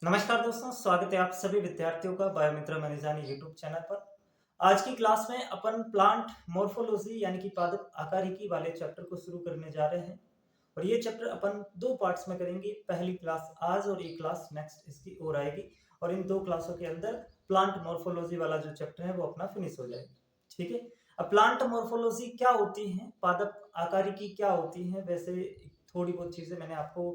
नमस्कार दोस्तों, स्वागत है आप सभी विद्यार्थियों का बायोमित्र मैनेजानी यूट्यूब चैनल पर। आज की क्लास में अपन प्लांट मॉर्फोलॉजी यानी कि पादप आकारिकी वाले चैप्टर को शुरू करने जा रहे हैं। और ये चैप्टर अपन दो पार्ट्स में करेंगे। पहली क्लास आज और एक क्लास नेक्स्ट इसकी और आएगी। और इन दो क्लासों के अंदर प्लांट मॉर्फोलॉजी वाला जो चैप्टर है वो अपना फिनिश हो जाएगा। ठीक है। अब प्लांट मॉर्फोलॉजी क्या होती है, पादप आकारिकी क्या होती है, वैसे थोड़ी बहुत चीजें मैंने आपको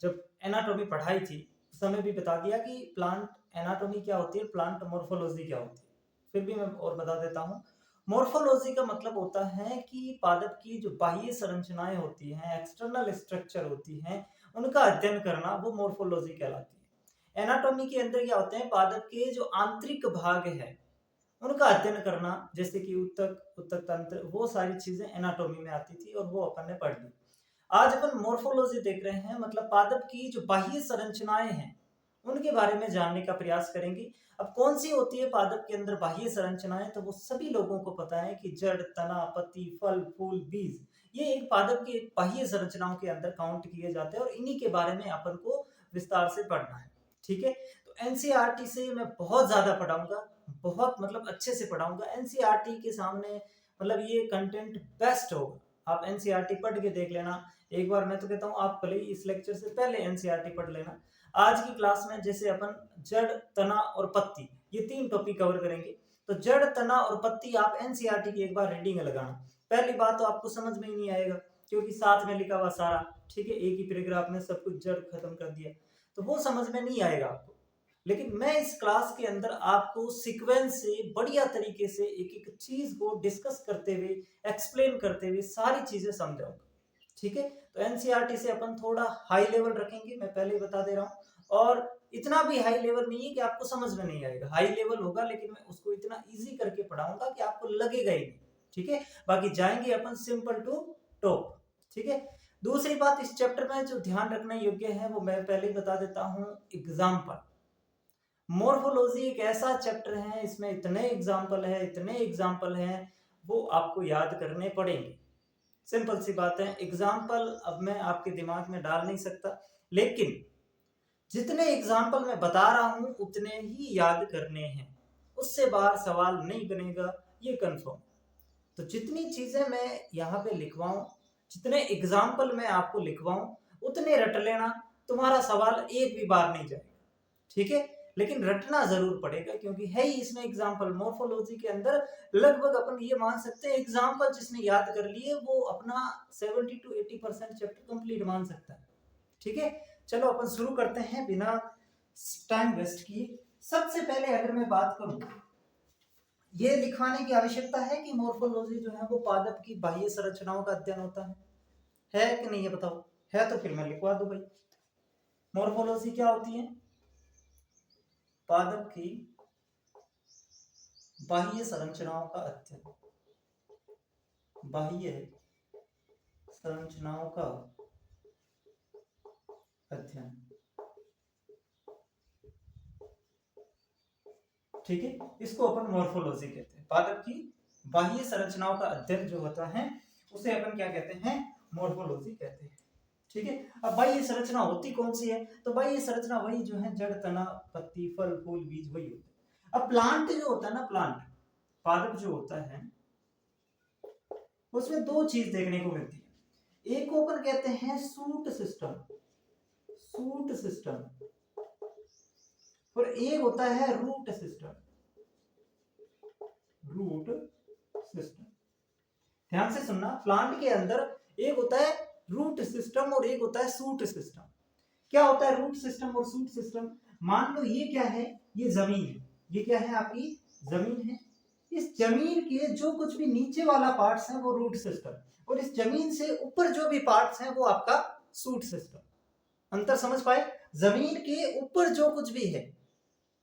जब एनाटॉमी पढ़ाई थी उस समय भी बता दिया कि प्लांट एनाटॉमी क्या होती है, प्लांट मॉर्फोलॉजी क्या होती है। फिर भी मैं और बता देता हूँ। मॉर्फोलॉजी का मतलब होता है कि पादप की जो बाह्य संरचनाएं होती हैं, एक्सटर्नल स्ट्रक्चर होती हैं, उनका अध्ययन करना वो मॉर्फोलॉजी कहलाती है। एनाटॉमी के अंदर क्या होते हैं, पादप के जो आंतरिक भाग है उनका अध्ययन करना, जैसे कि उत्तक उत्तक तंत्र, वो सारी चीजें एनाटॉमी में आती थी और वो अपन ने पढ़ ली। आज अपन मॉर्फोलॉजी देख रहे हैं, मतलब पादप की जो बाह्य संरचनाएं हैं उनके बारे में जानने का प्रयास करेंगे। अब कौन सी होती है पादप के अंदर बाह्य संरचनाएं, तो वो सभी लोगों को पता है कि जड़, तना, पत्ती, फल, फूल, बीज, ये एक पादप की बाह्य संरचनाओं के अंदर काउंट किए जाते हैं और इन्हीं के बारे में अपन को विस्तार से पढ़ना है। ठीक है। तो एनसीईआरटी से मैं बहुत ज्यादा पढ़ाऊंगा, बहुत मतलब अच्छे से पढ़ाऊंगा। एनसीईआरटी के सामने मतलब ये कंटेंट बेस्ट होगा। आप एनसीईआरटी पढ़ के देख लेना एक बार। मैं तो कहता हूँ आप भले ही इस लेक्चर से पहले एनसीईआरटी पढ़ लेना। आज की क्लास में जैसे अपन जड़, तना और पत्ती, ये तीन टॉपिक कवर करेंगे। तो जड़, तना और पत्ती आप एनसीईआरटी की एक बार रीडिंग लगाना। पहली बात तो आपको समझ में ही नहीं आएगा क्योंकि साथ में लिखा हुआ सारा, ठीक है, एक ही पैराग्राफ में सब कुछ जड़ खत्म कर दिया, तो वो समझ में नहीं आएगा आपको। लेकिन मैं इस क्लास के अंदर आपको सीक्वेंस से बढ़िया तरीके से एक एक चीज को डिस्कस करते हुए, एक्सप्लेन करते हुए सारी चीजें समझाऊंगा। ठीक है। तो एनसीईआरटी से अपन थोड़ा हाई लेवल रखेंगे, मैं पहले ही बता दे रहा हूँ। और इतना भी हाई लेवल नहीं है कि आपको समझ में नहीं आएगा, हाई लेवल होगा लेकिन मैं उसको इतना इजी करके पढ़ाऊंगा कि आपको लगेगा ही नहीं। ठीक है। बाकी जाएंगे अपन सिंपल टू टॉप। ठीक है। दूसरी बात, इस चैप्टर में जो ध्यान रखना योग्य है वो मैं पहले ही बता देता हूँ। एग्जाम्पल, मोर्फोलॉजी एक ऐसा चैप्टर है, इसमें इतने एग्जाम्पल है, इतने एग्जाम्पल हैं, वो आपको याद करने पड़ेंगे। सिंपल सी बात है। एग्जाम्पल अब मैं आपके दिमाग में डाल नहीं सकता, लेकिन जितने एग्जाम्पल मैं बता रहा हूं उतने ही याद करने हैं, उससे बाहर सवाल नहीं बनेगा, ये कंफर्म। तो जितनी चीजें मैं यहाँ पे लिखवाऊं, जितने एग्जाम्पल मैं आपको लिखवाऊं, उतने रट लेना, तुम्हारा सवाल एक भी बार नहीं जाएगा। ठीक है। लेकिन रटना जरूर पड़ेगा क्योंकि है ही इसमें एग्जाम्पल। मोर्फोलॉजी के अंदर लगभग अपन ये मान सकते हैं एग्जाम्पल जिसने याद कर लिए वो अपना 70 to 80% चैप्टर कंप्लीट मान सकता है। ठीक है। चलो अपन शुरू करते हैं बिना टाइम वेस्ट किए। सबसे पहले अगर मैं बात करूं, ये लिखवाने की आवश्यकता है कि मोर्फोलॉजी जो है वो पादप की बाह्य संरचनाओं का अध्ययन होता है कि नहीं, ये बताओ। है तो फिर मैं लिखवा दूं भाई। मोर्फोलॉजी क्या होती है, पादप की बाह्य संरचनाओं का अध्ययन, बाह्य संरचनाओं का अध्ययन। ठीक है। इसको अपन मोर्फोलॉजी कहते हैं। पादप की बाह्य संरचनाओं का अध्ययन जो होता है उसे अपन क्या कहते हैं, मोर्फोलॉजी कहते हैं। ठीक है। अब बाह्य संरचना होती कौन सी है, तो बाह्य संरचना वही जो है जड़, तना, पत्ती, फल, फूल, बीज, वही होता है। अब प्लांट जो होता है ना, प्लांट पादप जो होता है उसमें दो चीज देखने को मिलती है। एक को अपन कहते हैं सूट सिस्टम, सूट सिस्टम, और एक होता है रूट सिस्टम, रूट सिस्टम। ध्यान से सुनना, प्लांट के अंदर एक होता है रूट सिस्टम और एक होता है सूट सिस्टम। क्या होता है रूट सिस्टम और सूट सिस्टम? मान लो ये क्या है, ये जमीन है, ये क्या है आपकी जमीन है। इस जमीन के जो कुछ भी नीचे वाला पार्ट्स है वो रूट सिस्टम, और इस जमीन से ऊपर जो भी पार्ट्स है वो आपका सूट सिस्टम। अंतर समझ पाए? जमीन के ऊपर जो कुछ भी है,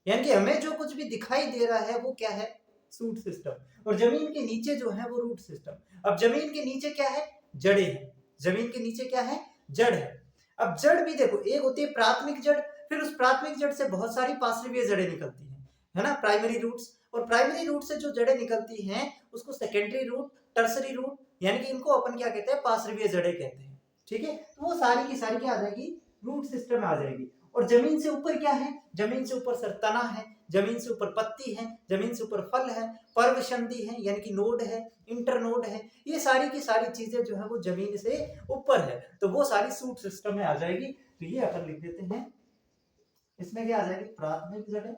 यानी कि हमें जो कुछ भी दिखाई दे रहा है वो क्या है, सूट सिस्टम, और जमीन के नीचे जो है वो रूट सिस्टम। अब जमीन के नीचे क्या है, जड़ें हैं। जमीन के नीचे क्या है, जड़ है। अब जड़ भी देखो, एक होती है प्राथमिक जड़, फिर उस प्राथमिक जड़ से बहुत सारी पार्श्वीय जड़ें निकलती हैं, है ना, प्राइमरी रूट्स। और प्राइमरी रूट से जो जड़ें निकलती हैं उसको सेकेंडरी रूट, टर्सरी रूट, यानी कि इनको अपन क्या कहते हैं, पार्श्वीय जड़ें कहते हैं। ठीक है। तो वो सारी की सारी क्या आ जाएगी, रूट सिस्टम में आ जाएगी। और जमीन से ऊपर क्या है, जमीन से ऊपर सर तना है, जमीन से ऊपर पत्ती है, जमीन से ऊपर फल है, पर्व संधि है यानी कि नोड है, इंटरनोड है, ये सारी की सारी चीजें जो है वो जमीन से ऊपर है, तो वो सारी सूट सिस्टम में आ जाएगी। तो ये अपन लिख देते हैं, इसमें क्या आ जाएगी, प्राथमिक जड़ें,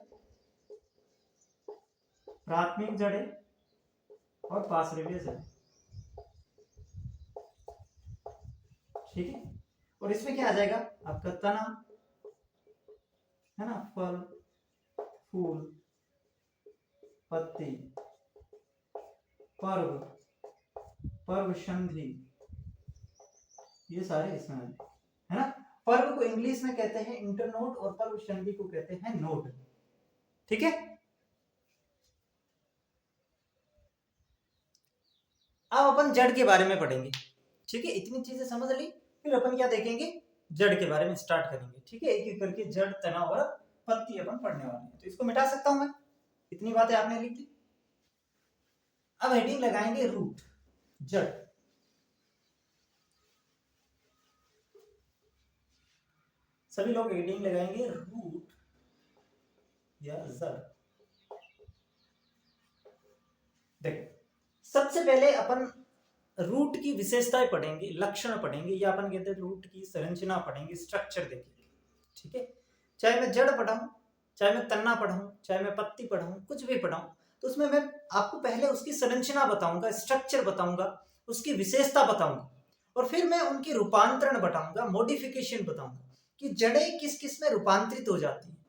प्राथमिक जड़ें और पार्श्वीय जड़ें, ठीक है। और इसमें क्या आ जाएगा आपका तना, है ना, फल, फूल, पत्ती, पर्व, पर्व संधि, ये सारे इसमें आ जाए, है ना। पर्व को इंग्लिश में कहते हैं इंटरनोड और पर्व संधि को कहते हैं नोड, ठीक है। अब अपन जड़ के बारे में पढ़ेंगे, ठीक है। इतनी चीजें समझ ली, फिर अपन क्या देखेंगे, जड़ के बारे में स्टार्ट करेंगे, ठीक है। एक एक करके जड़, तना और पत्ती अपन पढ़ने वाले हैं। तो इसको मिटा सकता हूं मैं, इतनी बातें आपने लिख दी। अब हेडिंग लगाएंगे रूट, जड़। सभी लोग हेडिंग लगाएंगे रूट या जड़। देखो, सबसे पहले अपन रूट की विशेषताएं पढ़ेंगे, लक्षण पढ़ेंगे, या अपन कहते हैं रूट की संरचना पढ़ेंगे, स्ट्रक्चर देखेंगे, ठीक है। चाहे मैं जड़ पढ़ाऊं, चाहे मैं तन्ना पढ़ाऊं, चाहे मैं पत्ती पढ़ाऊं, कुछ भी पढ़ाऊं, तो उसमें मैं आपको पहले उसकी संरचना बताऊंगा, स्ट्रक्चर बताऊंगा, उसकी विशेषता बताऊंगा, और फिर मैं उनकी रूपांतरण बताऊंगा, मॉडिफिकेशन बताऊंगा कि जड़ें किस किस में रूपांतरित हो जाती हैं।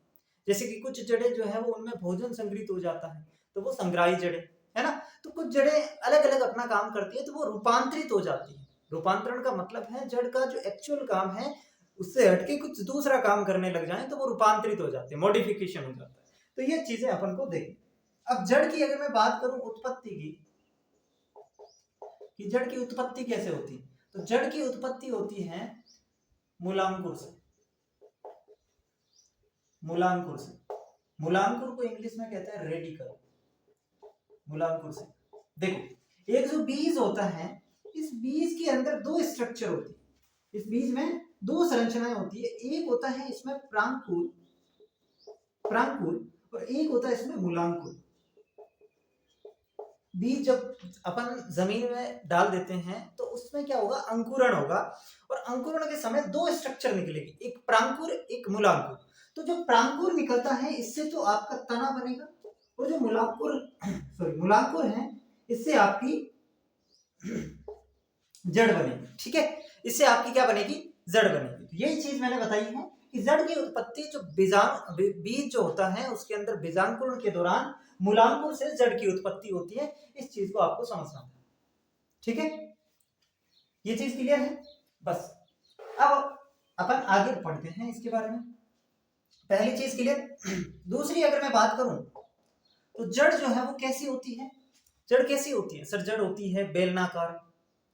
जैसे कि कुछ जड़ें जो है वो उनमें भोजन संग्रहित हो जाता है, तो वो संग्राही जड़ें, है ना। तो कुछ जड़ें अलग अलग अपना काम करती है, तो वो रूपांतरित हो जाती है। रूपांतरण का मतलब है जड़ का जो एक्चुअल काम है उससे हटके कुछ दूसरा काम करने लग जाए तो वो रूपांतरित हो जाते हैं, मॉडिफिकेशन हो जाता है। तो ये चीजें अपन को देखें। अब जड़ की अगर मैं बात करूं उत्पत्ति की, कि जड़ की उत्पत्ति कैसे होती है, तो जड़ की उत्पत्ति होती है मूलांकुर से। मूलांकुर से, मूलांकुर को इंग्लिश में कहते हैं रेडिकल, मूलांकुर से। देखो, एक जो बीज होता है, इस बीज के अंदर दो स्ट्रक्चर होती है, इस बीज में दो संरचनाएं होती है। एक होता है इसमें प्रांकुर, प्रांकुर, और एक होता है इसमें मूलांकुर। बीज जब अपन जमीन में डाल देते हैं तो उसमें क्या होगा, अंकुरण होगा, और अंकुरण के समय दो स्ट्रक्चर निकलेगी, एक प्रांकुर, एक मूलांकुर। तो जो प्रांकुर निकलता है इससे तो आपका तना बनेगा, और जो मूलांकुर मूलांकुर है इससे आपकी जड़ बनेगी, ठीक है। इससे आपकी क्या बनेगी, जड़ बनेगी। तो यही चीज मैंने बताई है कि जड़ की उत्पत्ति जो बीज जो होता है उसके अंदर बीजांकुरण के दौरान मूलांकुर से जड़ की उत्पत्ति होती है। इस चीज को आपको समझना है, ठीक है। ये चीज क्लियर है। बस अब अपन आगे पढ़ते हैं इसके बारे में। पहली चीज क्लियर। दूसरी अगर मैं बात करूं तो जड़ जो है वो कैसी होती है, जड़ कैसी होती है सर, जड़ होती है बेलनाकार,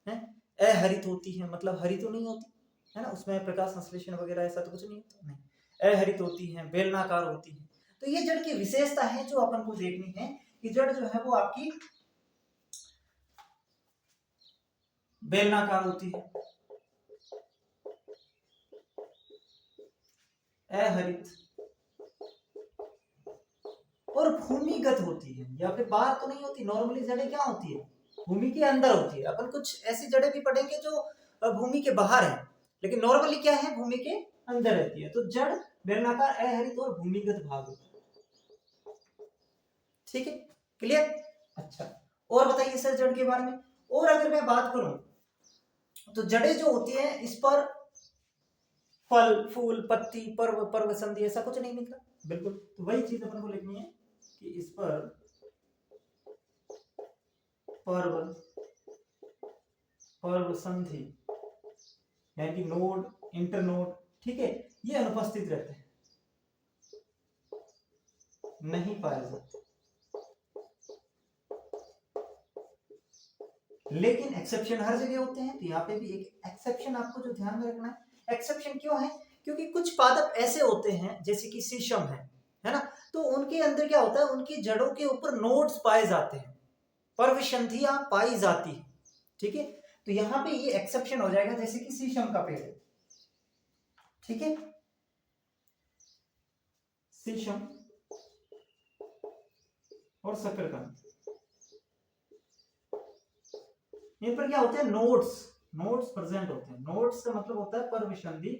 है, अहरित होती है, मतलब हरी तो नहीं होती है ना, उसमें प्रकाश संश्लेषण वगैरह ऐसा तो कुछ नहीं होता, नहीं, अहरित होती है, बेलनाकार होती है। तो ये जड़ की विशेषता है जो अपन को देखनी है कि जड़ जो है वो आपकी बेलनाकार होती है, अहरित और भूमिगत होती है, या फिर बाहर तो नहीं होती। नॉर्मली जड़ें क्या होती है, भूमि के अंदर होती है। अपन कुछ ऐसी जड़ें भी पढ़ेंगे जो भूमि के बाहर है, लेकिन नॉर्मली क्या है, भूमि के अंदर रहती है। तो जड़ बेलनाकार, अहरित और भूमिगत भाग होता है, ठीक है, क्लियर। अच्छा, और बताइए सर जड़ के बारे में। और अगर मैं बात करूं तो जड़ें जो होती है इस पर फल, फूल, पत्ती, पर्व, पर्व संधि ऐसा कुछ नहीं मिलता, बिल्कुल। तो वही चीज अपन को लिखनी है कि इस पर पर्व, पर्व संधि यानी कि नोड, इंटरनोड, ठीक है, ये अनुपस्थित रहते हैं, नहीं पाए जाते। लेकिन एक्सेप्शन हर जगह होते हैं, तो यहाँ पे भी एक एक्सेप्शन आपको जो ध्यान में रखना है। एक्सेप्शन क्यों है, क्योंकि कुछ पादप ऐसे होते हैं जैसे कि शीशम है ना, तो उनके अंदर क्या होता है, उनकी जड़ों के ऊपर नोड्स पाए जाते हैं, पर्व संधियां पाई जाती है, ठीक है। तो यहाँ पे ये एक्सेप्शन हो जाएगा, जैसे कि शीशम का पेड़, ठीक है। शीशम और शकरकंद। इन पर क्या होते हैं? नोड्स, नोड्स प्रेजेंट होते हैं। नोड्स का मतलब होता है पर्वसंधि,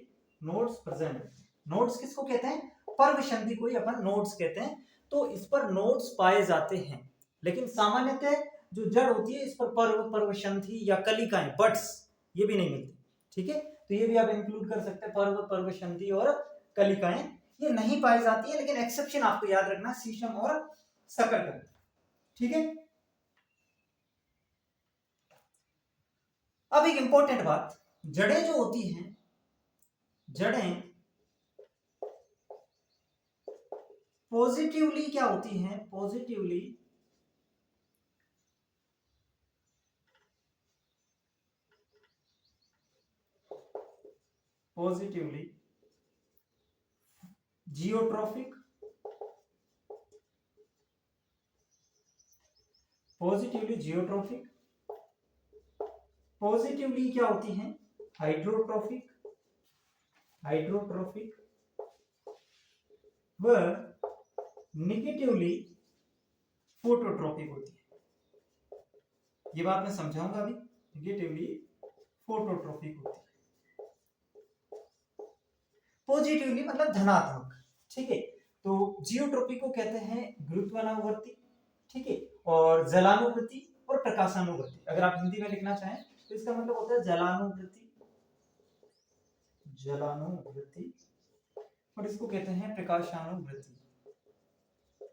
नोड्स प्रेजेंट होते हैं। नोड्स किसको कहते हैं? पर्वसंधि को ही अपन नोड्स कहते हैं। तो इस पर नोड्स पाए जाते हैं, लेकिन सामान्यतः जो जड़ होती है इस पर पर्वसंधि या कलिकाएं, बड्स, ये भी नहीं मिलती। ठीक है, तो ये भी आप इंक्लूड कर सकते हैं, पर्वसंधि और कलिकाएं ये नहीं पाई जाती है, लेकिन एक्सेप्शन आपको याद रखना, शीशम और शकरकंद। ठीक है, अब एक इंपॉर्टेंट बात, जड़ें जो होती हैं, जड़ें पॉजिटिवली क्या होती हैं? Positively positively geotropic, positively geotropic, positively क्या होती हैं? हाइड्रोट्रॉफिक, हाइड्रोट्रॉफिक व निगेटिवली फोटोट्रॉपिक होती है। ये बात मैं समझाऊंगा अभी। निगेटिवली फोटोट्रॉपिक होती है। पॉजिटिवली मतलब धनात्मक। ठीक है, तो जियोट्रॉपिक को कहते हैं गुरुत्वानुवर्ती। ठीक है, और जलानुवर्ती और प्रकाशानुवर्ती। अगर आप हिंदी में लिखना चाहें तो इसका मतलब होता है जलानुवर्ती, जलानुवर्ती, और इसको कहते हैं प्रकाशानुवर्ती,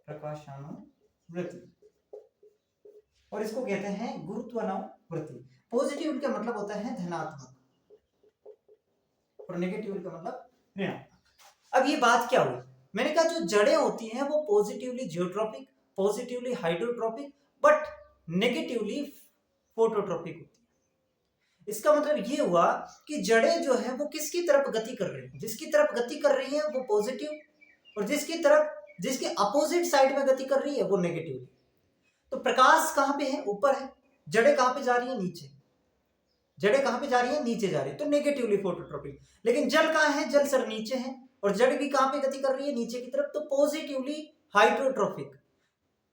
प्रकाशानुवर्ती, और इसको कहते हैं गुरुत्वानुवर्ती। पॉजिटिव का मतलब होता है धनात्मक और नेगेटिव का मतलब ऋणात्मक। अब ये बात क्या हुई? मैंने कहा जो जड़ें होती हैं वो positively geotropic, positively hydrotropic, but negatively phototropic होती है। इसका मतलब ये हुआ कि जड़ें जो है वो किसकी तरफ गति कर रही है? जिसकी तरफ गति कर रही है वो पॉजिटिव, और जिसके अपोजिट साइड में गति कर रही है वो नेगेटिव। तो प्रकाश कहां पे है? ऊपर है। जड़ें कहां पे जा रही है? नीचे। जड़ें कहां पे जा रही है? नीचे जा रही है, तो नेगेटिवली फोटोट्रॉपिक। लेकिन जल कहां है? जल सर नीचे है, और जड़ भी कहां पे गति कर रही है? नीचे की तरफ, तो पॉजिटिवली हाइड्रोट्रॉपिक।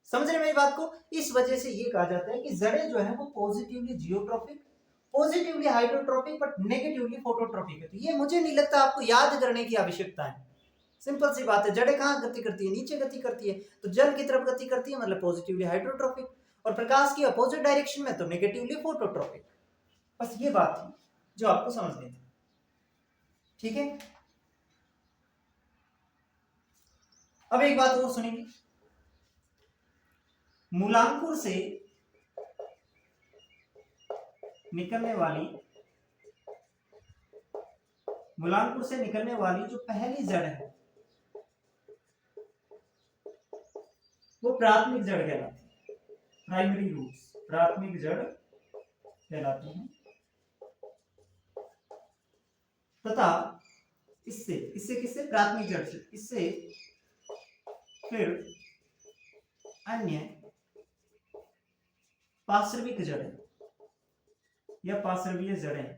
समझ रहे मेरी बात को? इस वजह से ये कहा जाता है कि जड़ें जो है वो positively geotropic, positively hydrotropic, but negatively phototropic है। तो ये मुझे नहीं लगता आपको याद करने की आवश्यकता है। सिंपल सी बात है, जड़ें कहां गति करती है? नीचे गति करती है, तो जल की तरफ गति करती है मतलब पॉजिटिवली हाइड्रोट्रॉपिक, और प्रकाश की अपोजिट डायरेक्शन में तो नेगेटिवली फोटोट्रॉपिक। बस ये बात थी जो आपको समझनी थी। ठीक है, अब एक बात और सुनेंगे। मूलांकुर से निकलने वाली जो पहली जड़ है वो प्राथमिक जड़ कहलाती है। प्राइमरी रूट्स, प्राथमिक जड़ कहलाती है। तथा इससे किससे? प्राथमिक जड़ से। इससे फिर अन्य पार्श्विक जड़ें या पार्श्वीय जड़ें।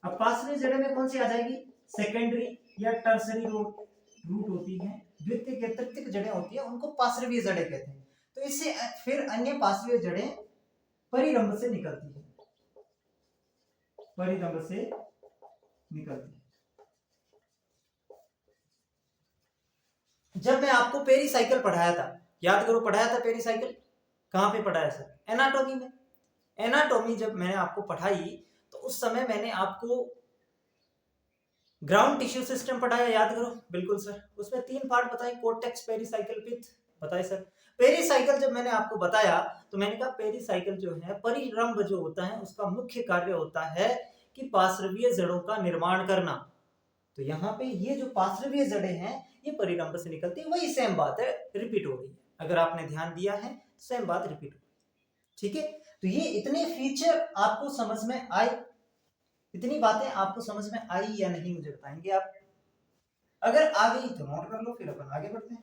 अब पार्श्वीय जड़ें में कौन सी आ जाएगी? सेकेंडरी या टर्सरी रूट होती है, द्वितीयक या तृतीयक जड़ें होती है, उनको पार्श्वीय जड़ें कहते हैं। तो इससे फिर अन्य पार्श्वीय जड़ें परिरंभ से निकलती है, परिरंभ से निकलती है। जब मैं आपको पेरीसाइकिल पढ़ाया था, याद करो, पढ़ाया था पेरीसाइकिल, कहां पे पढ़ाया सर? एनाटॉमी में। एनाटॉमी जब मैंने आपको पढ़ाई तो उस समय मैंने आपको ग्राउंड टिश्यू सिस्टम पढ़ाया, याद करो। बिल्कुल सर, उसमें 3 पार्ट बताए, कोर्टेक्स, पेरीसाइकिल, पिथ, बताए सर। पेरीसाइकिल जब मैंने आपको बताया तो मैंने कहा पेरीसाइकिल जो है, परिरंभ जो होता है उसका मुख्य कार्य होता है कि पार्श्वीय जड़ों का निर्माण करना। तो यहाँ पे ये जो पार्श्वीय जड़ें हैं ये परिरंभ से निकलती है। वही सेम बात है, रिपीट हो रही है। अगर आपने ध्यान दिया है सेम बात रिपीट हो रही है। ठीक है, तो ये इतने फीचर आपको समझ में आए, इतनी बातें आपको समझ में आई या नहीं मुझे बताएंगे आप। अगर आ गई तो नोट कर लो, फिर अपन आगे बढ़ते हैं।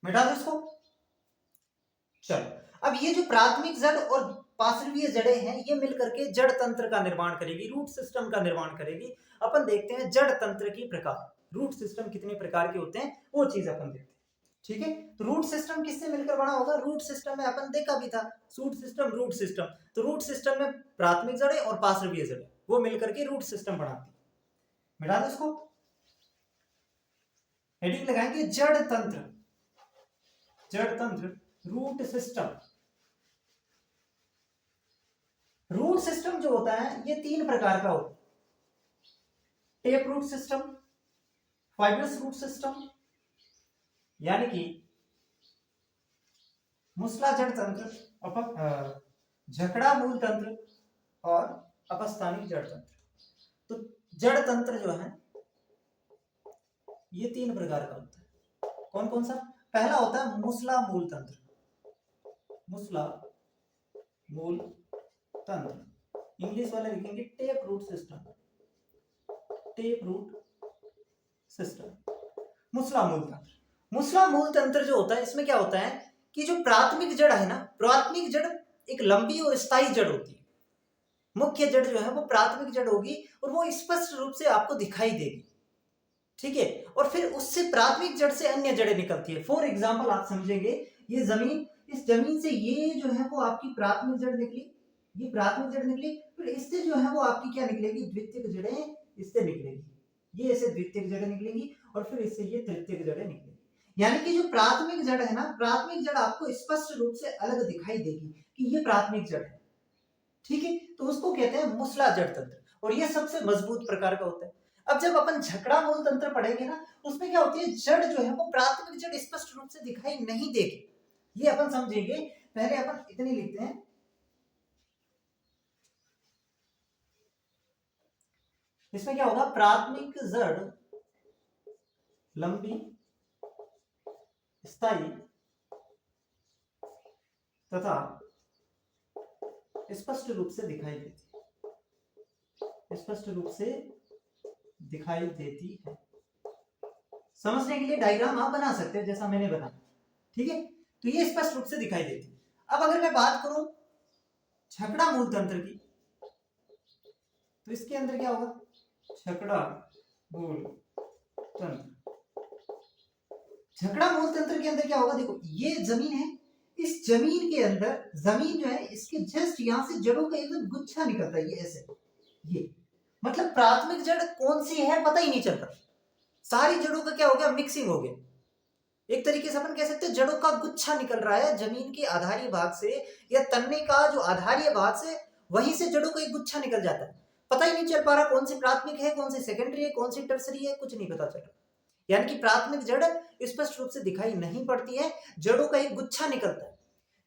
मिटा दो इसको। चलो अब ये जो प्राथमिक जड़ और पार्श्वीय जड़ें हैं ये मिलकर के जड़ तंत्र का निर्माण करेगी, रूट सिस्टम का निर्माण करेगी। अपन देखते हैं जड़ तंत्र की प्रकार, रूट सिस्टम कितने प्रकार के होते हैं वो चीज अपन देखते हैं। ठीक है, तो रूट सिस्टम किससे मिलकर बना होगा? रूट सिस्टम में अपन देखा भी था, सूट सिस्टम रूट सिस्टम। तो रूट सिस्टम में प्राथमिक जड़ें और पार्श्वीय जड़ें वो मिलकर के रूट सिस्टम बनाती है। मिटा दो इसको। हेडिंग लगाएंगे जड़ तंत्र, जड़ तंत्र रूट सिस्टम। रूट सिस्टम जो होता है ये 3 प्रकार का होता है, tap root system, fibrous root system यानी कि मुसला जड़ तंत्र, झकड़ा मूल तंत्र और अपस्थानिक जड़ तंत्र। तो जड़ तंत्र जो है ये 3 प्रकार का होता है। कौन कौन सा? पहला होता है मुसला मूल तंत्र, मुसला मूल तंत्र, इंग्लिश वाले लिखेंगे tap root system, tap root system. मुसला मूल तंत्र, मुसला मूल तंत्र जो होता है इसमें क्या होता है कि जो प्राथमिक जड़ है ना, प्राथमिक जड़ एक लंबी और स्थायी जड़ होती है। मुख्य जड़ जो है वो प्राथमिक जड़ होगी और वो स्पष्ट रूप से आपको दिखाई देगी। ठीक है, और फिर उससे प्राथमिक जड़ से अन्य जड़ें निकलती है। फॉर एग्जाम्पल आप समझेंगे ये जमीन, इस जमीन से ये जो है वो आपकी प्राथमिक जड़ निकली, ये प्राथमिक जड़ निकली, फिर इससे जो है वो आपकी क्या निकलेगी? द्वितीयक जड़ें इससे निकलेगी, ये ऐसे द्वितीयक जड़ें निकलेंगी और फिर इससे ये तृतीयक जड़ें निकलेंगी। यानी कि जो प्राथमिक जड़ है ना, प्राथमिक जड़ आपको स्पष्ट रूप से अलग दिखाई देगी कि ये प्राथमिक जड़ है। ठीक है, तो उसको कहते हैं मुसला जड़ तंत्र और ये सबसे मजबूत प्रकार का होता है। अब जब अपन झकड़ा मूल तंत्र पढ़ेंगे ना, उसमें क्या होती है, जड़ जो है वो प्राथमिक जड़ स्पष्ट रूप से दिखाई नहीं देगी, ये अपन समझेंगे। पहले अपन इतनी लिखते हैं, इसमें क्या होगा? प्राथमिक जड़ लंबी, स्थायी तथा स्पष्ट रूप से दिखाई देती है, स्पष्ट रूप से दिखाई देती है। समझने के लिए डायग्राम आप बना सकते हैं जैसा मैंने बनाया। ठीक है, तो ये स्पष्ट रूप से दिखाई देती है। अब अगर मैं बात करूं झकड़ा मूल तंत्र की, तो इसके अंदर क्या होगा? झकड़ा मूल तंत्र, झकड़ा मूल तंत्र के अंदर क्या होगा? देखो ये जमीन है, इस जमीन के अंदर, जमीन जो है इसके जस्ट यहां से जड़ों का एकदम गुच्छा निकलता है, ये ऐसे, ये मतलब प्राथमिक जड़ कौन सी है पता ही नहीं चलता, सारी जड़ों का क्या हो गया? मिक्सिंग हो गया। एक तरीके से अपन कह सकते हैं जड़ों का गुच्छा निकल रहा है जमीन के आधारीय भाग से, या तन्ने का जो आधारीय भाग से, वहीं से जड़ों का एक गुच्छा निकल जाता है। पता ही नहीं चल पा रहा कौन सी प्राथमिक है, कौन सी सेकेंडरी है, कौन सी टर्सरी है, कुछ नहीं पता चल रहा। यानी कि प्राथमिक जड़ स्पष्ट रूप से दिखाई नहीं पड़ती है, जड़ों का एक गुच्छा निकलता है।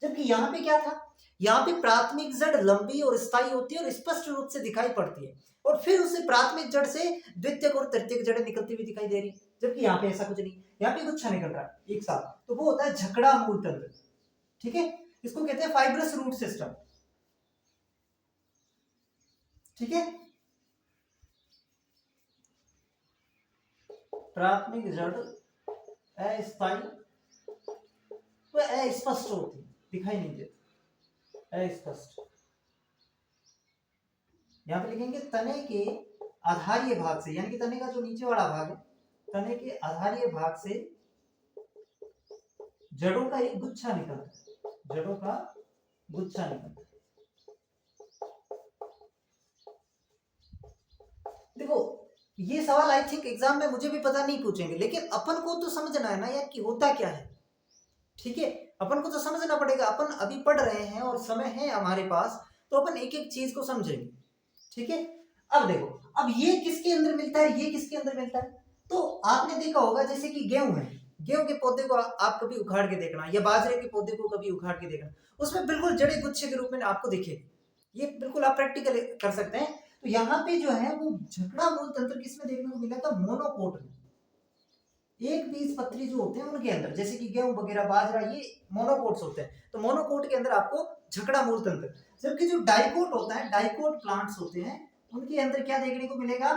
जबकि यहाँ पे क्या था? यहाँ पे प्राथमिक जड़ लंबी और स्थायी होती है और स्पष्ट रूप से दिखाई पड़ती है, और फिर उसे प्राथमिक जड़ से द्वितीयक और तृतीयक जड़ें निकलती हुई दिखाई दे रही। जबकि यहाँ पे ऐसा कुछ नहीं, यहाँ पे गुच्छा निकल रहा है एक साथ, तो वो होता है झकड़ा मूल तंत्र। ठीक है, इसको कहते हैं फाइब्रस रूट सिस्टम। ठीक है, प्राथमिक जड़ अस्थायी तो अस्पष्ट होती, दिखाई नहीं देती, अस्पष्ट। यहां पे लिखेंगे तने के आधारीय भाग से, यानी कि तने का जो नीचे वाला भाग है, तने के आधारीय भाग से जड़ों का एक गुच्छा निकलता है, जड़ों का गुच्छा निकलता है। देखो ये सवाल आई थिंक एग्जाम में मुझे भी पता नहीं पूछेंगे, लेकिन अपन को तो समझना है ना यार कि होता क्या है। ठीक है, अपन को तो समझना पड़ेगा, अपन अभी पढ़ रहे हैं और समय है हमारे पास, तो अपन एक एक चीज को समझेंगे। ठीक है, अब देखो, अब ये किसके अंदर मिलता है, ये किसके अंदर मिलता है? तो आपने देखा होगा जैसे कि गेहूं है, गेहूं के पौधे को आप कभी उखाड़ के देखना, या बाजरे के पौधे को कभी उखाड़ के देखना, उसमें बिल्कुल जड़े गुच्छे के रूप में आपको दिखेगी। ये बिल्कुल आप प्रैक्टिकल कर सकते हैं। तो यहाँ पे जो है वो झकड़ा मूल तंत्र किसमें देखने को मिला था? मोनोकोट में। एक बीज पत्री जो होते हैं उनके अंदर, जैसे कि गेहूं वगैरह बाजरा, ये मोनोकोट्स होते हैं, तो मोनोकोट के अंदर आपको झकड़ा मूल तंत्र। जबकि जो डाइकोट होता है, डाइकोट प्लांट्स होते हैं, उनके अंदर क्या देखने को मिलेगा?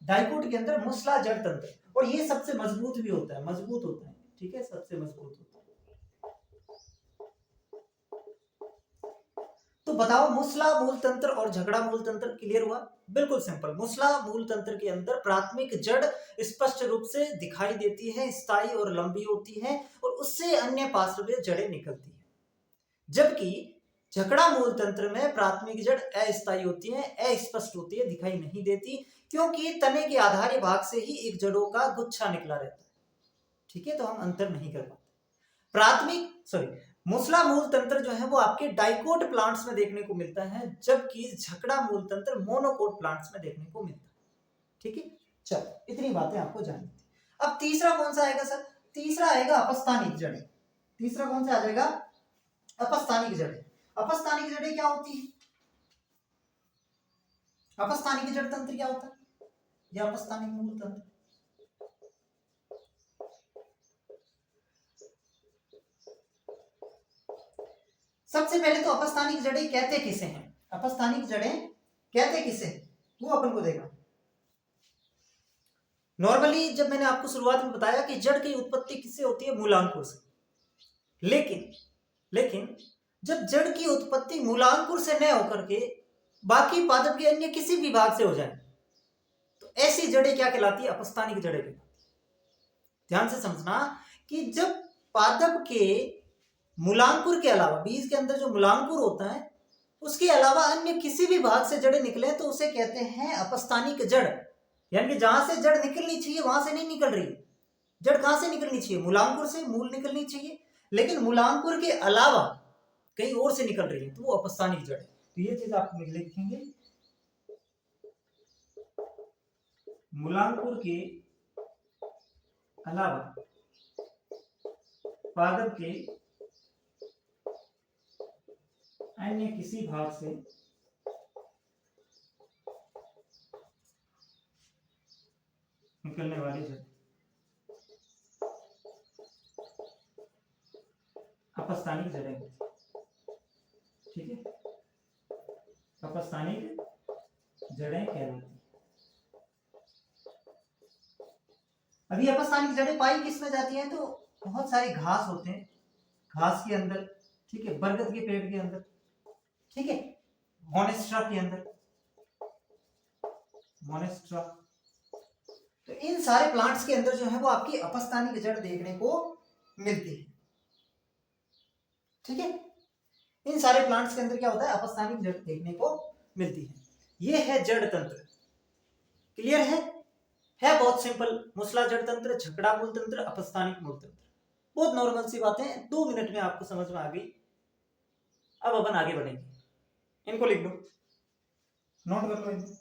डाइकोट के अंदर मुसला जड़ तंत्र, और ये सबसे मजबूत भी होता है, मजबूत होता है। ठीक है, सबसे मजबूत होता है। तो बताओ मूसला मूल तंत्र और झगड़ा मूल तंत्र क्लियर हुआ? बिल्कुल सिंपल। मूसला मूल तंत्र के अंदर प्राथमिक जड़ स्पष्ट रूप से दिखाई देती है, स्थायी और लंबी होती है और उससे अन्य पार्श्वीय जड़ें निकलती है। जबकि झगड़ा मूल तंत्र में प्राथमिक जड़ अस्थायी होती है, अस्पष्ट होती है, दिखाई नहीं देती, क्योंकि तने के आधारी भाग से ही एक जड़ों का गुच्छा निकला रहता है। ठीक है, तो हम अंतर नहीं कर पाते। मूसला मूल तंत्र जो है वो आपके डाइकोट प्लांट्स में देखने को मिलता है, जबकि झगड़ा मूल तंत्र मोनोकोट प्लांट्स में देखने को मिलता है। ठीक है, चलो इतनी बातें आपको जाननी थी। अब तीसरा कौन सा आएगा सर? तीसरा आएगा अपस्थानिक जड़ें। तीसरा कौन सा आ जाएगा? अपस्थानिक जड़ें। अपस्थानिक जड़ें क्या होती है? अपस्थानिक जड़ तंत्र क्या होता है? या अपस्थानिक मूल तंत्र। सबसे पहले तो अपस्थानिक जड़ें कहते किसे हैं? अपस्थानिक जड़ें कहते किसे हैं वो अपन को देखना। नॉर्मली जब मैंने आपको शुरुआत में बताया कि जड़ की उत्पत्ति किससे होती है? मूलांकुर से। लेकिन जब जड़ की उत्पत्ति मूलांकुर से न होकर के बाकी पादप के अन्य किसी भी भाग से हो जाए तो ऐसी जड़ें क्या कहलाती है? अपस्थानिक जड़ें कहलाती है। ध्यान से समझना कि जब पादप के मूलांकुर के अलावा, बीज के अंदर जो मूलांकुर होता है उसके अलावा अन्य किसी भी भाग से जड़ें निकले तो उसे कहते हैं अपस्थानिक जड़। यानी कि जहां से जड़ निकलनी चाहिए वहां से नहीं निकल रही। जड़ कहां से निकलनी चाहिए? मूलांकुर से मूल निकलनी चाहिए, लेकिन मूलांकुर के अलावा कहीं और से निकल रही है तो वो अपस्थानिक जड़ है। तो ये चीज आप लिखेंगे, मूलांकुर के अलावा पादप के अन्य किसी भाग से निकलने वाली जड़ अपस्थानिक जड़ें होती है। ठीक है, अपस्थानिक जड़ें कहलाती है। अभी अपस्थानिक जड़ें पाई किस में जाती हैं? तो बहुत सारे घास होते हैं, घास के अंदर, ठीक है, बरगद के पेड़ के अंदर, ठीक है, मोनेस्ट्रा के अंदर, मोनेस्ट्रा। तो इन सारे प्लांट्स के अंदर जो है वो आपकी अपस्थानिक जड़ देखने को मिलती है। ठीक है, इन सारे प्लांट्स के अंदर क्या होता है? अपस्थानिक जड़ देखने को मिलती है। ये है जड़ तंत्र। क्लियर है बहुत सिंपल। मूसला जड़ तंत्र, झगड़ा मूल तंत्र, अपस्थानिक मूल तंत्र, बहुत नॉर्मल सी बातें हैं, 2 मिनट में आपको समझ में आ गई। अब अपन आगे बढ़ेंगे, इनको लिख लो, नोट कर लो इनको।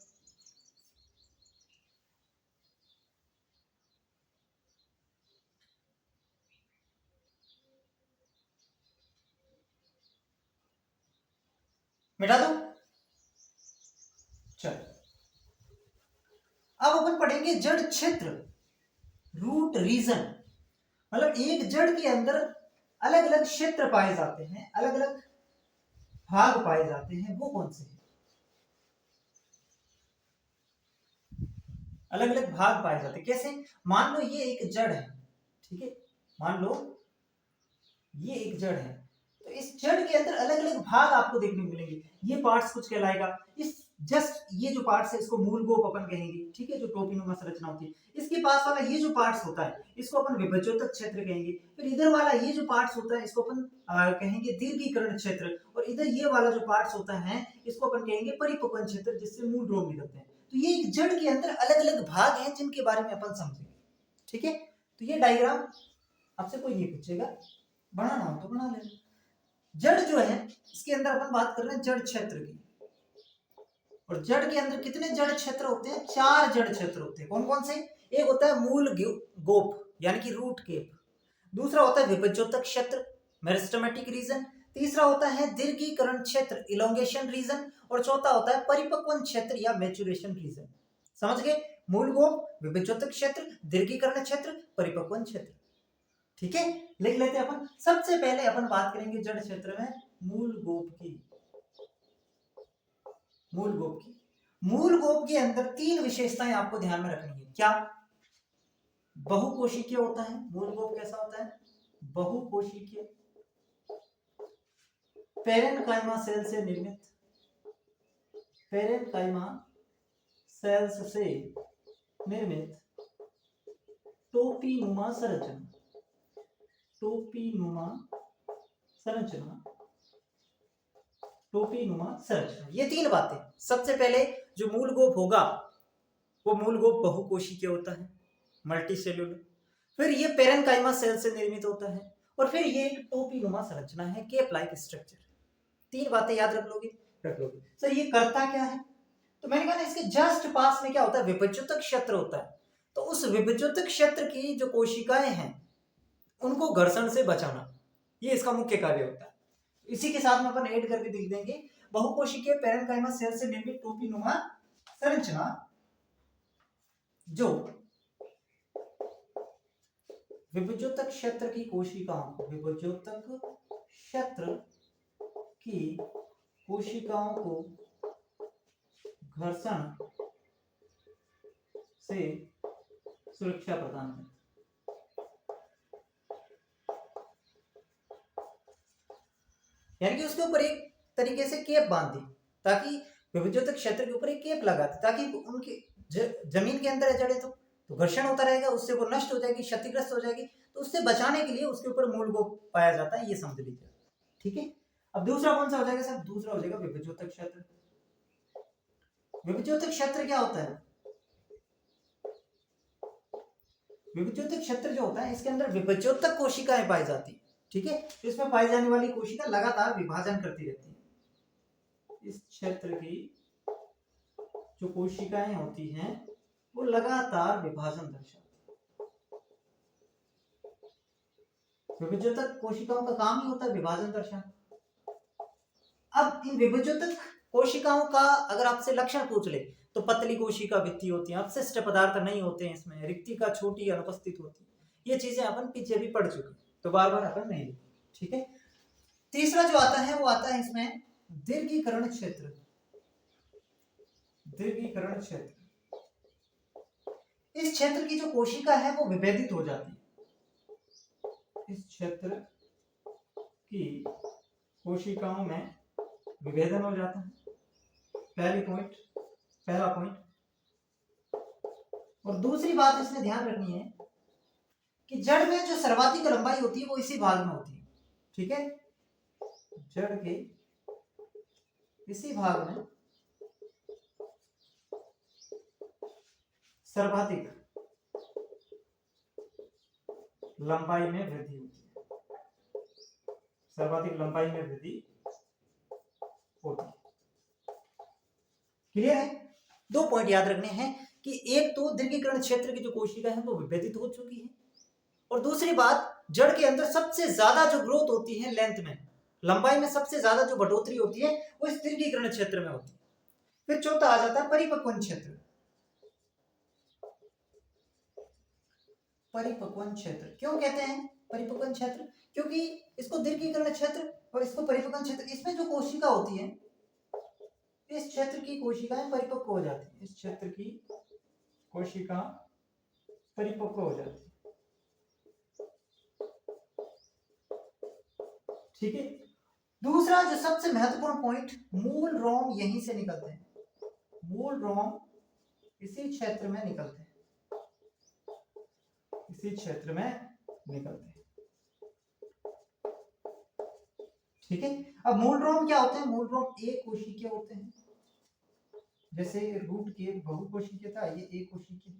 मिटा दो। चलो अब अपन पढ़ेंगे जड़ क्षेत्र, रूट रीजन। मतलब एक जड़ के अंदर अलग अलग क्षेत्र पाए जाते हैं, अलग अलग भाग पाए जाते हैं, वो कौन से हैं? अलग अलग भाग पाए जाते हैं कैसे? मान लो ये एक जड़ है, ठीक है, मान लो ये एक जड़ है, तो इस जड़ के अंदर अलग अलग भाग आपको देखने को मिलेंगे। ये पार्ट्स कुछ कहलाएगा, इस जस्ट ये जो पार्ट्स है इसको मूल गोप अपन कहेंगे, ठीक है, जो टोपीनुमा संरचना होती है। इसके पास वाला ये जो पार्ट्स होता है इसको अपन विभज्योतक क्षेत्र कहेंगे। फिर इधर वाला ये जो पार्ट्स होता है इसको अपन कहेंगे दीर्घीकरण क्षेत्र, और इधर ये वाला जो पार्ट्स होता है इसको अपन कहेंगे परिपक्वन क्षेत्र, जिससे मूल ड्रोप निकलते हैं। तो ये एक जड़ के अंदर अलग अलग भाग हैं जिनके बारे में अपन समझेंगे। ठीक है, तो ये डायग्राम आपसे कोई नहीं पूछेगा, बनाना हो तो बना लेना। जड़ जो है इसके अंदर अपन बात कर रहे हैं जड़ क्षेत्र की, और जड़ के अंदर कितने जड़ क्षेत्र होते हैं? 4 जड़ क्षेत्र होते हैं। कौन कौन से? एक होता है मूल गोप यानी कि रूट केप, दूसरा होता है विभज्योतक क्षेत्र, मेरिस्टेमेटिक रीजन, तीसरा होता है दीर्घीकरण क्षेत्र, इलोंगेशन रीजन, और चौथा होता है परिपक्वन क्षेत्र या मैच्योरेशन रीजन। समझ गए? मूल गोप, विभज्योतक क्षेत्र, दीर्घीकरण क्षेत्र, परिपक्वन क्षेत्र। ठीक है, लिख लेते हैं अपन। सबसे पहले अपन बात करेंगे जड़ क्षेत्र में मूल गोप की। मूल गोप की, मूल गोप के अंदर 3 विशेषताएं आपको ध्यान में रखनी है। क्या? बहुकोशिकीय होता है। मूल गोप कैसा होता है? बहुकोशिकीय। पेरेन्काइमा सेल से निर्मित, पेरेन्काइमा सेल्स से निर्मित टोपीनुमा संरचना, टोपीनुमा संरचना, टोपीनुमा संरचना। ये तीन बातें। सबसे पहले जो मूल गोप होगा वो मूल गोप बहुकोशिकीय होता है, मल्टीसेल्यूलर। फिर ये पेरेन्काइमा सेल से निर्मित होता है, और फिर ये एक टोपीनुमा संरचना है, केप लाइक स्ट्रक्चर। तीन बातें याद रख लोगे? रख लोगे। सर ये करता क्या है? तो मैंने कहा ना, इसके जस्ट पास में क्या होता है? विभज्योतक क्षेत्र होता है। तो उस विभज्योतक क्षेत्र की जो कोशिकाएं हैं उनको घर्षण से बचाना, ये इसका मुख्य कार्य होता है। इसी के साथ में अपन ऐड करके लिख देंगे, बहुकोशिकीय पेरेन्काइमा सेल से निर्मित टोपीनुमा संरचना जो विभज्योतक क्षेत्र की कोशिकाओं को, विभज्योतक क्षेत्र की कोशिकाओं को घर्षण से सुरक्षा प्रदान करता है। यानी कि उसके ऊपर एक तरीके से केप बांध दी, ताकि विभज्योतक क्षेत्र के ऊपर एक केप लगा दी, ताकि उनकी जमीन के अंदर जड़े तो घर्षण होता रहेगा, उससे वो नष्ट हो जाएगी, क्षतिग्रस्त हो जाएगी। तो उससे बचाने के लिए उसके ऊपर मूल गोप पाया जाता है, ये समझ लीजिए। ठीक है। अब दूसरा कौन सा हो जाएगा सर? दूसरा हो जाएगा विभज्योतक क्षेत्र। विभज्योतक क्षेत्र क्या होता है? विभज्योतक क्षेत्र जो होता है इसके अंदर विभज्योतक कोशिकाएं पाई जाती है। ठीक है। इसमें पाई जाने वाली कोशिका लगातार विभाजन करती रहती है। इस क्षेत्र की जो कोशिकाएं होती हैं वो लगातार विभाजन दर्शाती है। विभज्योतक कोशिकाओं का काम ही होता है विभाजन दर्शाना। अब इन विभज्योतक कोशिकाओं का अगर आपसे लक्षण पूछ ले तो पतली कोशिका भित्ति होती है, अपशिष्ट पदार्थ नहीं होते हैं इसमें, रिक्तिका छोटी अनुपस्थित होती है। ये चीजें अपन पीछे भी पढ़ चुके, तो बार बार अपन नहीं लिखें। ठीक है। तीसरा जो आता है वो आता है इसमें दीर्घीकरण क्षेत्र। दीर्घीकरण क्षेत्र, इस क्षेत्र की जो कोशिका है वो विभेदित हो जाती है। इस क्षेत्र की कोशिकाओं में विभेदन हो जाता है। पहला पॉइंट। और दूसरी बात इसमें ध्यान रखनी है कि जड़ में जो सर्वाधिक लंबाई होती है वो इसी भाग में होती है। ठीक है। जड़ के इसी भाग में सर्वाधिक लंबाई में वृद्धि होती है। सर्वाधिक लंबाई में वृद्धि होती है। क्लियर है? दो पॉइंट याद रखने हैं कि एक तो दीर्घीकरण क्षेत्र की जो कोशिका है वो विभेदित हो चुकी है, और दूसरी बात जड़ के अंदर सबसे ज्यादा जो ग्रोथ होती है लेंथ में, लंबाई में सबसे ज्यादा जो बढ़ोतरी होती है वो इस दीर्घीकरण क्षेत्र में होती है। फिर चौथा आ जाता है परिपक्वन क्षेत्र। परिपक्वन क्षेत्र क्यों कहते हैं परिपक्वन क्षेत्र? क्योंकि इसको दीर्घीकरण क्षेत्र और इसको परिपक्वन क्षेत्र, इसमें जो कोशिका होती है, इस क्षेत्र की कोशिकाएं परिपक्व हो जाती है। इस क्षेत्र की कोशिका परिपक्व हो जाती है। ठीक है। दूसरा जो सबसे महत्वपूर्ण पॉइंट, मूल रोम यहीं से निकलते हैं। मूल रोम इसी क्षेत्र में निकलते हैं, इसी क्षेत्र में निकलते हैं। ठीक है। अब मूल रोम क्या होते हैं? मूल रोम एक कोशिकीय होते हैं। जैसे रूट के बहुकोशिकीय था, ये एक कोशिकीय।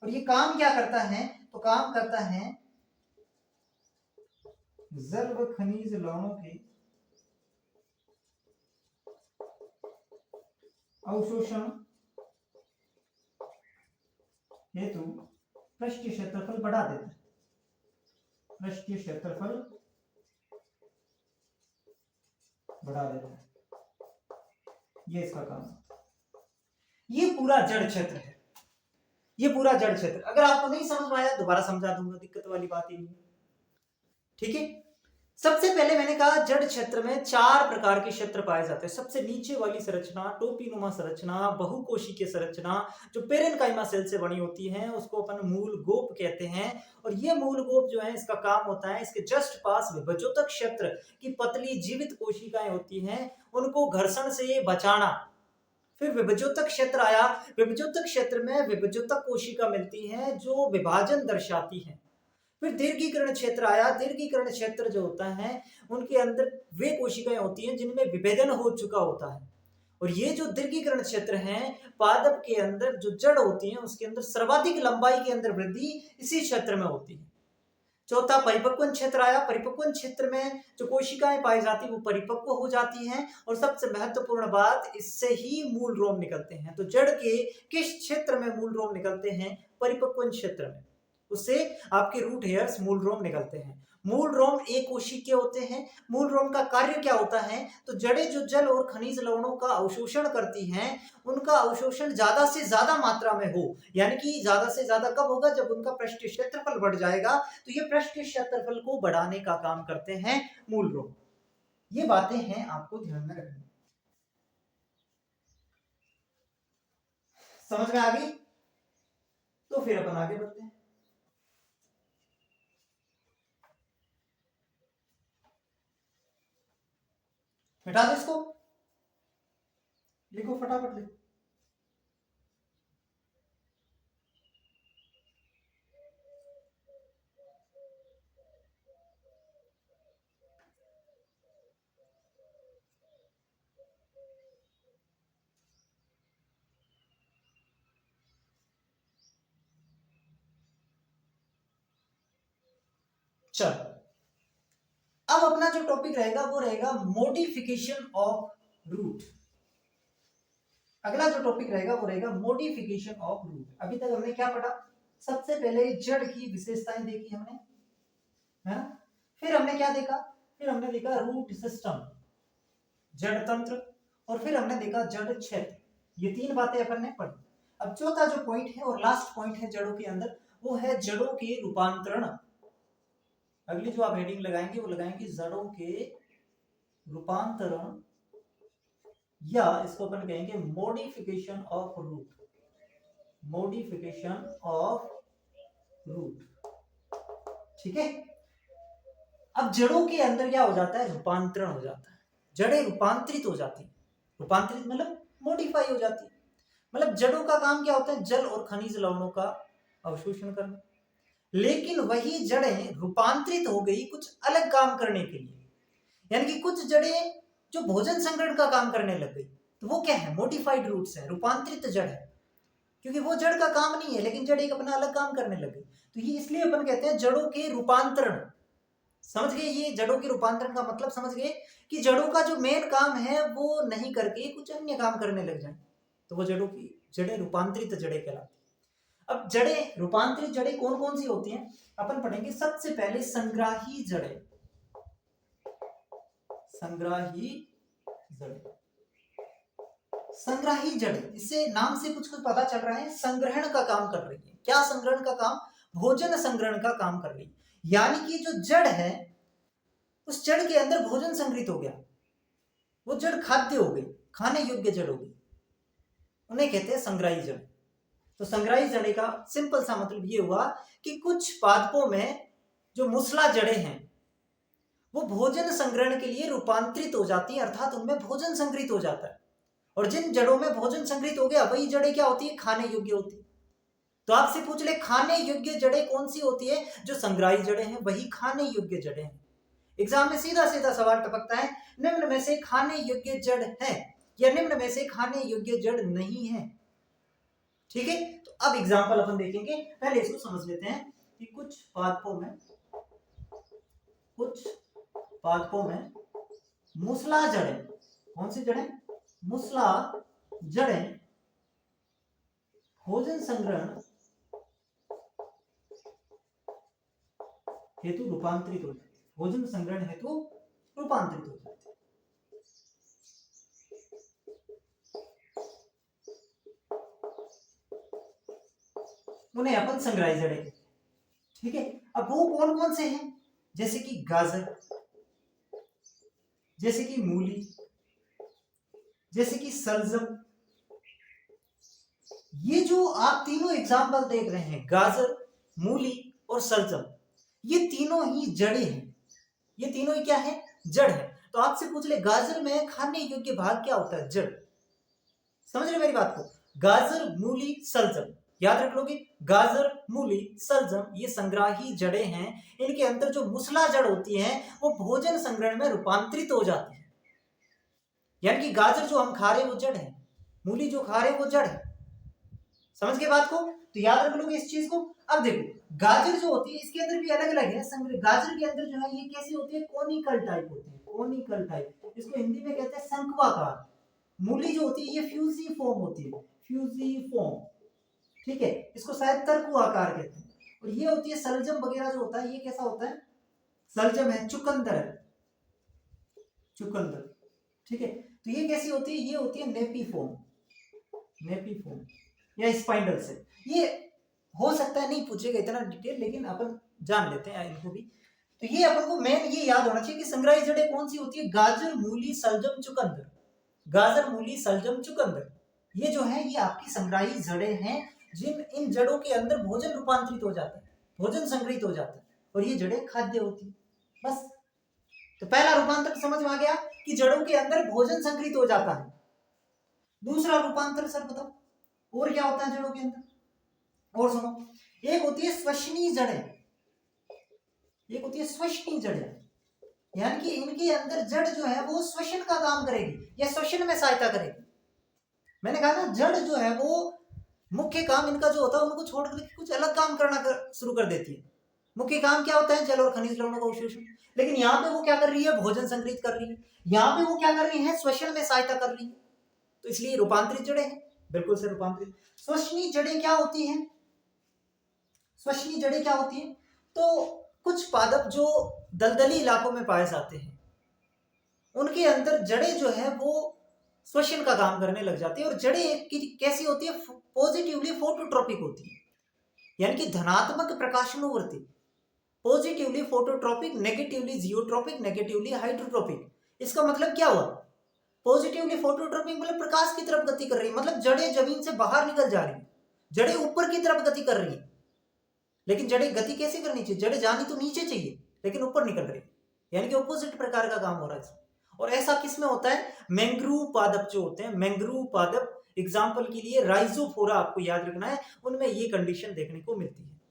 और ये काम क्या करता है? तो काम करता है जल व खनिज लवणों के अवशोषण हेतु पृष्ठीय क्षेत्रफल बढ़ा देता है। पृष्ठीय क्षेत्रफल बढ़ा देता है, ये इसका काम है। ये पूरा जड़ क्षेत्र है, ये पूरा जड़ क्षेत्र। अगर आपको नहीं समझ में आया दोबारा समझा दूंगा, दिक्कत वाली बात ही नहीं है। ठीक है। सबसे पहले मैंने कहा जड़ क्षेत्र में 4 प्रकार के क्षेत्र पाए जाते हैं। सबसे नीचे वाली संरचना टोपीनुमा संरचना, बहुकोशिकीय संरचना जो पेरेन्काइमा सेल से बनी होती है उसको अपन मूल गोप कहते हैं। और ये मूल गोप जो है इसका काम होता है इसके जस्ट पास विभज्योतक क्षेत्र की पतली जीवित कोशिकाएं होती हैं उनको घर्षण से बचाना। फिर विभज्योतक क्षेत्र आया, विभज्योतक क्षेत्र में विभज्योतक कोशिका मिलती है जो विभाजन दर्शाती है। फिर दीर्घीकरण क्षेत्र आया, दीर्घीकरण क्षेत्र जो होता है उनके अंदर वे कोशिकाएं होती हैं जिनमें विभेदन हो चुका होता है। और ये जो दीर्घीकरण क्षेत्र है पादप के अंदर जो जड़ होती है उसके अंदर सर्वाधिक लंबाई के अंदर वृद्धि इसी क्षेत्र में होती है। चौथा परिपक्वन क्षेत्र आया, परिपक्वन क्षेत्र में जो कोशिकाएं पाई जाती है वो परिपक्व हो जाती हैं। और सबसे महत्वपूर्ण बात इससे ही मूल रोम निकलते हैं। तो जड़ के किस क्षेत्र में मूल रोम निकलते हैं? परिपक्वन क्षेत्र में, उससे आपके रूट हेयर्स मूल रोम निकलते हैं। मूल रोम एक कोशिकीय होते हैं। मूल रोम का कार्य क्या होता है? तो जड़ें जो जल और खनिज लवणों का अवशोषण करती हैं उनका अवशोषण ज्यादा से ज्यादा मात्रा में हो, यानी कि ज्यादा से ज्यादा कब होगा? जब उनका पृष्ठ क्षेत्रफल बढ़ जाएगा। तो ये पृष्ठ क्षेत्रफल को बढ़ाने का काम करते हैं मूल रोम। ये बातें हैं आपको ध्यान में रखनी। समझ में आ गई? तो फिर अपन आगे बढ़ते हैं। मिटा दो इसको, लिखो फटाफट लिखो। चलो अब अपना जो टॉपिक रहेगा वो रहेगा मॉडिफिकेशन ऑफ रूट। अगला जो टॉपिक रहेगा वो रहेगा मॉडिफिकेशन ऑफ रूट। अभी तक हमने क्या पढ़ा? सबसे पहले जड़ की विशेषताएं देखी हमने, है ना? फिर हमने क्या देखा? फिर हमने देखा रूट सिस्टम, जड़ तंत्र, और फिर हमने देखा जड़ क्षेत्र। ये 3 बातें अपन ने पढ़ी। अब चौथा जो पॉइंट है और लास्ट पॉइंट है जड़ों के अंदर वो है जड़ों के रूपांतरण। अगली जो आप हेडिंग लगाएंगे वो लगाएंगे जड़ों के रूपांतरण, या इसको अपन कहेंगे modification of root. Modification of root, ठीक है। अब जड़ों के अंदर क्या हो जाता है? रूपांतरण हो जाता है। जड़ें रूपांतरित हो जाती है। रूपांतरित मतलब मॉडिफाई हो जाती है। मतलब जड़ों का काम क्या होता है? जल और खनिज लवणों का अवशोषण करना। लेकिन वही जड़ें रूपांतरित हो गई कुछ अलग काम करने के लिए, यानी कि कुछ जड़ें जो भोजन संग्रहण का काम करने लग गई। तो वो क्या है? मॉडिफाइड रूट्स है, रूपांतरित जड़ है। क्योंकि वो जड़ का काम नहीं है लेकिन जड़ एक अपना अलग काम करने लग गई। तो ये इसलिए अपन कहते हैं जड़ों के रूपांतरण। समझ गए? ये जड़ों के रूपांतरण का मतलब समझ गए कि जड़ों का जो मेन काम है वो नहीं करके कुछ अन्य काम करने लग जाए, तो वो जड़ें रूपांतरित जड़ें कहलाती। अब जड़ें रूपांतरित जड़ें कौन कौन सी होती हैं अपन पढ़ेंगे। सबसे पहले संग्राही जड़ें। संग्राही जड़ें, संग्राही जड़ें, इससे नाम से कुछ कुछ पता चल रहा है, संग्रहण का काम कर रही है। क्या संग्रहण का काम? भोजन संग्रहण का काम कर रही है। यानी कि जो जड़ है उस जड़ के अंदर भोजन संग्रहित हो गया, वो जड़ खाद्य हो गई, खाने योग्य जड़ हो गई, उन्हें कहते हैं संग्राही जड़। तो संग्राही जड़े का सिंपल सा मतलब ये हुआ कि कुछ पादपों में जो मुसला जड़ें हैं वो भोजन संग्रहण के लिए रूपांतरित हो जाती है, अर्थात उनमें भोजन संग्रहित हो जाता है। और जिन जड़ों में भोजन संग्रहित हो गया वही जड़ें क्या होती है? खाने योग्य होती है। तो आपसे पूछ ले खाने योग्य जड़ें कौन सी होती है? जो संग्राही जड़ें हैं वही खाने योग्य जड़ें हैं। एग्जाम में सीधा सीधा सवाल टपकता है, निम्न में से खाने योग्य जड़ है या निम्न में से खाने योग्य जड़ नहीं है। ठीक है, तो अब एग्जाम्पल अपन देखेंगे। पहले इसको समझ लेते हैं कि कुछ पादपों में मुसला जड़ें, कौन सी जड़ें? मुसला जड़ें भोजन संग्रहण हेतु रूपांतरित हो जाती है। भोजन संग्रहण हेतु रूपांतरित हो जाती है। उन्हें अपन संग्राही जड़ें। ठीक है, अब वो कौन कौन से हैं? जैसे कि गाजर, जैसे कि मूली, जैसे कि सलजम। ये जो आप तीनों एग्जाम्पल देख रहे हैं, गाजर, मूली और सलजम, ये तीनों ही जड़ें हैं। ये तीनों ही क्या है? जड़ है। तो आपसे पूछ ले, गाजर में खाने योग्य भाग क्या होता है? जड़। समझ रहे मेरी बात को? गाजर, मूली, सलजम, याद रख लोगे। गाजर, मूली, सलजम ये संग्राही जड़ें हैं। इनके अंदर जो मुसला जड़ होती है वो भोजन संग्रहण में रूपांतरित हो जाती है। यानी कि गाजर जो हम खा रहे वो जड़ है, मूली जो खा रहे वो जड़ है। समझ के बात को? तो याद रख लोगे इस चीज को। अब देखो, गाजर जो होती है इसके अंदर भी अलग अलग है संग्रह। गाजर के अंदर जो है ये कैसी होती है? कोनिकल टाइप होती है, कोनिकल टाइप। इसको हिंदी में कहते हैं शंक्वाकार। मूली जो होती है ये फ्यूजीफॉर्म होती है, फ्यूजीफॉर्म, ठीक है। इसको शायद तरकु आकार कहते हैं। और ये होती है सलजम वगैरह जो होता है, ये कैसा होता है? सलजम है, चुकंदर है, चुकंदर, ठीक है। तो ये कैसी होती है? ये होती है नेपीफॉर्म, नेपीफॉर्म या स्पाइंडल से। ये हो सकता है नहीं पूछेगा इतना डिटेल, लेकिन अपन जान लेते हैं इनको भी। तो ये अपन को मेन ये याद होना चाहिए कि संग्राही जड़ें कौन सी होती है? गाजर, मूली, सलजम, चुकंदर। गाजर, मूली, सलजम, चुकंदर, ये जो है ये आपकी संग्राही जड़ें हैं। इन जड़ों के अंदर भोजन रूपांतरित हो जाता है, भोजन संग्रहित हो जाता है, और ये जड़ें खाद्य होती है। बस। तो पहला रूपांतर समझ में आ गया कि जड़ों के अंदर भोजन संग्रहित हो जाता है। दूसरा रूपांतर सर बताओ और क्या होता है जड़ों के अंदर? और सुनो, एक होती है श्वसनीय जड़ें, एक होती है श्वसनीय जड़ें, यानी कि इनके अंदर जड़ जो है वो श्वसन का काम करेगी या श्वसन में सहायता करेगी। मैंने कहा ना, जड़ जो है वो मुख्य काम इनका जो होता है उनको छोड़ करके कुछ अलग काम करना शुरू कर देती है। मुख्य काम क्या होता है? जल और खनिज लवणों का अवशोषण। लेकिन यहाँ पे वो क्या कर रही है? भोजन संग्रहित कर रही है। यहाँ पे वो क्या कर रही है? श्वसन में सहायता कर रही है। तो इसलिए रूपांतरित जड़ें हैं, बिल्कुल से रूपांतरित। श्वसनीय जड़ें क्या होती हैं? श्वसनीय जड़ें क्या होती हैं? तो कुछ पादप जो दलदली इलाकों में पाए जाते हैं उनके अंदर जड़ें जो है वो श्वसन का काम करने लग जाती है। और जड़ें कैसी होती है? पॉजिटिवली फोटोट्रॉपिक होती है, यानी कि धनात्मक प्रकाशनवर्ती। Positively phototropic, negatively geotropic, negatively hydrotropic. इसका मतलब क्या हुआ? पॉजिटिवली फोटोट्रॉपिक मतलब प्रकाश की तरफ गति कर रही है, मतलब जड़ें जमीन से बाहर निकल जा रही है, जड़ें ऊपर की तरफ गति कर रही है। लेकिन जड़ें गति कैसे करनी चाहिए? जड़ें जानी तो नीचे चाहिए लेकिन ऊपर निकल रही है, यानी कि ऑपोजिट प्रकार का काम हो रहा है। और ऐसा किसमें होता है? मैंग्रोव पादप जो होते हैं, मैंग्रोव पादप, एग्जाम्पल के लिए राइजोफोरा आपको याद रखना है, उनमें ये कंडीशन देखने को मिलती है।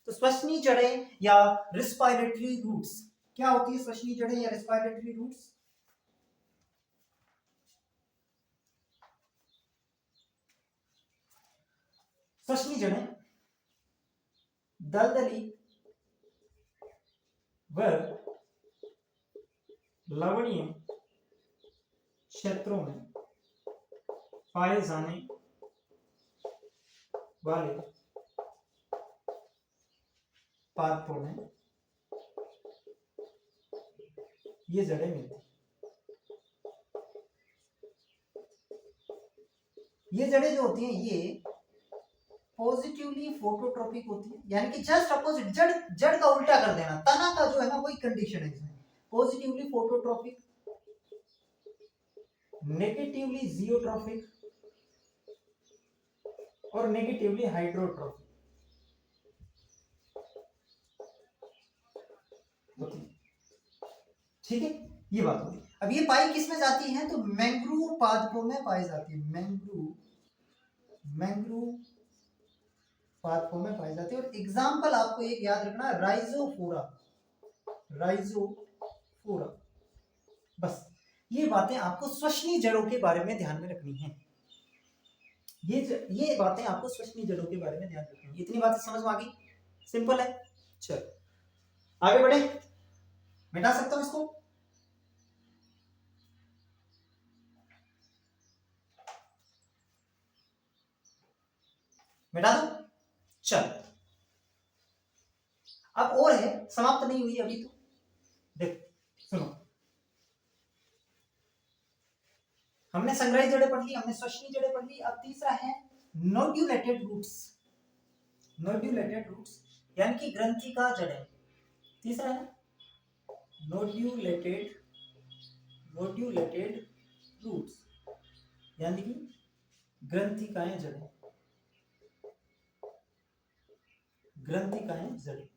तो श्वसनीय जड़ें या रेस्पिरेटरी रूट्स क्या होती है? श्वसनीय जड़ें या रेस्पिरेटरी रूट्स, श्वसनीय जड़ें दलदली व लवणीय क्षेत्रों में पाए जाने वाले पादपों में ये जड़ें मिलती। ये जड़ें जो होती हैं ये पॉजिटिवली फोटोट्रॉपिक होती है, यानी कि जस्ट अपोजिट, जड़ जड़ का उल्टा कर देना, तना का जो है ना वही कंडीशन है इसमें। पॉजिटिवली फोटोट्रॉपिक, नेगेटिवली जियोट्रॉपिक और नेगेटिवली हाइड्रोट्रॉपिक होती है, ठीक है। ये बात होगी। अब ये पाई किस में जाती है? तो मैंग्रोव पादपों में पाई जाती है, मैंग्रोव पादपों में पाई जाती है। और एग्जाम्पल आपको एक याद रखना, राइजोफोरा, राइजोफोरा। बस ये बातें आपको श्वसनीय जड़ों के बारे में ध्यान में रखनी है। ये बातें आपको श्वसनीय जड़ों के बारे में ध्यान रखनी है। इतनी बातें समझ में आ गई? सिंपल है। चल आगे बढ़े, मिटा सकता हूं इसको? मिटा दो? चल अब और है, समाप्त नहीं हुई अभी तो। देख सुनो, हमने संग्रही जड़ें पढ़ ली, हमने श्वसनीय जड़ें पढ़ ली। अब तीसरा है नोड्यूलेटेड रूट्स, नोड्यूलेटेड रूट्स यानी कि ग्रंथिका जड़ें। तीसरा है नोड्यूलेटेड नोड्यूलेटेड रूट्स यानी कि ग्रंथिकाएं जड़ें, ग्रंथिकाएं जड़ें।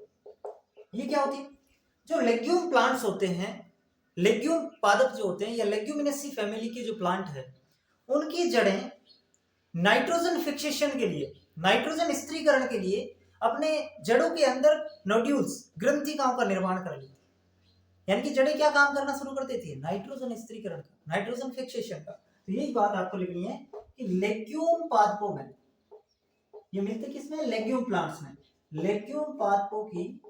ये क्या होती है? जो लेग्यूम प्लांट्स होते हैं, लेग्यूम पादप जो होते हैं या लेग्यूमिनेसी फैमिली के जो प्लांट है, उनकी जड़ें नाइट्रोजन फिक्सेशन के लिए, नाइट्रोजन स्थिरीकरण के लिए अपने जड़ों के अंदर नोड्यूल्स, ग्रंथिकाओं का निर्माण कर लेती है। यानी कि जड़ें क्या काम करना शुरू कर देती है? नाइट्रोजन स्थिरीकरण का, नाइट्रोजन फिक्सेशन का। तो यही बात आपको लिखनी है कि लेग्यूम पादपों में, ये मिलते किसमें? लेग्यूम प्लांट्स में। लेग्यूम पादपों की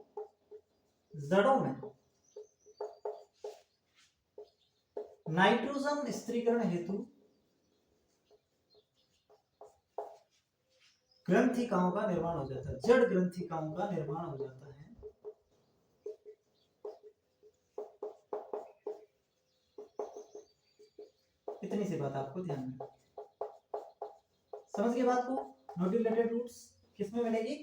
जड़ों में नाइट्रोजन स्थिरीकरण हेतु ग्रंथिकाओं का निर्माण हो जाता है, जड़ ग्रंथिकाओं का निर्माण हो जाता है। इतनी सी बात आपको ध्यान में, समझ गए बात को? नोड्यूलेटेड रूट्स किसमें मिलेगी?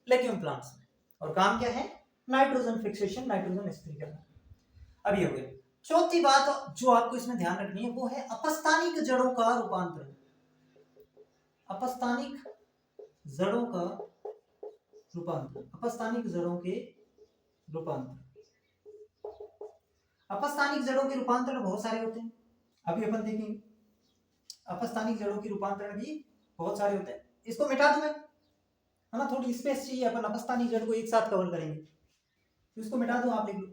लेग्यूम प्लांट्स में। और काम क्या है? नाइट्रोजन फिक्सेशन, नाइट्रोजन स्थिरीकरण। अब ये हो गया। चौथी बात जो आपको इसमें ध्यान रखनी है वो है अपस्थानिक जड़ों का रूपांतरण। अपस्थानिक जड़ों का रूपांतरण, अपस्थानिक जड़ों के रूपांतरण। अपस्थानिक जड़ों के रूपांतरण बहुत सारे होते हैं, अभी अपन देखेंगे। अपस्थानिक जड़ों के रूपांतरण भी बहुत सारे होते हैं। इसको मिटा दूं मैं, है ना, थोड़ी स्पेस चाहिए, अपन अपस्थानिक जड़ को एक साथ कवर करेंगे, तो इसको मिटा दूं, आप लिख लो।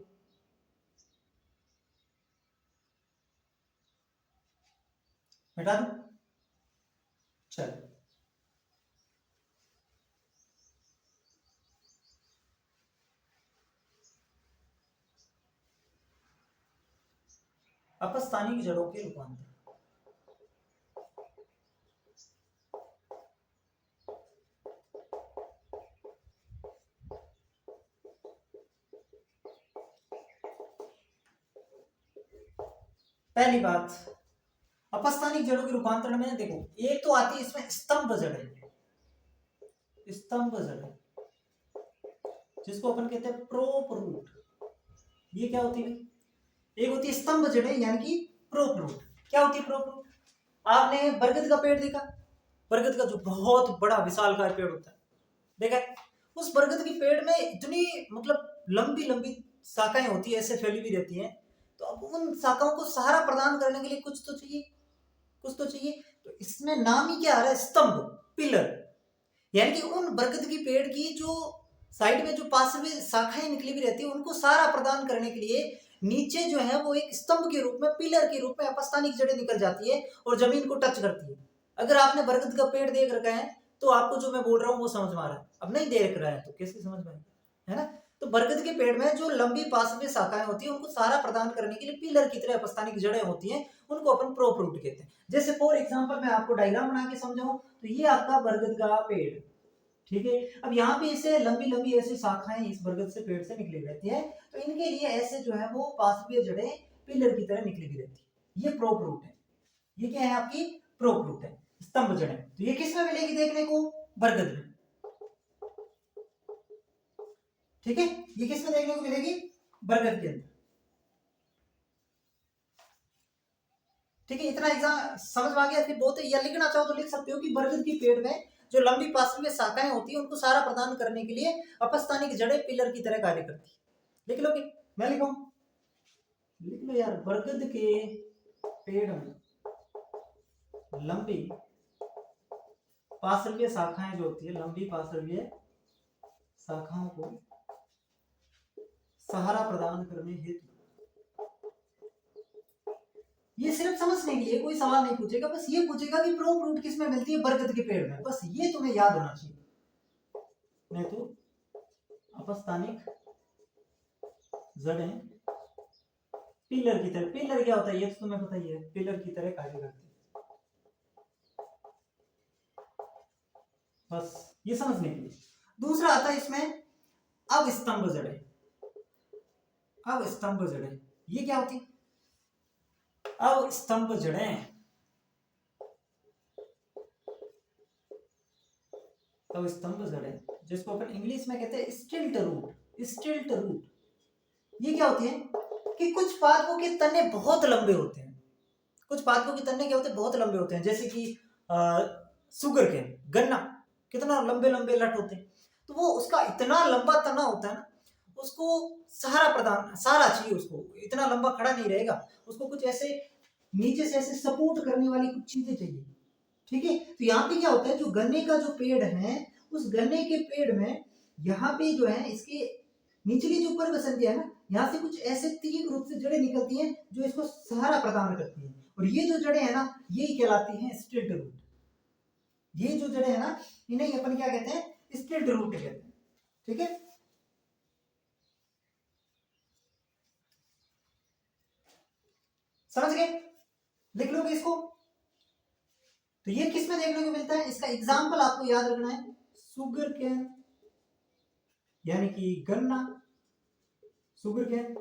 मिटा दूं? चलो, अपस्थानिक जड़ों के रूपांतरण। पहली बात, अपस्थानिक जड़ों के रूपांतरण में देखो, एक तो आती है इसमें स्तंभ जड़ें, स्तंभ जड़ें जिसको अपन कहते हैं प्रोप रूट। ये क्या होती है? एक होती है स्तंभ जड़ें यानी कि प्रोप रूट। क्या होती है प्रोप रूट? आपने बरगद का पेड़ देखा? बरगद का जो बहुत बड़ा विशालकाय पेड़ होता है, देखा है? उस बरगद के पेड़ में इतनी मतलब लंबी लंबी शाखाएं होती है, ऐसे फैली हुई रहती हैं। तो अब उन शाखाओं को सहारा प्रदान करने के लिए कुछ तो चाहिए, कुछ तो चाहिए। तो इसमें नाम ही क्या आ रहा है? स्तंभ, पिलर। यानी कि उन बरगद की पेड़ की जो साइड में जो पास में शाखाएं निकली हुई रहती है, उनको सहारा प्रदान करने के लिए नीचे जो है वो एक स्तंभ के रूप में, पिलर के रूप में अपस्थानिक जड़ें निकल जाती है और जमीन को टच करती है। अगर आपने बरगद का पेड़ देख रखा है तो आपको जो मैं बोल रहा हूँ वो समझ में आ रहा है। अब नहीं देख रहा है तो कैसे समझ में आएगा, है ना? तो बरगद के पेड़ में जो लंबी पास में शाखाएं होती है, उनको सहारा प्रदान करने के लिए पिलर की तरह अपस्थानिक जड़ें होती हैं, उनको अपन प्रोप रूट कहते हैं। जैसे फॉर एग्जांपल मैं आपको डायग्राम बना के समझाऊं तो ये आपका बरगद का पेड़, ठीक है। अब यहाँ पे इसे लंबी लंबी ऐसी शाखाएं इस बरगद से पेड़ से निकली रहती है, तो इनके लिए ऐसे जो है वो पार्श्वीय जड़ें पिलर की तरह निकली हुई रहती है। ये प्रोप रूट है। ये क्या है? आपकी प्रोप रूट है, स्तंभ जड़ें। तो ये किस में मिलेगी देखने को? बरगद में, ठीक है। ये किस में देखने को मिलेगी? बरगद के अंदर, ठीक है। इतना एग्जाम समझ में आ गया? फिर बहुत है, या लिखना चाहो तो लिख सकते हो कि बरगद की पेड़ में जो लंबी पार्श्वीय शाखाएं होती है, उनको सहारा प्रदान करने के लिए अपस्थानिक जड़ें पिलर की तरह कार्य करती है। लिख लो कि मैं लिखूं? लिख लो यार, बरगद के पेड़ में लंबी पार्श्वीय शाखाएं जो होती है, लंबी पार्श्वीय शाखाओं को सहारा प्रदान करने हेतु, ये सिर्फ समझने के लिए, कोई सवाल नहीं पूछेगा, बस ये पूछेगा कि प्रोप रूट किस में मिलती है? बरगद के पेड़ में। बस ये तुम्हें याद होना चाहिए, नहीं तो अपस्थानिक जड़ें पिलर की तरह, पिलर क्या होता है ये तो तुम्हें पता ही है, पिलर की तरह कार्य करती है। बस ये समझने के लिए। दूसरा आता है इसमें अवस्तंभ जड़ें। अवस्तंभ जड़ें ये क्या होती है? अवस्तंभ जड़ें, अवस्तंभ जड़ें जिसको अपन इंग्लिश में कहते हैं स्टिल्ट रूट। स्टिल्ट रूट ये क्या होती है कि कुछ पादपों के तने बहुत लंबे होते हैं। कुछ पादपों के तने क्या होते हैं, बहुत लंबे होते हैं, जैसे कि शुगर केन, गन्ना, कितना लंबे लंबे लट होते हैं। तो वो उसका इतना लंबा तना होता है ना, उसको सहारा चाहिए, उसको इतना लंबा खड़ा नहीं रहेगा, उसको कुछ ऐसे नीचे से ऐसे सपोर्ट करने वाली कुछ चीजें चाहिए। ठीक है, तो यहाँ पे क्या होता है, जो गन्ने का जो पेड़ है, उस गन्ने के पेड़ में यहाँ पे जो है इसके निचली जो पर्व संध्या है ना, यहाँ से कुछ ऐसे तीव्र रूप से जड़ें निकलती हैं जो इसको सहारा प्रदान करती हैं, और ये जो जड़ें हैं ना, यही कहलाती हैं स्टिल्ट रूट। ये जो जड़ें हैं ना, इन्हें अपन क्या कहते हैं, स्टिल्ट रूट कहते हैं। ठीक है, समझ गए, लिख लोगे इसको। तो ये किस में देखने को मिलता है, इसका एग्जाम्पल आपको याद रखना है, शुगर केन यानी कि गन्ना, शुगर केन,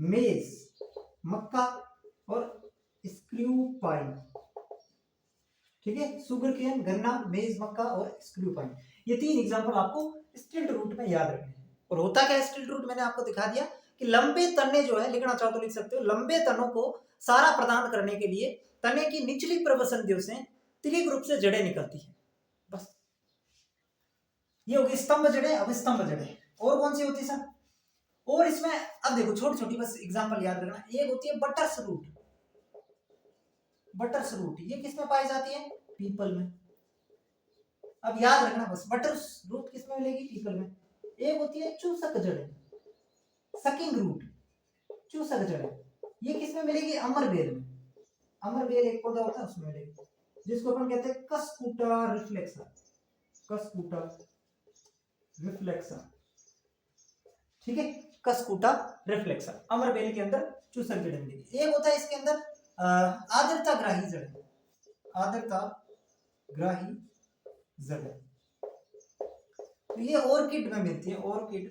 मेज मक्का, और स्क्रू पाइन। ठीक है, शुगर केन, गन्ना, मेज मक्का और स्क्रू पाइन, ये 3 एग्जाम्पल आपको स्टिल्ट रूट में याद रखने हैं। और होता क्या है स्टिल्ट रूट, मैंने आपको दिखा दिया कि लंबे तने जो है, लिखना चाहो तो लिख सकते हो, लंबे तनों को सहारा प्रदान करने के लिए तने की निचली प्रवसंधियों से तीव्र रूप से जड़ें निकलती है। बस ये होगी स्तंभ जड़ें। अब स्तंभ जड़ें और कौन सी होती है सर, और इसमें अब देखो छोटी छोटी बस एग्जांपल याद रखना। एक होती है बटर्स रूट, बटर्स रूट ये किसमें पाई जाती है, पीपल में। अब याद रखना बस, बटर्स रूट किसमें मिलेगी, पीपल में। एक होती है चूसक जड़ें, सकिंग रूट, चूसक जड़ें, ये किसमें मिलेगी, अमरबेल में। अमरबेल एक पौधा होता है उसमें मिलेगी, जिसको अपन कहते हैं कस्कूटा रिफ्लेक्सा, कस्कूटा रिफ्लेक्सा। ठीक है, कस्कूटा रिफ्लेक्सा, अमरबेल के अंदर चूसक जड़ें मिलेगी। एक होता है इसके अंदर आर्द्रता ग्राही जड़ें, आर्द्रता ग्राही जड़ें, तो ये ऑर्किड में मिलती है। ऑर्किड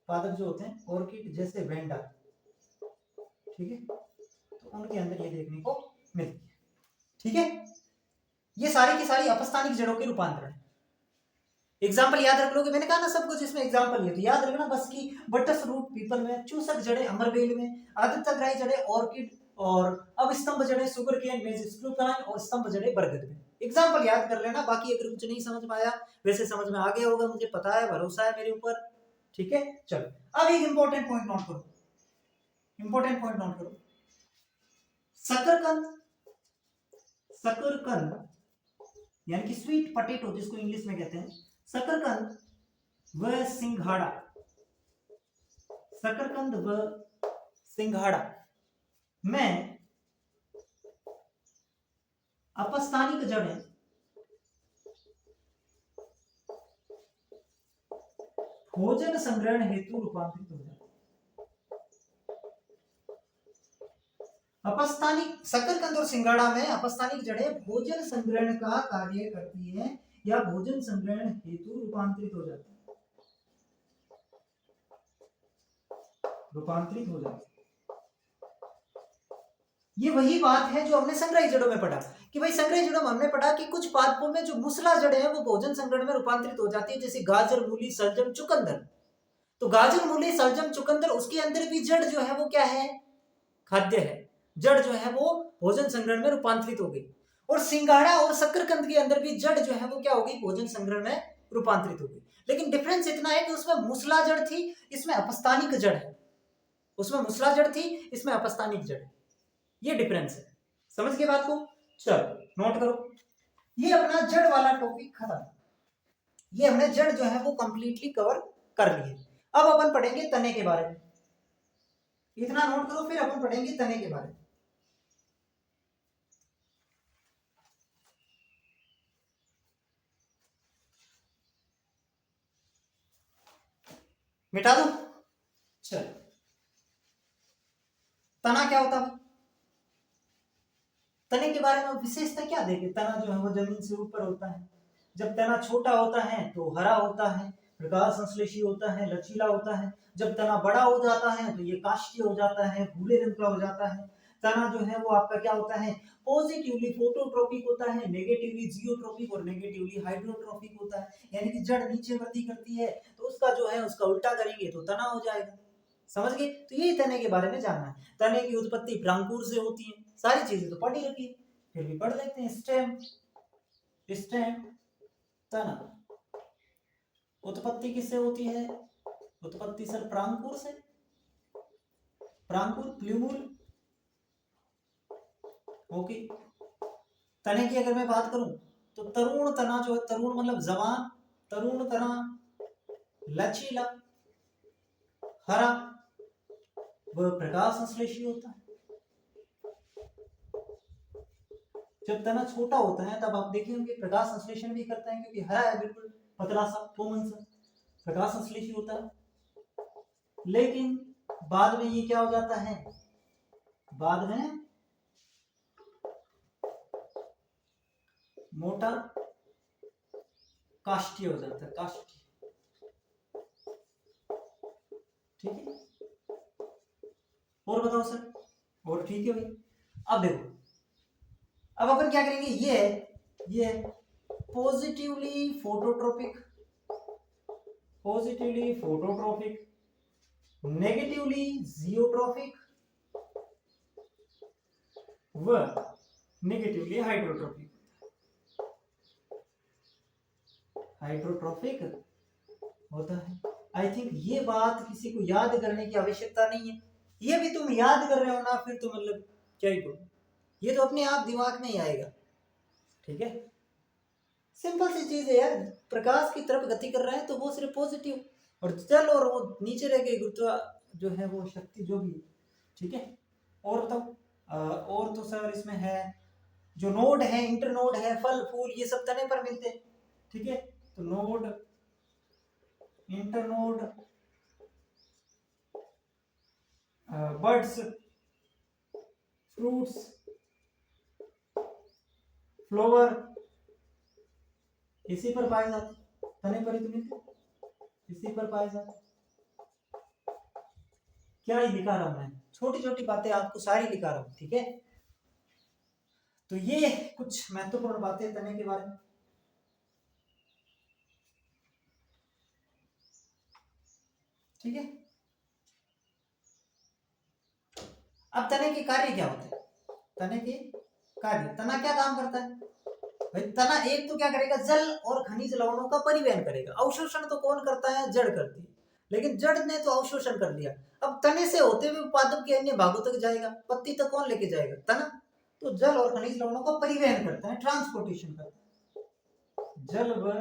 पादप जो होते हैं, ऑर्किड जैसे वेंडा, ठीक है, तो उनके अंदर ये देखने को मिलती है। ठीक है, ये सारी की सारी अपस्थानिक जड़ों के रूपांतरण। एग्जाम्पल याद रख लोगे, मैंने कहा ना सब कुछ इसमें एग्जाम्पल है, तो याद रखना बस की बटस रूट पीपल में, चूसक जड़ें अमरबेल में, आर्द्रता ग्राही जड़ें ऑर्किड, और अब स्तंभ जड़ें शुगर केन, मेज स्क्रू पाइन, और स्तंभ जड़ें बरगद में। एग्जाम्पल याद कर लेना, बाकी अगर कुछ नहीं समझ में आया, वैसे समझ में आ गया होगा, मुझे पता है, भरोसा है मेरे ऊपर। ठीक है, चलो अब एक इंपॉर्टेंट पॉइंट नोट करो, इंपॉर्टेंट पॉइंट नोट करो। शकरकंद, शकरकंद यानी कि स्वीट पोटैटो जिसको इंग्लिश में कहते हैं, शकरकंद व सिंघाड़ा, शकरकंद व सिंघाड़ा में अपस्थानिक जड़ें भोजन संग्रहण हेतु रूपांतरित हो जाती है। अपस्थानिक, शकरकंद और सिंघाड़ा में अपस्थानिक जड़ें भोजन संग्रहण का कार्य करती है या भोजन संग्रहण हेतु रूपांतरित हो जाती है, रूपांतरित हो जाती है। ये वही बात है जो हमने संग्रही जड़ों में पढ़ा कि भाई संग्रही जड़ों में हमने पढ़ा कि कुछ पादपों में जो मूसला जड़ें हैं वो भोजन संग्रहण में रूपांतरित हो जाती है, जैसे गाजर, मूली, सलजम, चुकंदर। तो गाजर, मूली, सलजम, चुकंदर, उसके अंदर भी जड़ जो है वो क्या है, खाद्य है, जड़ जो है वो भोजन संग्रहण में रूपांतरित हो गई। और सिंघाड़ा और शकरकंद के अंदर भी जड़ जो है वो क्या हो गई, भोजन संग्रहण में रूपांतरित हो गई। लेकिन डिफरेंस इतना है कि उसमें मूसला जड़ थी, इसमें अपस्थानिक जड़ है। उसमें मूसला जड़ थी, इसमें अपस्थानिक जड़, ये डिफरेंस है। समझ गए बात को, चलो नोट करो। ये अपना जड़ वाला टॉपिक खत्म, ये हमने जड़ जो है वो कंप्लीटली कवर कर लिए। अब अपन पढ़ेंगे तने के बारे में, इतना नोट करो, फिर अपन पढ़ेंगे तने के बारे में। मिटा दो, चलो तना क्या होता है, तने के बारे में विशेषता क्या देखे। तना जो है वो जमीन से ऊपर होता है, जब तना छोटा होता है तो हरा होता है, प्रकाश संश्लेषी होता है, लचीला होता है। जब तना बड़ा हो जाता है तो ये काष्ठीय हो जाता है, भूरे रंग का हो जाता है। तना जो है वो आपका क्या होता है, पॉजिटिवली फोटोट्रोपिक होता है, नेगेटिवली जियोट्रोपिक और नेगेटिवली हाइड्रोट्रोपिक होता है। यानी कि जड़ नीचे वृद्धि करती है तो उसका जो है उसका उल्टा करेंगे तो तना हो जाएगा। समझ गए? तो यही तने के बारे में जानना है। तने की उत्पत्ति प्रांकुर से होती है, सारी चीजें तो पढ़ी रखी है, फिर भी पढ़ लेते हैं। स्टेम, स्टेम तना, उत्पत्ति किससे होती है? उत्पत्ति सर प्रांकुर से, प्रांकुर प्लूमूल। ओके, तने की अगर मैं बात करूं तो तरुण तना जो है, तरुण मतलब जवान, तरुण तना लचीला हरा, वह प्रकाश संश्लेषी होता है। जब तना छोटा होता है तब आप देखेंगे प्रकाश संश्लेषण भी करता है, क्योंकि हरा है, बिल्कुल पतला सा कोमल सा, प्रकाश संश्लेषी होता है। लेकिन बाद में ये क्या हो जाता है? बाद में मोटा काष्ठीय हो जाता है, काष्ठीय। ठीक है, और बताओ सर? और ठीक है भाई। अब देखो, अब अपन क्या करेंगे, ये positively phototropic, positively phototropic, negatively geotropic व नेगेटिवली हाइड्रोट्रोपिक, हाइड्रोट्रोपिक होता है। आई थिंक ये बात किसी को याद करने की आवश्यकता नहीं है, ये भी तुम याद कर रहे हो ना, फिर तो मतलब क्या ही बोलूं, ये तो अपने आप दिमाग में ही आएगा। ठीक है, सिंपल सी चीज है यार, प्रकाश की तरफ गति कर रहा है तो वो सिर्फ पॉजिटिव, और जल और वो नीचे रह गई गुरुत्वा जो है वो शक्ति जो भी। ठीक है, और बताओ, और तो सर इसमें है जो नोड है, इंटरनोड है, फल फूल ये सब तने पर मिलते हैं। ठीक है, तो node, internode, birds, fruits, flower इसी पर पाए जाते, तने पर ही तो मिलते, इसी पर पाए जाते। क्या ही लिखा रहा हूं मैं, छोटी छोटी बातें आपको सारी लिखा रहा हूं। ठीक है, तो ये कुछ महत्वपूर्ण बातें तने के बारे में। ठीक है, अब तने के कार्य क्या होते हैं? तने के कार्य, तना क्या काम करता है भाई? तना एक तो क्या करेगा, जल और खनिज लवणों का परिवहन करेगा। अवशोषण तो कौन करता है? जड़ करती है, लेकिन जड़ ने तो अवशोषण कर लिया। अब तने से होते हुए पादप के अन्य भागों तक जाएगा, पत्ती तक कौन लेके जाएगा? तना। तो जल और खनिज लवणों का परिवहन करता है, ट्रांसपोर्टेशन करता है, जल व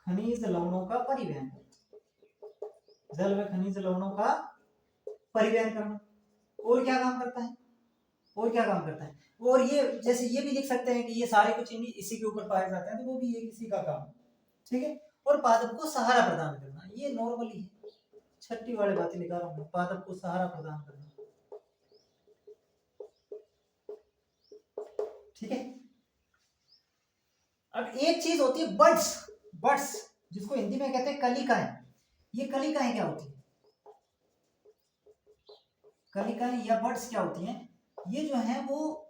खनिज लवणों का परिवहन, जल व खनिज लवणों का परिवहन करना। और क्या काम करता है? और क्या काम करता है? और ये जैसे ये भी लिख सकते हैं कि ये सारे कुछ इसी के ऊपर पाए जाते हैं, तो वो भी ये किसी का काम है। ठीक है, और पादप को सहारा प्रदान करना, ये नॉर्मली है, छठी वाले बातें लिखा रहा हूं, पादप को सहारा प्रदान करना। ठीक है, अब एक चीज होती है बड्स, बड्स जिसको हिंदी में कहते हैं कलिकाएं। ये कलिकाएं क्या होती है? कलिकाएं या बड्स क्या होती हैं? ये जो है वो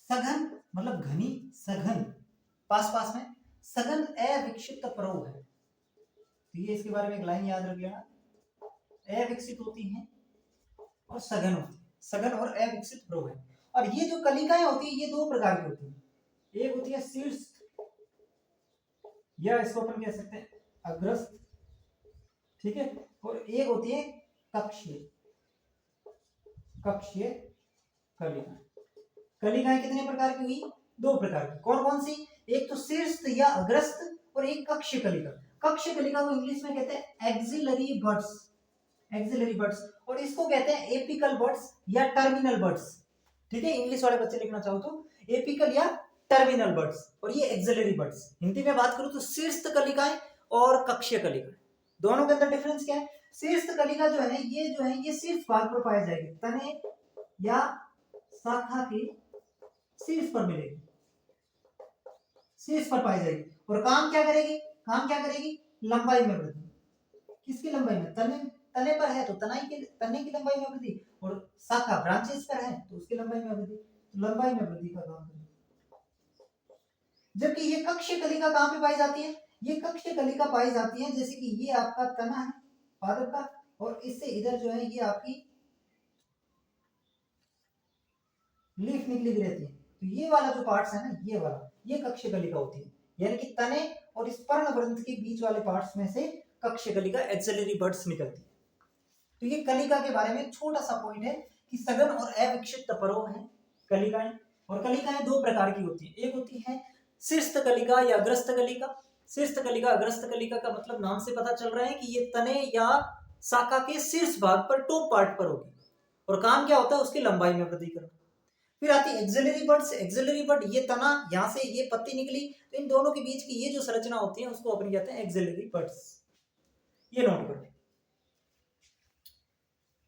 सघन मतलब घनी, सघन पास पास में सघन अविकसित परव है। तो ये इसके बारे में एक लाइन याद रख लेना, अविकसित होती हैं और सघन होती है, सघन और अविकसित परव है। और ये जो कलिकाएं होती है ये दो प्रकार की होती है, एक होती है शीर्ष, या इसको अपन कह सकते हैं अग्रस्त। ठीक है, और एक होती है कक्षीय, कक्षीय कलिकाएं। कलिकाएं कितने प्रकार की हुई? दो प्रकार की। कौन कौन सी? एक तो शीर्ष या अग्रस्त, और एक कक्ष कलिका। कक्ष कलिका को इंग्लिश में कहते हैं एक्सिलरी बड्स, एक्सिलरी बड्स, और इसको कहते हैं एपिकल बड्स या टर्मिनल बड्स। ठीक है, इंग्लिश वाले बच्चे लिखना चाहो तो एपिकल या टर्मिनल बड्स, और ये एक्सिलरी बड्स। हिंदी में बात करूं तो शीर्ष कलिकाएं और कक्षीय कलिकाएं, दोनों के अंदर डिफरेंस क्या है? शीर्ष कलिका जो है ये शीर्ष भाग पर पाई जाएगी, तने या शाखा के शीर्ष पर मिलेगी, शीर्ष पर पाई जाएगी। और काम क्या करेगी? काम क्या करेगी? लंबाई में वृद्धि। किसकी लंबाई में? तने, तने पर है तो तने की लंबाई में वृद्धि, और शाखा ब्रांचेस पर है तो उसकी लंबाई में वृद्धि, लंबाई में वृद्धि का काम करेगी। जबकि ये कक्ष कलिका कहां पे पाई जाती है? ये कक्ष कलिका पाई जाती है जैसे कि ये आपका तना है पादप का, और इससे इधर जो है ये आपकी लीफ निकली हुई रहती है। तो ये वाला जो पार्ट्स है ना, ये वाला, ये कक्षकलिका होती है, यानी कि तने और इस पर्णवृंत के बीच वाले पार्ट्स में से कक्षकलिका एक्सिलरी बड्स निकलती है। तो ये कलिका के बारे में छोटा सा पॉइंट है कि सघन और अविक्षिप्त परोह है कलिकाएं। और कलिकाएं दो प्रकार की होती है, एक होती है शीर्ष कलिका या अग्रस्त कलिका। शीर्ष कलिका, अग्रस्त कलिका का मतलब नाम से पता चल रहा है कि ये तने या शाखा के शीर्ष भाग पर, टॉप पार्ट पर होगी, और काम क्या होता है उसकी लंबाई में वृद्धि करना। फिर आती है एक्सिलरी बड्स। एक्सिलरी बड, ये तना, यहाँ से ये पत्ती निकली, तो इन दोनों के बीच की ये जो संरचना होती है उसको अपन कहते हैं एक्सिलरी बड्स। ये नोट करो,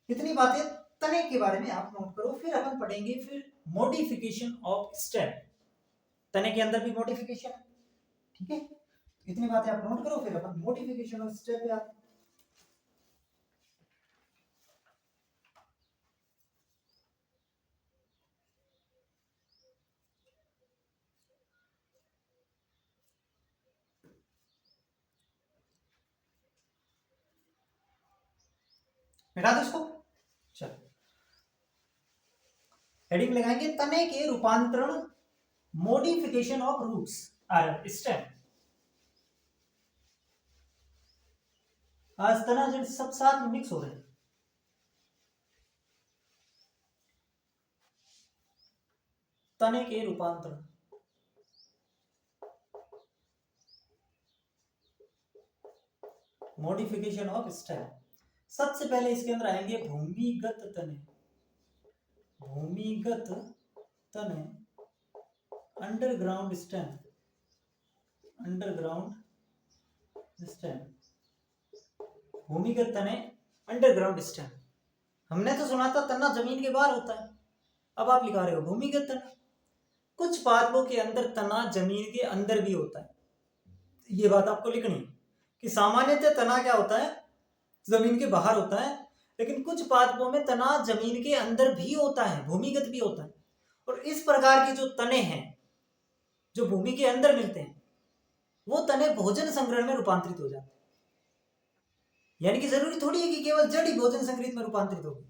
इतनी बातें तने के बारे में आप नोट करो। फिर अपन पढ़ेंगे फिर मॉडिफिकेशन ऑफ स्टेम। तने के अंदर भी मॉडिफिकेशन है, ठीक है। इतनी बातें आप नोट करो, फिर अपन मॉडिफिकेशन ऑफ स्टेम पे आते हैं। मिटा दो इसको, चलो हेडिंग लगाएंगे तने के रूपांतरण, मॉडिफिकेशन ऑफ रूट्स और स्टेम। आज तना जड़ सब साथ में मिक्स हो रहे हैं। तने के रूपांतरण, मॉडिफिकेशन ऑफ स्टेम। सबसे पहले इसके अंदर आएंगे भूमिगत तने। भूमिगत तने, अंडरग्राउंड स्टेम, अंडरग्राउंड स्टेम। भूमिगत तने, अंडरग्राउंड स्टेम। हमने तो सुना था तना जमीन के बाहर होता है, अब आप लिखा रहे हो भूमिगत तना। कुछ पादपों के अंदर तना जमीन के अंदर भी होता है, ये बात आपको लिखनी है कि सामान्यतः तना क्या होता है, जमीन के बाहर होता है, लेकिन कुछ पादपों में तना जमीन के अंदर भी होता है, भूमिगत भी होता है। और इस प्रकार के जो तने हैं जो भूमि के अंदर मिलते हैं, वो तने भोजन संग्रहण में रूपांतरित हो जाते हैं। यानी कि जरूरी थोड़ी है कि केवल जड़ ही भोजन संग्रहित में रूपांतरित होगी,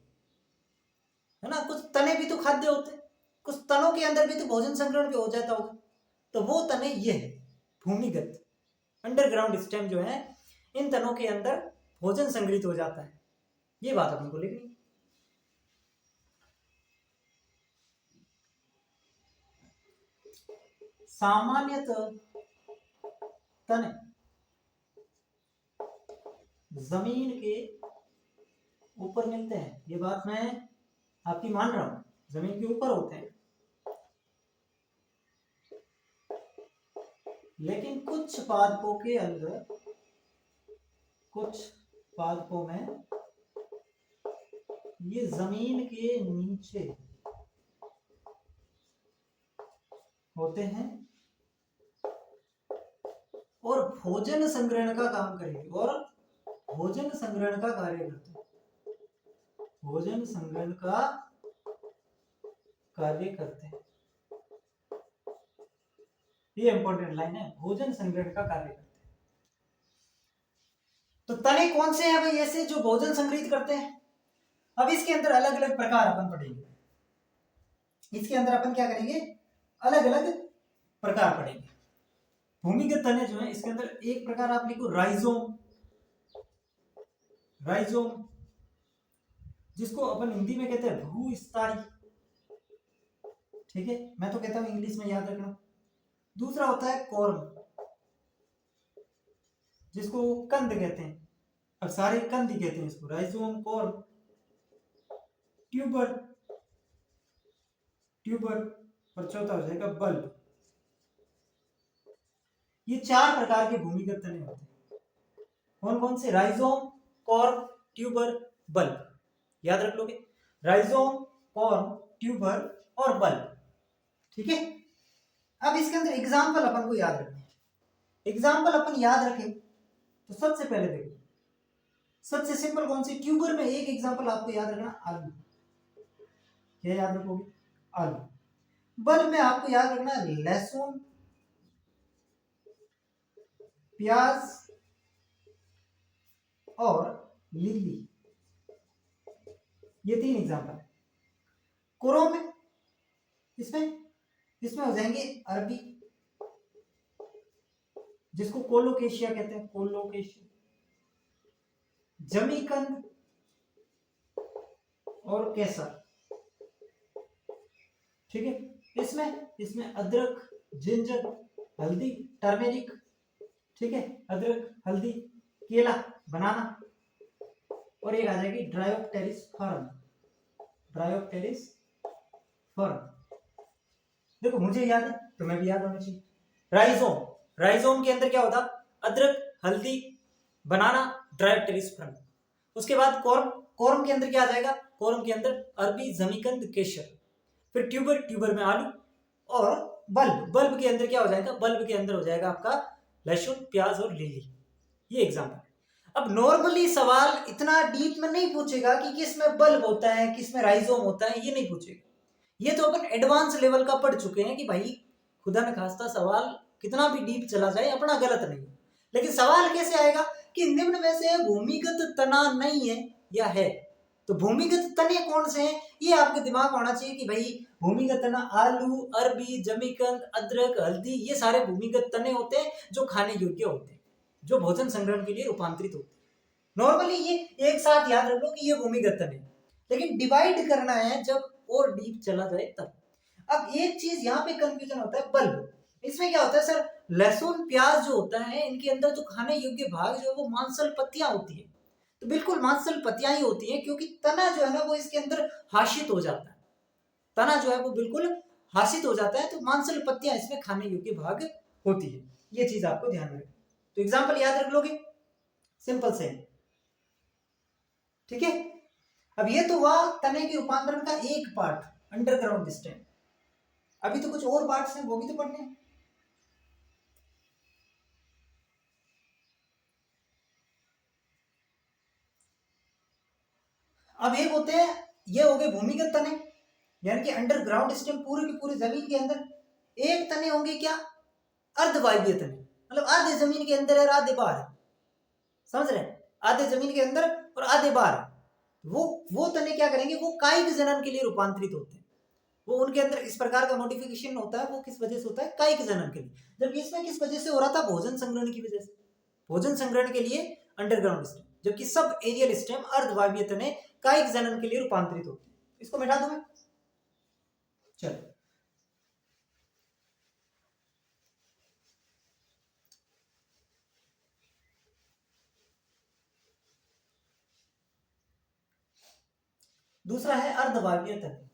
है ना। कुछ तने भी तो खाद्य होते हैं, कुछ तनों के अंदर भी तो भोजन संग्रहण भी हो जाता होगा। तो वो तने ये है भूमिगत, अंडरग्राउंड स्टेम जो है, इन तनों के अंदर भोजन संग्रहित हो जाता है। ये बात अपन को लिखनी। सामान्यतः तने जमीन के ऊपर मिलते हैं, ये बात मैं आपकी मान रहा हूं, जमीन के ऊपर होते हैं। लेकिन कुछ पादपों के अंदर, कुछ पादपों में ये जमीन के नीचे होते हैं और भोजन संग्रहण का काम करेंगे, और भोजन संग्रहण का कार्य करते हैं, भोजन संग्रहण का कार्य करते हैं। ये इंपॉर्टेंट लाइन है, भोजन संग्रहण का कार्य करते हैं। तो तने कौन से हैं भाई ऐसे जो भोजन संग्रहित करते हैं? अब इसके अंदर अलग अलग प्रकार अपन पढ़ेंगे। इसके अंदर अपन क्या करेंगे, अलग अलग प्रकार पढ़ेंगे। भूमिगत तने जो है इसके अंदर एक प्रकार आप लिखो राइजोम। राइजोम जिसको अपन हिंदी में कहते हैं भूस्थाई, ठीक है, मैं तो कहता हूं इंग्लिश में याद रखना। दूसरा होता है कॉर्म, जिसको कंद कहते हैं, अब सारे कंद ही कहते हैं इसको, राइजोम, कॉर्म, ट्यूबर, ट्यूबर, और चौथा हो जाएगा बल्ब। ये चार प्रकार के भूमिगत तने होते हैं। कौन कौन से? Rhizome, corm, tuber, bulb. याद रख लोगे, राइजोम, कॉर्म, ट्यूबर और बल्ब, ठीक है। अब इसके अंदर एग्जाम्पल अपन को याद रखना है। एग्जाम्पल अपन याद रखें तो सबसे पहले देखो, सबसे सिंपल कौन सी? ट्यूबर में एक एग्जाम्पल आपको याद रखना, आलू। क्या याद रखोगे? आलू। बल्ब में आपको याद रखना लहसुन, प्याज और लिली। ये 3 एग्जांपल। कोरोम में इसमें हो जाएंगे अरबी, जिसको कोलोकेशिया कहते हैं, कोलोकेशिया, जमीकंद और केसर। ठीक है, इसमें अदरक, जिंजर, हल्दी, टर्मेरिक। ठीक है, अदरक, हल्दी, केला, बनाना, और एक आ जाएगी ड्रायोप्टेरिस फर्न। ड्रायोप्टेरिस फर्न, देखो मुझे याद है, तुम्हें भी याद होना चाहिए। राइजोम, राइजोम के अंदर क्या होता? अदरक, हल्दी, बनाना, ड्रायोप्टेरिस फर्न। उसके बाद कॉर्म, कॉर्म के अंदर क्या आ जाएगा? कॉर्म के अंदर अरबी, जमीकंद, केशर। फिर ट्यूबर, ट्यूबर में आलू, और बल्ब, बल्ब के अंदर क्या हो जाएगा? बल्ब के अंदर हो जाएगा आपका लहसुन, प्याज और लिली। ये एग्जांपल। अब नॉर्मली सवाल इतना डीप में नहीं पूछेगा कि किस में बल्ब होता है, किस में राइजोम होता है, ये नहीं पूछेगा। ये तो अपन एडवांस लेवल का पढ़ चुके हैं कि भाई खुदा न खास्ता सवाल कितना भी डीप चला जाए अपना गलत नहीं है। लेकिन सवाल कैसे आएगा कि निम्न में से भूमिगत तना नहीं है या है, तो भूमिगत तने कौन से हैं, ये आपके दिमाग में होना चाहिए कि भाई भूमिगत तना आलू, अरबी, जमीकंद, अदरक, हल्दी, ये सारे भूमिगत तने होते हैं जो खाने योग्य होते हैं, जो भोजन संग्रहण के लिए रूपांतरित होते हैं। नॉर्मली ये एक साथ याद रख लो कि ये भूमिगत तने, लेकिन डिवाइड करना है जब और डीप चला जाए तब। अब एक चीज यहाँ पे कंफ्यूजन होता है, बल्ब। इसमें क्या होता है सर? लहसुन, प्याज जो होता है, इनके अंदर जो खाने योग्य भाग जो है वो मांसल पत्तियां होती है। तो बिल्कुल मांसल पत्तियां ही होती है, क्योंकि तना जो है ना वो इसके अंदर हाशित हो जाता है। तना जो है वो बिल्कुल हाशित हो जाता है, तो मांसल पत्तियां इसमें खाने योग्य भाग होती है। ये चीज आपको ध्यान में रखना। तो एग्जाम्पल याद रख लोगे, सिंपल से। ठीक है, अब ये तो हुआ तने के रूपांतरण का एक पार्ट, अंडरग्राउंड स्टेम। अभी तो कुछ और पार्ट्स हैं, वो भी तो पढ़ने हैं। अब एक होते हैं, ये हो गए भूमिगत तने, यानी कि अंडरग्राउंड स्टेम, पूरी की पूरी जमीन के अंदर। एक तने होंगे क्या? अर्धवायवीय तने, मतलब आधे जमीन के अंदर है, आधे बाहर है। समझ रहे हैं? आधे जमीन के अंदर और आधे बाहर। वो तने क्या करेंगे? वो कायिक जनन के लिए रूपांतरित होते हैं। वो उनके अंदर इस प्रकार का मॉडिफिकेशन होता है, वो किस वजह से होता है? कायिक जनन के लिए। जबकि इसमें किस वजह से हो रहा था? भोजन संग्रहण की वजह से, भोजन संग्रहण के लिए अंडरग्राउंड स्टेम। जबकि सब एरियल स्टेम, अर्धवायवीय तने, कायिक जनन के लिए रूपांतरित होते हैं। इसको मिटा दूं मैं? चलो, दूसरा है अर्धवायवीय तने।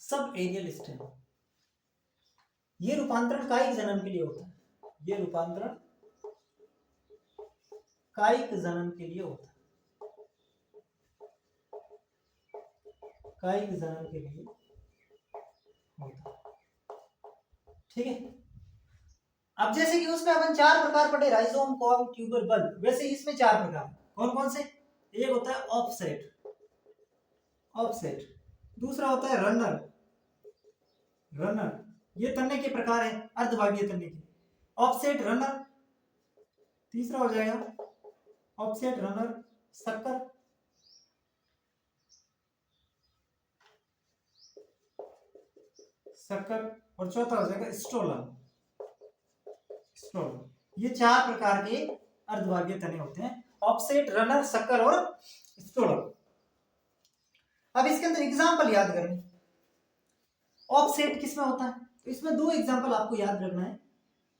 सब एरियल स्टेम, ये रूपांतरण कायिक जनन के लिए होता है। ये रूपांतरण कायिक जनन के लिए होता है, कायिक जनन के लिए होता है। ठीक है, अब जैसे कि उसमें अपन 4 प्रकार पढ़े, राइजोम, कॉर्म, ट्यूबर, बल्ब, वैसे इसमें 4 प्रकार। कौन कौन से? एक होता है ऑफसेट, ऑफसेट। दूसरा होता है रनर, रनर, ये तने के प्रकार है, अर्धवायवीय तने के। Offset, runner. तीसरा हो जाएगा ऑफसेट, रनर, सक्कर। सक्कर, और चौथा हो जाएगा स्टोलन, स्टोलन। ये 4 प्रकार के अर्धवायवीय तने होते हैं, ऑफसेट, रनर, सक्कर और स्टोलन। अब इसके अंदर एग्जांपल याद करें। ऑफसेट किसमें होता है? तो इसमें 2 एग्जांपल आपको याद रखना है।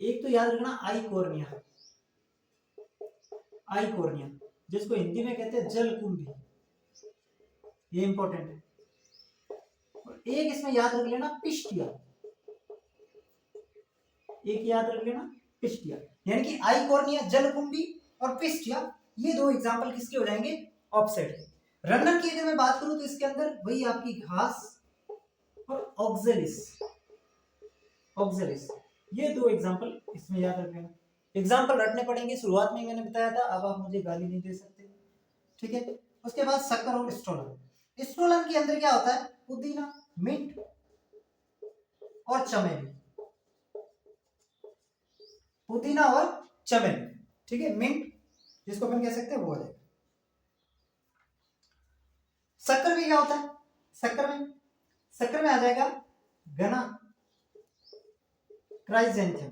एक तो याद रखना आइकोर्निया, आइकोर्निया, जिसको हिंदी में कहते हैं जलकुंभी, ये इंपॉर्टेंट है। और एक इसमें याद रख लेना पिस्टिया, एक याद रख लेना पिस्टिया, यानी कि आइकोर्निया, जलकुंभी और पिस्टिया, ये 2 एग्जांपल किसके हो जाएंगे? ऑफसेट के। रनर की अगर मैं बात करूं तो इसके अंदर वही आपकी घास और ऑक्जेलिस, ऑक्जेलिस, ये 2 एग्जांपल इसमें याद रख लेना। एग्जांपल रटने पड़ेंगे, शुरुआत में मैंने बताया था, अब आप मुझे गाली नहीं दे सकते। ठीक है, उसके बाद शक्कर और स्टोलन। स्टोलन के अंदर क्या होता है? पुदीना, मिंट और चमेली, पुदीना और चमेली। ठीक है, मिंट जिसको अपन कह सकते हैं वो आ जाएगा। शक्कर में क्या होता है, शक्कर में आ जाएगा घना क्राइजेंथियम,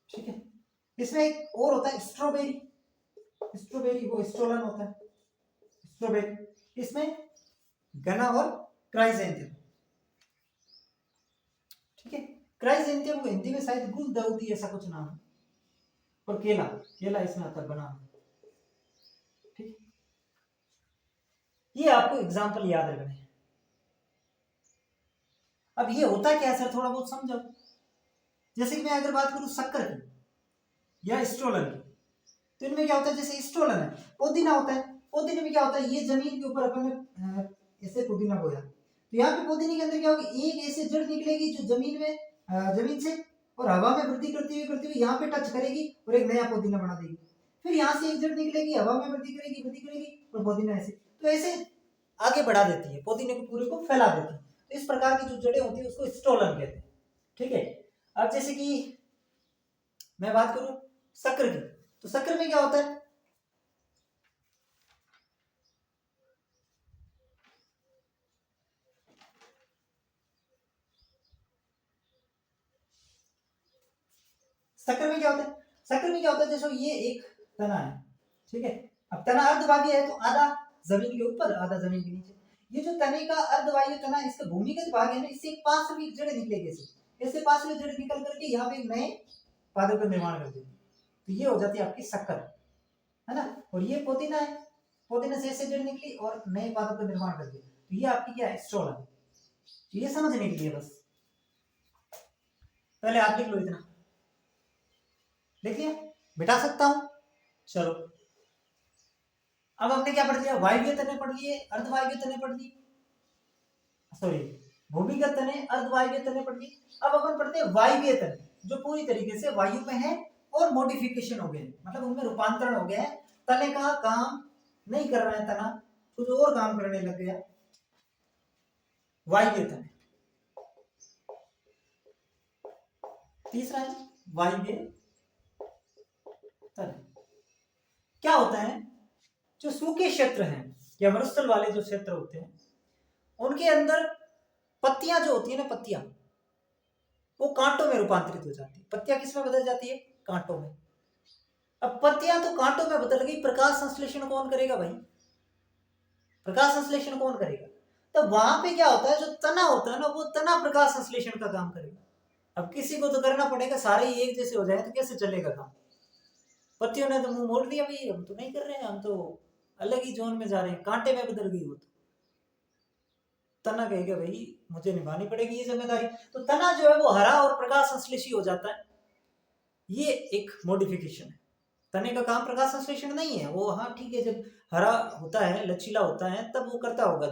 ठीक है। इसमें एक और होता है स्ट्रॉबेरी, वो स्टोलन होता है स्ट्रॉबेरी, इसमें घना और क्राइजेंथियम, ठीक है। क्राइजेंथियम को हिंदी में शायद गुलदाउदी ऐसा कुछ नाम है, और केला इसमें आता है बना, ठीक। ये आपको एग्जांपल याद रखने हैं। अब ये होता क्या है सर, थोड़ा बहुत समझो। जैसे कि मैं अगर बात करूं शक्कर की या स्टोलन की, तो इनमें क्या होता है, जैसे स्टोलन है, पुदीना होता है, पुदीने में क्या होता है, ये जमीन के ऊपर अपन ने ऐसे पुदीना बोया, तो यहाँ पे पुदीने के अंदर क्या होगा, एक ऐसे जड़ निकलेगी जो जमीन में जमीन से और हवा में वृद्धि करती हुई यहाँ पे टच करेगी और एक नया पुदीना बना देगी। फिर यहाँ से एक जड़ निकलेगी, हवा में वृद्धि करेगी और पुदीना ऐसे, तो ऐसे आगे बढ़ा देती है, पुदीने को पूरे को फैला देती है। तो इस प्रकार की जो जड़ें होती है उसको स्टोलन कहते हैं, ठीक है। अब जैसे कि मैं बात करूं शक्कर की, तो शक्कर में क्या होता है, शक्कर में क्या होता है, जैसे ये एक तना है, ठीक है। अब तना अर्धभागी है, तो आधा जमीन के ऊपर आधा जमीन के नीचे। ये जो तने का अर्धवायु तना, इसका भूमिगत भाग है ना, इससे एक पार्श्विक जड़ निकलेगी, ऐसे पार्श्विक जड़ निकल करके यहाँ पे एक नए पादप का निर्माण कर देती है, तो ये हो जाती है आपकी शक्कर, है ना। और ये पुदीना है, पुदीना से ऐसे जड़ निकली और नए पादप का निर्माण कर दिया, तो ये आपकी क्या है, स्टोलन। तो ये समझने के लिए बस पहले आप लिख लो, इतना लिख लिया, बिठा सकता हूं। चलो अब हमने क्या पढ़ लिया, वायवीय तने पढ़ लिए, अर्धवायवीय तने पढ़ लिए, सॉरी भूमिगत तने, अर्धवायवीय तने पढ़ लिए। अब अपन पढ़ते हैं वायवीय तने, जो पूरी तरीके से वायु में है और मॉडिफिकेशन हो गए, मतलब उनमें रूपांतरण हो गया है, तने का काम नहीं कर रहा है, तना कुछ और काम करने लग गया, वायवीय तने। तीसरा है वायवीय तने। क्या होता है, जो सूखे क्षेत्र हैं या मरुस्थल वाले जो क्षेत्र होते हैं, उनके अंदर पत्तियां जो होती है ना, पत्तियां वो कांटों में रूपांतरित हो जाती है। पत्तियां किस में बदल जाती है, कांटों में। अब पत्तियां तो कांटों में बदल गई, प्रकाश संश्लेषण कौन करेगा भाई, प्रकाश संश्लेषण कौन करेगा, तो वहां पे क्या होता है, जो तना होता है ना, वो तना प्रकाश संश्लेषण का काम करेगा। अब किसी को तो करना पड़ेगा, सारे ही एक जैसे हो जाए तो कैसे चलेगा काम। पत्तियों ने तो मुंह मोड़ लिया, भाई हम तो नहीं कर रहे हैं, हम तो अलग ही जोन में जा रहे हैं, कांटे में बदल गई वो तो। तना कहेगा भाई मुझे निभानी पड़ेगी ये जिम्मेदारी, तो तना जो है वो हरा और प्रकाश संश्लेषी हो जाता है। ये एक मॉडिफिकेशन है। तने का काम प्रकाश संश्लेषण नहीं है, वो हाँ ठीक है, जब हरा होता है, लचीला होता है, तब वो करता होगा,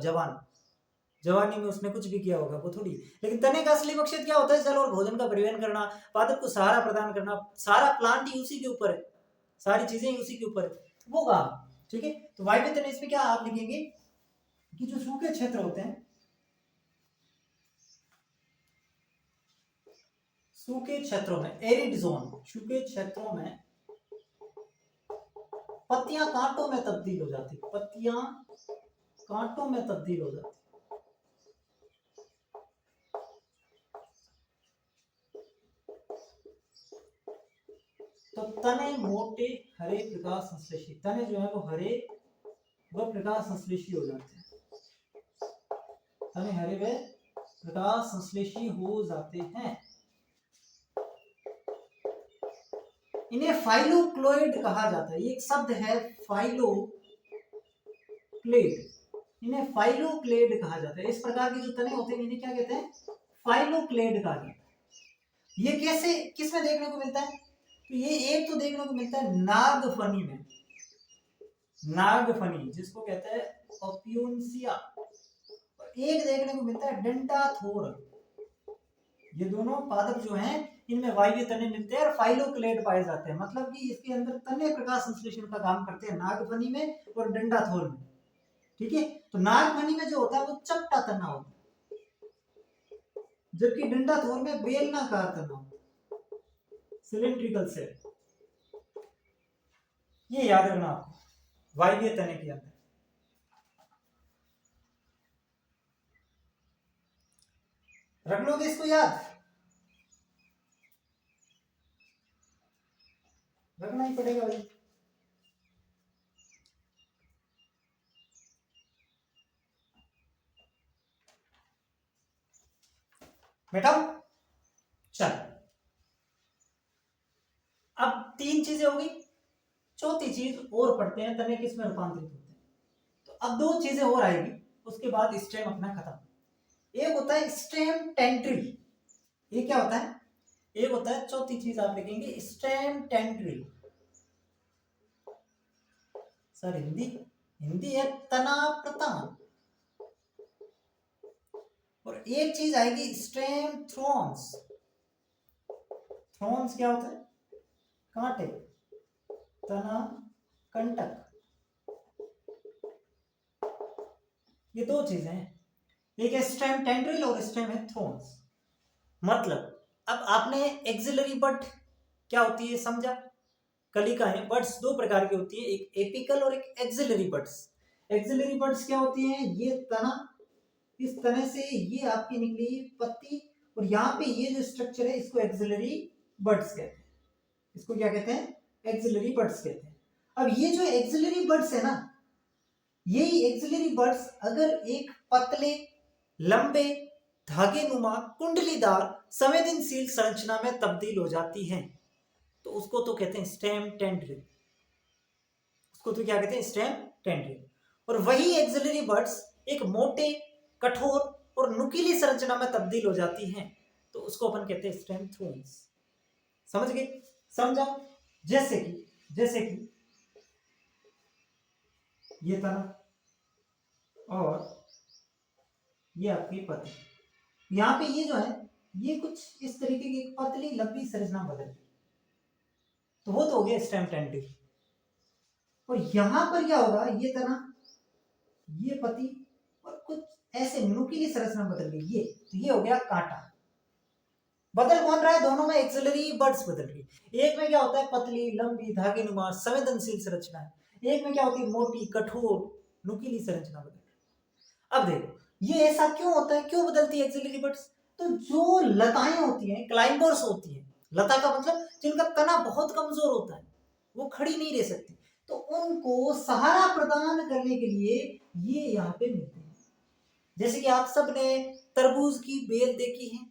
जवानी में उसने कुछ भी किया होगा, वो थोड़ी। लेकिन तने का असली मकसद क्या होता है, जल और भोजन का परिवहन करना, पादप को सहारा प्रदान करना, सारा प्लांट ही उसी के ऊपर है, सारी चीजें ही उसी के ऊपर है, वो काम, ठीक है। तो वायवीय तने, इसमें क्या आप लिखेंगे कि जो सूखे क्षेत्र होते हैं, सूखे क्षेत्रों में, एरिड जोन, सूखे क्षेत्रों में पत्तियां कांटों में तब्दील हो जाती, पत्तियां कांटों में तब्दील हो जाती। तो तने मोटे हरे प्रकाश संश्लेषी, तने जो है वो हरे व प्रकाश संश्लेषी हो जाते हैं, तने हरे व प्रकाश संश्लेषी हो जाते हैं। इन्हें फाइलोक्लोइड कहा जाता है, ये एक शब्द है फाइलोक्लेड, इन्हें फाइलोक्लेड कहा जाता है। इस प्रकार के जो तने होते हैं इन्हें क्या कहते हैं, फाइलोक्लेड कहा जाता है। ये कैसे किस में देखने को मिलता है, तो ये एक तो देखने को मिलता है नागफनी में, नागफनी जिसको कहते हैं ओप्यून्सिया, एक देखने को मिलता है डेंटाथोर। ये दोनों पादप जो हैं इनमें वायवीय तने मिलते हैं और फाइलोक्लेड पाए जाते हैं, मतलब कि इसके अंदर तने प्रकाश संश्लेषण का काम करते हैं, नागफनी में और डेंटाथोर में, ठीक है। तो नागफनी में जो होता है वो चपटा तना होता है, जबकि डंडा थोर में बेलनाकार तनाव, सिलिंड्रिकल सेल। ये याद रखना आपको वायवीय तने के अंदर। रख लोगे इसको याद, रखना ही पड़ेगा भाई। बेटा चल, अब 3 चीजें होगी, चौथी चीज और पढ़ते हैं, तने किस में रूपांतरित होते हैं। तो अब 2 चीजें और आएगी, उसके बाद स्टेम अपना खत्म। एक होता है स्टेम टेंड्रिल, ये क्या होता है? एक होता है, चौथी चीज आप लिखेंगे stem tendril. Sir Hindi, Hindi है तना प्रतान। और एक चीज आएगी स्टेम थ्रोन्स। थ्रोन्स क्या होता है? कांटे, तना कंटक। ये 2 चीजें हैं, एक है स्टेम टेंड्रिल और स्टेम है थ्रोन्स। मतलब अब आपने एक्सिलरी बड क्या होती है समझा, कलिका है। बड्स 2 प्रकार की होती है, एक एपिकल और एक एक्सिलरी बड्स। एक्सिलरी बड्स क्या होती है? ये तना, इस तने से ये आपकी निकली पत्ती, और यहाँ पे ये जो स्ट्रक्चर है इसको एक्सिलरी बड्स कहते हैं। इसको क्या कहते हैं? एक्सिलरी बड्स कहते हैं। अब ये जो एक्सिलरी बड्स है ना, यही एक्सिलरी बड्स अगर एक पतले लंबे धागेनुमा कुंडलीदार संवेदनशील संरचना में तब्दील हो जाती हैं तो उसको तो कहते हैं स्टेम टेंड्रिल। उसको तो क्या कहते हैं? Stem tendril. और वही एक्सिलरी बड्स एक मोटे, कठोर और नुकीली संरचना में तब्दील हो जाती हैं तो उसको अपन कहते हैं स्टेम थ्रोन्स। समझ गए? समझाओ। जैसे कि ये तना और ये आपकी पत्ती, यहाँ पे ये जो है ये कुछ इस तरीके की पतली लंबी संरचना बदल गई, तो वो तो हो गया स्टेम टेंड्रिल। और यहां पर क्या होगा? ये तना, ये पत्ती और कुछ ऐसे नुकीली संरचना बदल गई, ये तो ये हो गया कांटा। बदल कौन रहा है? दोनों में एक्सिलरी बड्स बदल रही। एक में क्या होता है? पतली लंबी धागेनुमा संवेदनशील संरचना है, एक में क्या होती है? मोटी कठोर नुकीली संरचना बदल रही। अब देखो ये ऐसा क्यों होता है, क्यों बदलती है एक्सिलरी बड्स? तो जो लताएं होती हैं, क्लाइंबर्स होती हैं, लता का मतलब जिनका तना बहुत कमजोर होता है, वो खड़ी नहीं रह सकती, तो उनको सहारा प्रदान करने के लिए ये यहाँ पे मिलते हैं। जैसे कि आप सब ने तरबूज की बेल देखी है,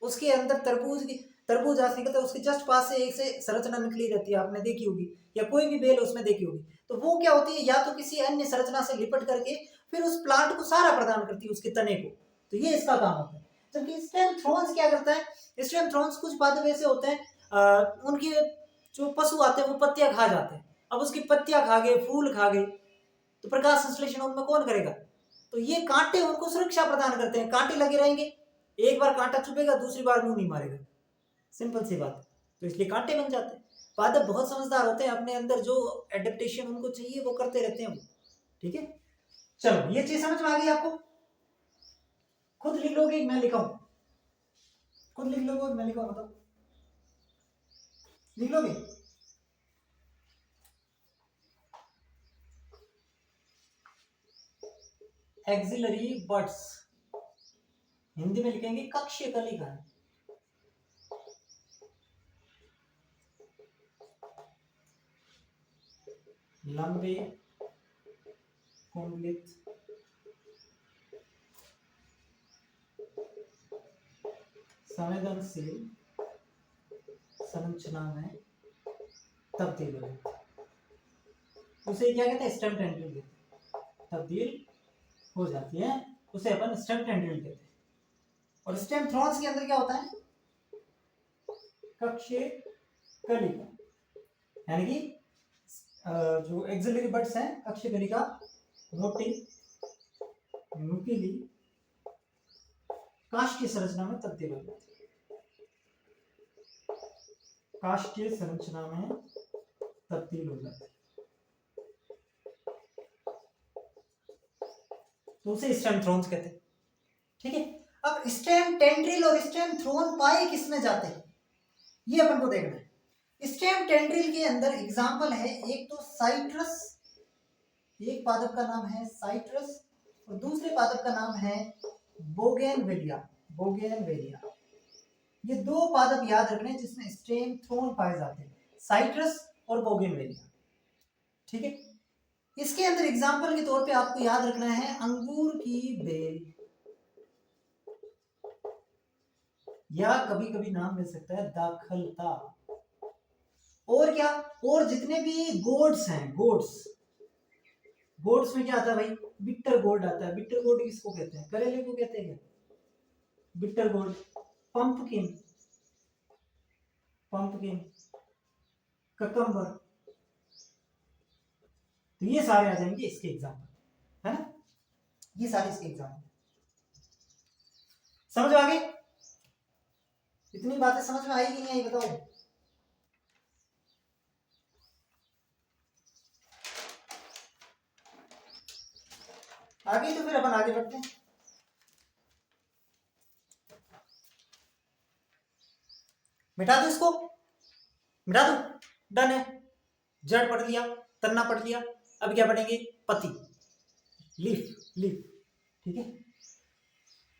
उसके अंदर तरबूज आज निकलता है, उसके जस्ट पास से एक से संरचना निकली रहती है, आपने देखी होगी, या कोई भी बेल उसमें देखी होगी। तो वो क्या होती है? या तो किसी अन्य संरचना से लिपट करके फिर उस प्लांट को सहारा प्रदान करती है, उसके तने को। तो ये इसका काम होता है। जबकि स्टेम थ्रोन्स क्या करता है? स्टेम थ्रोन्स कुछ पादप ऐसे होते हैं, उनके जो पशु आते हैं वो पत्तियां खा जाते हैं। अब उसकी पत्तियां खा गए, फूल खा गए, तो प्रकाश संश्लेषण उनमें कौन करेगा? तो ये कांटे उनको सुरक्षा प्रदान करते हैं, कांटे लगे रहेंगे, एक बार कांटा चुभेगा दूसरी बार मुंह नहीं मारेगा, सिंपल सी बात। तो इसलिए कांटे बन जाते हैं। पादप बहुत समझदार होते हैं, अपने अंदर जो एडेप्टेशन उनको चाहिए वो करते रहते हैं वो। ठीक है, चलो ये चीज समझ में आ गई आपको? खुद लिख लोगे मैं लिखाऊं? खुद लिख लोगे मैं लिखाऊं? बताओ, लिख लोगे? एक्सिलरी बड्स हिंदी में लिखेंगे कक्षीय कलिका। लंबे कुंडलित संवेदनशील संरचना में तब्दील हो जाती है, उसे क्या कहते हैं? स्टेम टेंड्रिल कहते हैं। तब्दील हो जाती है उसे अपन स्टेम टेंड्रिल कहते हैं। और स्टेम थ्रोन्स के अंदर क्या होता है? कक्षीय कलिका, यानी कि जो एक्सिलरी बड्स हैं कक्षीय कलिका मोटी नुकीली काष्ठीय संरचना में तब्दील हो जाती है, काष्ठीय संरचना में तब्दील हो जाती है, तो उसे स्टेम थ्रोन्स कहते हैं। ठीक है, अब स्टेम टेंड्रिल और स्टेम थ्रोन पाए किस में जाते हैं, ये अपन को देखना है। स्टेम टेंड्रिल के अंदर एग्जाम्पल है, एक तो साइट्रस, एक पादप का नाम है साइट्रस और दूसरे पादप का नाम है बोगेनवेलिया। बोगेनवेलिया, ये दो पादप याद रखने जिसमें स्टेम थ्रोन पाए जाते हैं, साइट्रस और बोगेनवेलिया। ठीक है, इसके अंदर एग्जाम्पल के तौर पे आपको याद रखना है अंगूर की बेल, या कभी कभी नाम मिल सकता है दाखलता। और क्या, और जितने भी गोड्स हैं, गोड्स में क्या आता है भाई, बिट्टर गोड आता है। बिट्टर गोड किसको कहते हैं, करेले को कहते हैं क्या, बिट्टर गोड। पंपकिन, पंपकिन, ककम्बर, तो ये सारे आ जाएंगे इसके एग्जाम्पल, है ना, ये सारे इसके एग्जाम्पल। समझ में आ गई, इतनी बातें समझ में आई कि नहीं आई बताओ। आगे तो फिर अपन आगे बढ़ते हैं। मिटा दो इसको, मिटा दो, डन है। जड़ पढ़ लिया, तन्ना पढ़ लिया, अब क्या पढ़ेंगे, पति, लीफ, लीफ। ठीक है,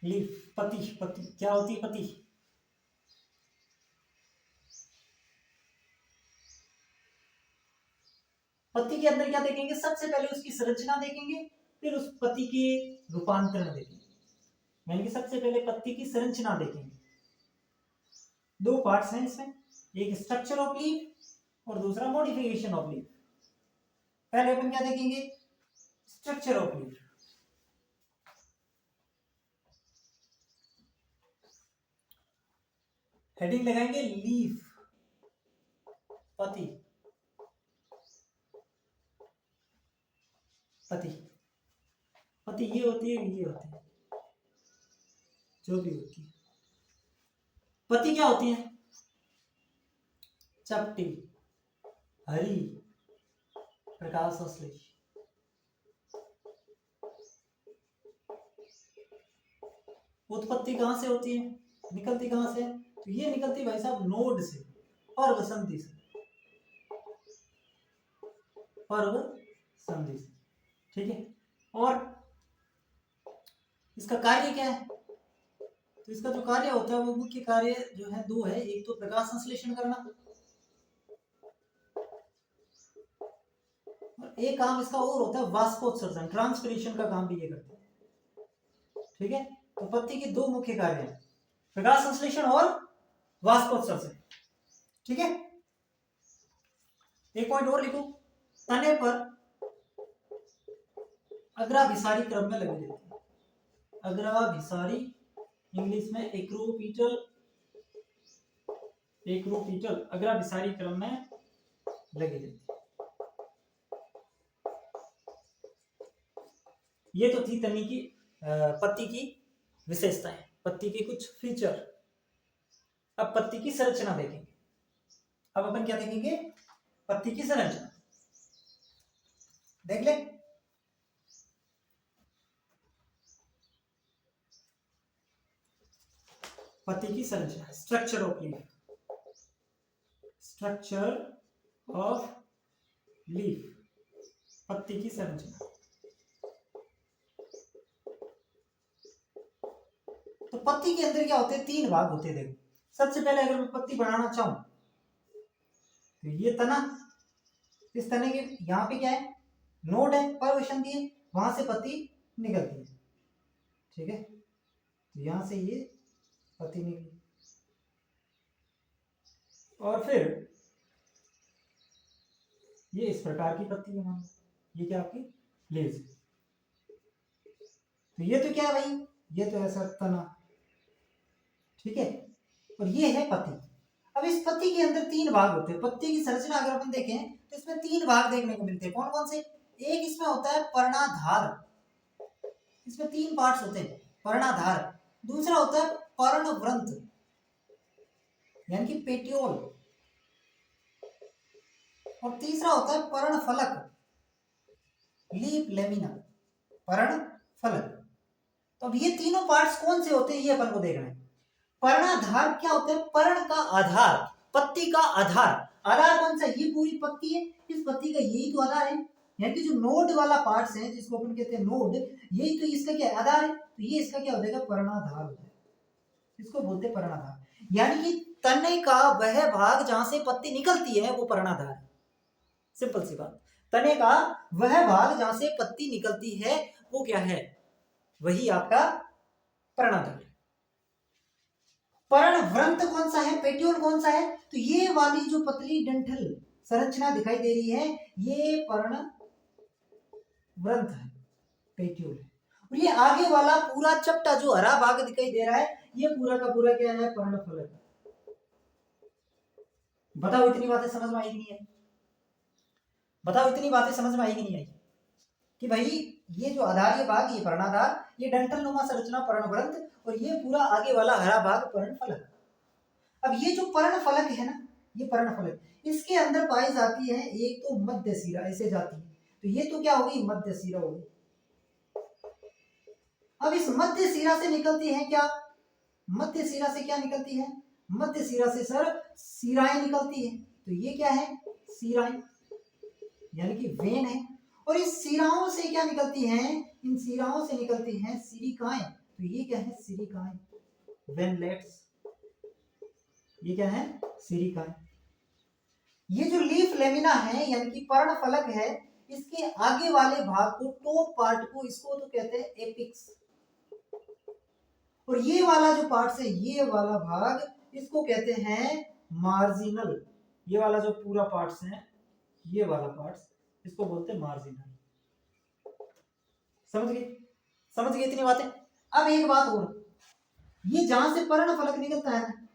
लीफ, पति, पति क्या होती है, पति। पति के अंदर क्या देखेंगे, सबसे पहले उसकी संरचना देखेंगे, फिर उस पति के रूपांतरण देखेंगे। यानी कि सबसे पहले पत्ती की संरचना देखेंगे। दो पार्ट्स हैं इसमें, एक स्ट्रक्चर ऑफ लीफ और दूसरा मॉडिफिकेशन ऑफ लीफ। पहले अपन क्या देखेंगे, स्ट्रक्चर ऑफ लीफ। हेडिंग लगाएंगे लीफ, पति, पति, पति ये होती है, ये होती है, जो भी होती है। पति क्या होती है, चपटी, हरी, प्रकाश संश्लेष। उत्पत्ति कहां से होती है, निकलती कहां से, तो ये निकलती भाई साहब नोड से, पर्व संधि से, पर्व संधि से। ठीक है, और इसका कार्य क्या है, तो इसका जो कार्य होता है वो मुख्य कार्य जो है दो है, एक तो प्रकाश संश्लेषण करना और एक काम इसका और होता है वाष्पोत्सर्जन, ट्रांसपिरेशन का काम भी ये करता है। ठीक है, तो पत्ती के दो मुख्य कार्य हैं, प्रकाश संश्लेषण और वाष्पोत्सर्जन। ठीक है, एक पॉइंट और लिखो, तने पर अग्राभिसारी क्रम में लगी रहती है, अग्राभिसारी, इंग्लिश में एक्रोपीटल, एक्रोपीटल, अग्राभिसारी क्रम में लगी रहती है। ये तो थी तनी की पत्ती की विशेषताएं, पत्ती के कुछ फीचर। अब पत्ती की संरचना देखेंगे। अब अपन क्या देखेंगे, पत्ती की संरचना देख ले। पत्ती की संरचना, structure of leaf, structure of leaf, पत्ती की संरचना। तो पत्ती के अंदर क्या होते हैं, तीन भाग होते हैं। देखो, सबसे पहले अगर मैं पत्ती बनाना चाहूं तो ये तना, इस तने के यहाँ पे क्या है, नोड है, पर्व संधि है, वहां से पत्ती निकलती है। ठीक है, तो यहां से ये पत्ती निकली और फिर ये इस प्रकार की पत्ती है, मान ये क्या आपकी लीव्स। तो ये तो क्या है भाई, ये तो ऐसा तना। ठीक है, और ये है पत्ती। अब इस पत्ती के अंदर तीन भाग होते हैं। पत्ती की संरचना अगर अपन देखें तो इसमें तीन भाग देखने को मिलते हैं। कौन कौन से, एक इसमें होता है पर्णाधार, इसमें तीन पार्ट्स होते हैं, पर्णाधार। दूसरा होता है पर्णवृंत यानी कि पेटियोल, और तीसरा होता है पर्णफलक, लीफ लेमिना, पर्णफलक। तो अब ये तीनों पार्ट्स कौन से होते हैं ये अपन को देखना है। पर्णाधार क्या होता है? पर्ण का आधार, पत्ती का आधार। आधार कौन सा? ये पूरी पत्ती है, इस पत्ती का यही तो आधार है। यानी कि जो नोड वाला पार्ट्स है जिसको अपन कहते हैं नोड, यही तो इसका क्या है? आधार है। तो ये इसका क्या हो जाएगा? पर्णाधार हो जाएगा। इसको बोलते हैं पर्णाधार। यानी कि तने का वह भाग जहां से पत्ती निकलती है वो पर्णाधार है। सिंपल सी बात। तने का वह भाग जहां से पत्ती निकलती है वो क्या है? वही आपका पर्णाधार है। पर्णवृंत कौन सा है? पेट्यूल कौन सा है? तो ये वाली जो पतली डंठल संरचना दिखाई दे रही है ये पर्णवृंत है, पेट्यूल है। और ये आगे वाला पूरा चपटा जो हरा भाग दिखाई दे रहा है ये पूरा का पूरा क्या है? पर्णफलक। बताओ इतनी बातें समझ में आई कि नहीं आई? बताओ इतनी बातें समझ में आई कि नहीं आई? कि भाई ये जो आधारीय भाग ये पर्णाधार, ये डंठल नुमा संरचना पर्णवृंत, और ये पूरा आगे वाला हरा भाग पर्णफलक। अब ये जो पर्णफलक है ना, ये पर्णफलक, इसके अंदर पाई जाती है एक तो मध्य शिरा, ऐसे जाती है। तो ये तो क्या होगी? मध्य शिरा होगी। अब इस मध्य शिरा से निकलती है क्या? मध्य शिरा से क्या निकलती है? मध्य शिरा से सर शिराएं निकलती है। तो ये क्या है? शिराएं, यानी कि वेन है। और इस शिराओं से क्या निकलती हैं? इन शिराओं से निकलती हैं सिरिकाएं। तो ये क्या है? सिरिकाएं, वेनलेट्स। ये क्या है? सिरिकाएं। ये जो लीफ लेमिना है यानी कि पर्णफलक है, इसके आगे वाले भाग को, टॉप पार्ट को, इसको तो कहते हैं एपिक्स। और ये वाला जो पार्ट है, ये वाला भाग, इसको कहते हैं मार्जिनल। ये वाला जो पूरा पार्ट्स है, ये वाला पार्ट्स, इसको बोलते हैं मार्जिनल। समझ गए? समझ गए इतनी बातें? अब एक बात और, ये जहां से पर्णफलक निकलता है ना,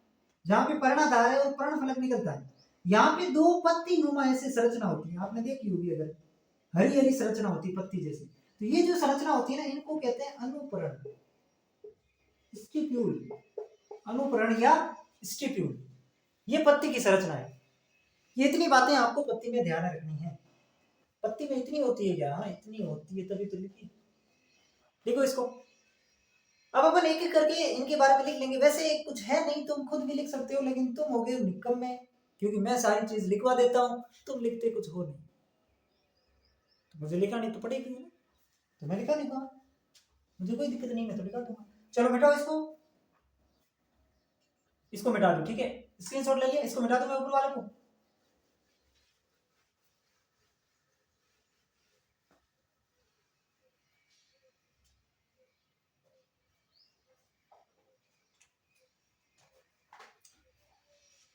जहां पे पर्णाधार है और पर्णफलक निकलता है, यहाँ पे दो पत्ती नुमा ऐसे संरचना होती है, आपने देखी होगी, अगर हरी हरी संरचना होती है पत्ती जैसी। तो ये जो संरचना होती है ना, इनको कहते हैं अनुपरण, स्टिप्यूल। अनुपरण या स्टिप्यूल, ये पत्ती की संरचना है। ये इतनी बातें आपको पत्ती में ध्यान रखनी है। पत्ती में इतनी होती है क्या? हाँ, इतनी होती है, तभी तो लिखी। देखो इसको, अब अपन एक एक करके इनके बारे में लिख लेंगे। वैसे कुछ है नहीं, तुम खुद भी लिख सकते हो, लेकिन तुम हो गए निकम में, क्योंकि मैं सारी चीज लिखवा देता हूँ, तुम लिखते कुछ हो नहीं। तो मुझे लिखा नहीं तो पड़ेगी ना, तो मैं लिखा दूंगा, मुझे कोई दिक्कत नहीं, मैं तो लिखा दूंगा। चलो मिटाओ इसको, इसको मिटा दो, ठीक है? स्क्रीनशॉट ले लिया, इसको मिटा दो मैं ऊपर वाले को।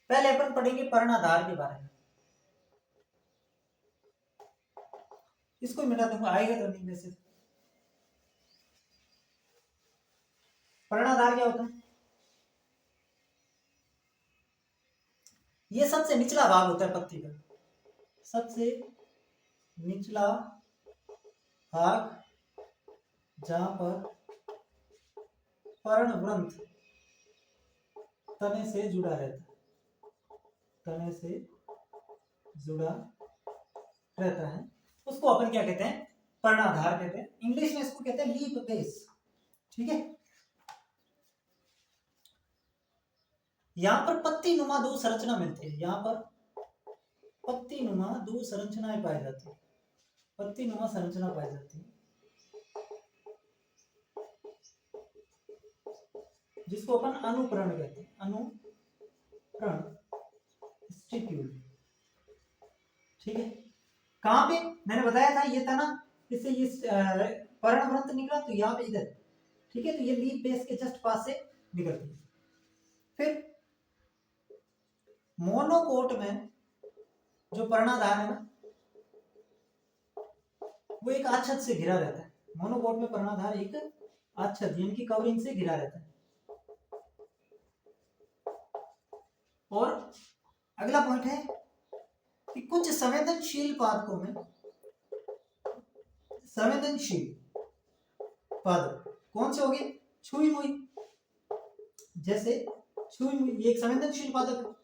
पहले अपन पढ़ेंगे पर्णाधार के बारे में, इसको मिटा दूंगा, आएगा तो नहीं वैसे। पर्णाधार क्या होता है? ये सबसे निचला भाग होता है पत्ती का, सबसे निचला भाग, जहां पर पर्णवृंत तने से जुड़ा रहता है, तने से जुड़ा रहता है, उसको अपन क्या कहते हैं? पर्णाधार कहते हैं। इंग्लिश में इसको कहते हैं लीफ बेस, ठीक है? यहां पर पत्ती नुमा दो संरचना मिलती है, यहां पर पत्ती नुमा दो संरचनाएं पाई जाती है, पत्ती नुमा संरचना पाई जाती है, जिसको अपन अनुप्रण कहते हैं, अनुप्रण, स्टिप्यूल, ठीक है? कहां पे? मैंने बताया था ये था ना, इससे ये पर्णवृंत निकला तो यहाँ पे इधर, ठीक है? तो ये लीफ बेस के जस्ट पास से निकलती है। फिर मोनोकोट में जो पर्णाधार है ना, वो एक आच्छद से घिरा रहता है। मोनोकोट में पर्णाधार एक आच्छद यानी कि कवरिंग से घिरा रहता है। और अगला पॉइंट है कि कुछ संवेदनशील पादपों में, संवेदनशील पादप कौन से हो गए? छुई मुई, जैसे छुई मुई, ये एक संवेदनशील पादप है।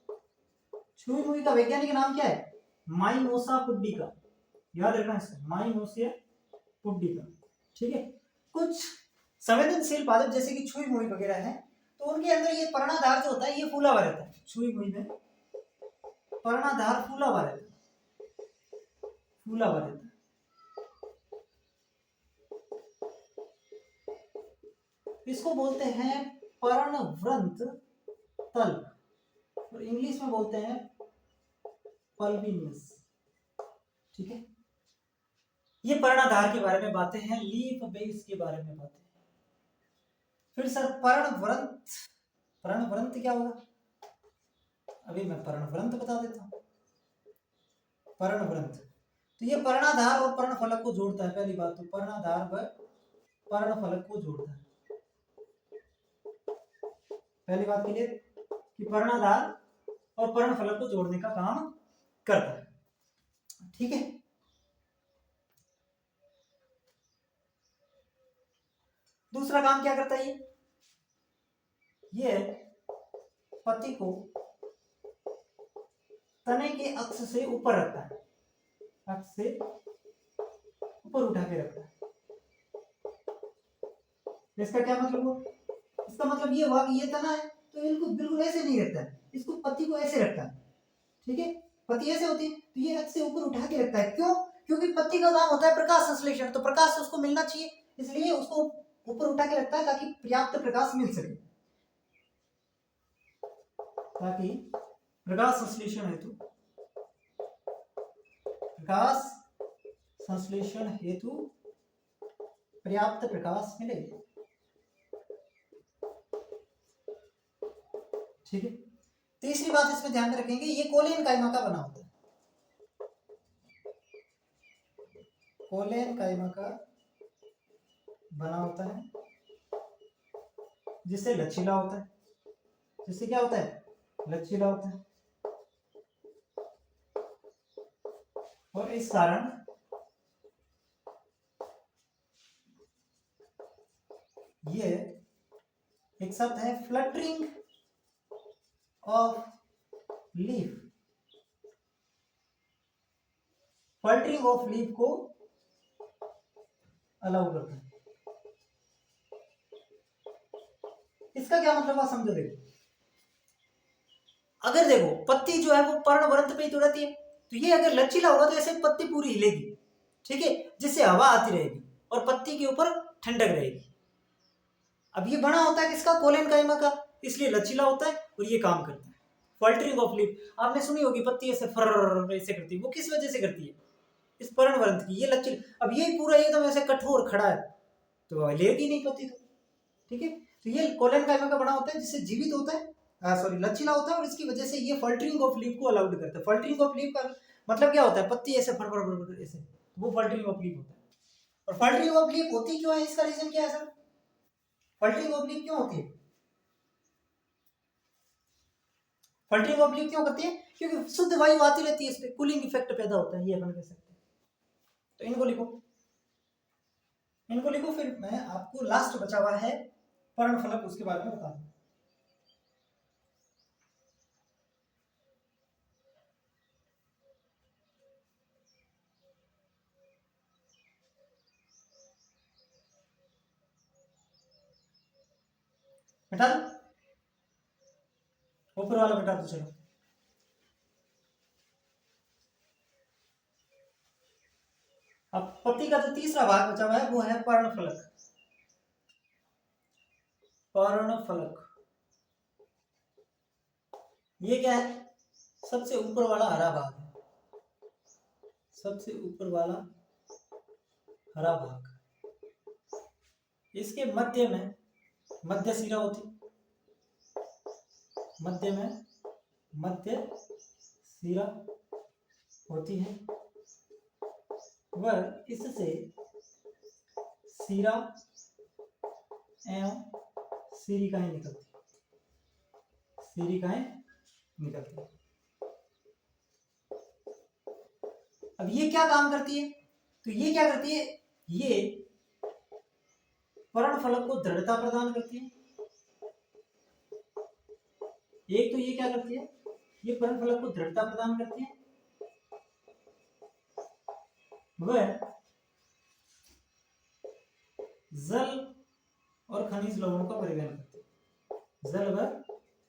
छुई मुई का वैज्ञानिक नाम क्या है? माइनोसा पुड्डिका, याद रखना इसको, माइनोसिया पुड्डिका, ठीक है? कुछ संवेदनशील पादप जैसे कि छुई मुई वगैरह है, तो उनके अंदर ये पर्णाधार जो होता है ये फूला हुआ रहता है। छुई मुई में पर्णाधार फूला हुआ रहता है, फूला हुआ रहता है। इसको बोलते हैं पर्णवृंत तल, और इंग्लिश में बोलते हैं पल्बिनियस। ठीक है, ये पर्णाधार के बारे में बातें हैं, लीफ बेस के बारे में बातें हैं। फिर सर पर्णवृंत, पर्णवृंत क्या होगा? अभी मैं पर्णवृंत बता देता हूं। पर्णवृंत तो ये पर्णाधार और पर्णफलक को जोड़ता है। पहली बात तो पर्णाधार व पर्णफलक को जोड़ता है। पहली बात के लिए कि पर्णाधार और पर्णफलक को जोड़ने का काम करता है। ठीक है, दूसरा काम क्या करता है ये पत्ती को तने के अक्ष से ऊपर रखता है, अक्ष से ऊपर उठा के रखता है। इसका क्या मतलब हुआ? इसका मतलब ये हुआ कि ये तना है तो इनको बिल्कुल ऐसे नहीं रखता है, इसको पत्ती को ऐसे रखता है। ठीक है, पत्ती ऐसे होती है तो ये अक्ष से ऊपर उठा के रखता है। क्यों? क्योंकि पत्ती का काम होता है प्रकाश संश्लेषण, तो प्रकाश उसको मिलना चाहिए, इसलिए उसको ऊपर उठा के रखता है ताकि पर्याप्त प्रकाश मिल सके, ताकि प्रकाश संश्लेषण हेतु, प्रकाश संश्लेषण हेतु पर्याप्त प्रकाश मिले। ठीक है, तीसरी बात इसमें ध्यान में रखेंगे, ये कोलेन कायमा का बना होता है। कोलेन कायमा का बना होता है, जिससे लचीला होता है, जिससे क्या होता है? लचीला होता है। और इस कारण ये एक शब्द है fluttering of leaf, fluttering of leaf को अलाउ करता है। इसका क्या मतलब है समझो। देखो, अगर देखो पत्ती जो है वो पर्णवृंत पे ही तो रहती है, तो ये अगर लचीला होगा तो ऐसे पत्ती पूरी हिलेगी। ठीक है, जिससे हवा आती रहेगी और पत्ती के ऊपर ठंडक रहेगी। अब ये बना होता है किसका? कोलेन कायमा का, इसलिए लचीला होता है और ये काम करता है। फल्टरिंग ऑफ लीफ आपने सुनी होगी, पत्ती ऐसे फर ऐसे करती है, वो किस वजह से करती है? इस पर्णवृंत की, ये लचील। अब ये पूरा एकदम ऐसे कठोर खड़ा है तो लेगी नहीं पत्ती तो। ठीक है, तो ये कोलेन कायमा का बना होता है जिससे जीवित होता है, सॉरी लचीला होता है, और इसकी वजह से ये फल्टरिंग ऑफ लीफ को अलाउड करता है। फल्टरिंग ऑफ लीफ का मतलब क्या होता है? पत्ती ऐसे फर फर ऐसे, वो फल्टरिंग ऑफ लीफ होता है। और फल्टरिंग ऑफ लीफ होती क्यों है? इसका रीजन क्या है सर? फल्टरिंग ऑफ लीफ क्यों होती है? फल्टरिंग ऑफ लीफ क्यों करती है? क्योंकि शुद्ध वायु आती रहती है, इस पे कूलिंग इफेक्ट पैदा होता है, ये अपन कह सकते हैं। तो इनको लिखो, इनको लिखो। फिर मैं आपको लास्ट बचा हुआ है पर्णफलक, उसके बारे में बता दूं। बैठा दो, ऊपर वाला बैठा दो। चलो, अब पत्ती का जो तीसरा भाग बचा हुआ है वो है पर्णफलक। पर्णफलक ये क्या है? सबसे ऊपर वाला हरा भाग है, सबसे ऊपर वाला हरा भाग। इसके मध्य में मध्य सिरा होती, मध्य में मध्य सिरा होती है, वह इससे सिरा एवं सिरिकाएं निकलती, सिरिकाएं निकलती। अब ये क्या काम करती है? तो ये क्या करती है? ये पर्णफलक को दृढ़ता प्रदान करती है। एक तो ये क्या करती है? ये पर्णफलक को दृढ़ता प्रदान करती है, वह जल और खनिज लवणों का परिवहन करते हैं। जल व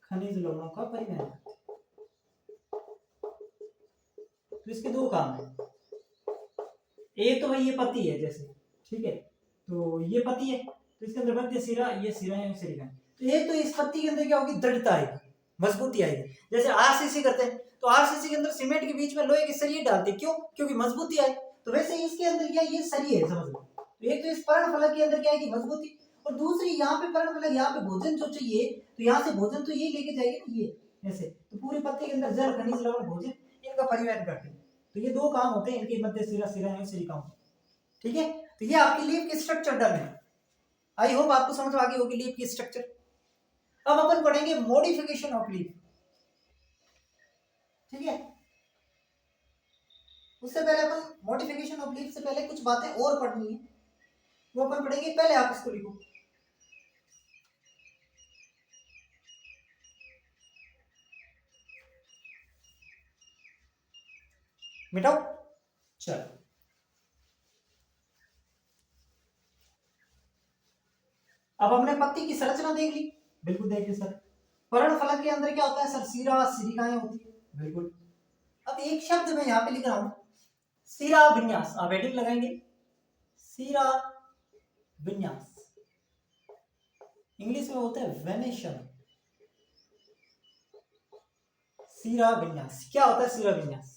खनिज लवणों का परिवहन करते हैं। तो इसके दो काम है। एक तो भाई ये पत्ती है जैसे, ठीक है, तो ये पत्ती है, तो इसके अंदर मध्य सिरा, ये सिरा है, सिलिका है। तो एक तो इस पत्ती के अंदर क्या होगी, दृढ़ता आएगी, मजबूती आएगी। जैसे आरसीसी करते हैं, तो आरसीसी के अंदर सीमेंट के बीच में लोहे के सरिये डालते हैं, क्यों? क्योंकि मजबूती आए। तो वैसे इसके अंदर क्या, ये सरिये है, समझ लो। तो एक तो इस पर्णफलक के अंदर क्या आएगी, मजबूती, और दूसरी यहाँ पे पर्णफलक, यहाँ पे भोजन जो चाहिए, तो यहाँ से भोजन तो ये लेके जाएगी ना, ये ऐसे। तो पूरी पत्ती के अंदर जल, खनिज लवण, भोजन, इनका परिवहन करते हैं। तो ये दो काम होते हैं इनके, मध्य सिरा, सिरा है, सिलिका, ठीक है। तो ये आपकी लीफ की स्ट्रक्चर डन है। आई होप आपको समझ आ गई होगी लीफ की स्ट्रक्चर। अब अपन पढ़ेंगे मॉडिफिकेशन ऑफ लीफ, ठीक है। उससे पहले अपन मॉडिफिकेशन ऑफ लीफ से पहले कुछ बातें और पढ़नी है, वो अपन पढ़ेंगे। पहले आप इसको लिखो, मिटाओ। चलो, अब हमने पत्ती की संरचना देख ली, बिल्कुल देख ली सर। पर्णफलक के अंदर क्या होता है सर, सिरा, सिरिकाएं होती है, बिल्कुल। अब एक शब्द मैं यहाँ पे लिख रहा हूं, सिरा विन्यास, आप हेडिंग लगाएंगे, सिरा विन्यास, इंग्लिश में होता है वेनेशन। सिरा विन्यास क्या होता है? सिरा विन्यास,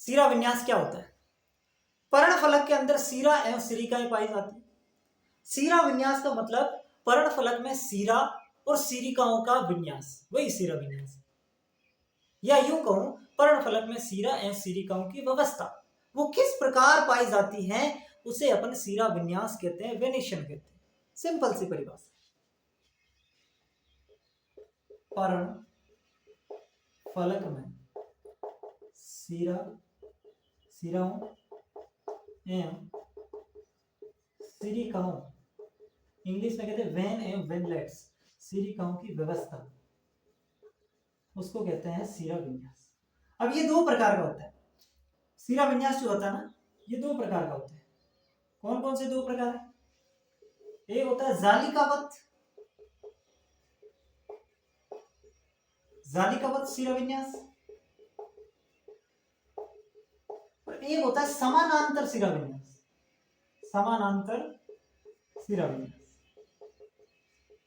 सिरा विन्यास क्या होता है? पर्णफलक के अंदर सिरा एवं सिरिकाएं पाई जाती है। सिरा विन्यास का मतलब पर्णफलक में सिरा और सिरिकाओं का विन्यास, वही सिरा विन्यास। या यूं कहूं, पर्णफलक में सिरा एवं सिरिकाओं की व्यवस्था वो किस प्रकार पाई जाती है, उसे अपन सिरा विन्यास कहते हैं, वेनेशन कहते हैं। सिंपल सी परिभाषा, पर्ण फलक में सिरा, सिराओं एवं सिरिकाओं, इंग्लिश में कहते हैं वेन एवं वेनलेट्स, सिरिकाओं की व्यवस्था, उसको कहते हैं सिरा विन्यास। अब ये दो प्रकार का होता है, सिरा विन्यास जो होता है ना, ये दो प्रकार का होता है। कौन कौन से दो प्रकार है? एक होता है जालिकावत, जालिकावत सिरा विन्यास, और एक होता है समानांतर सिरा विन्यास, समानांतर सिरा विन्यास।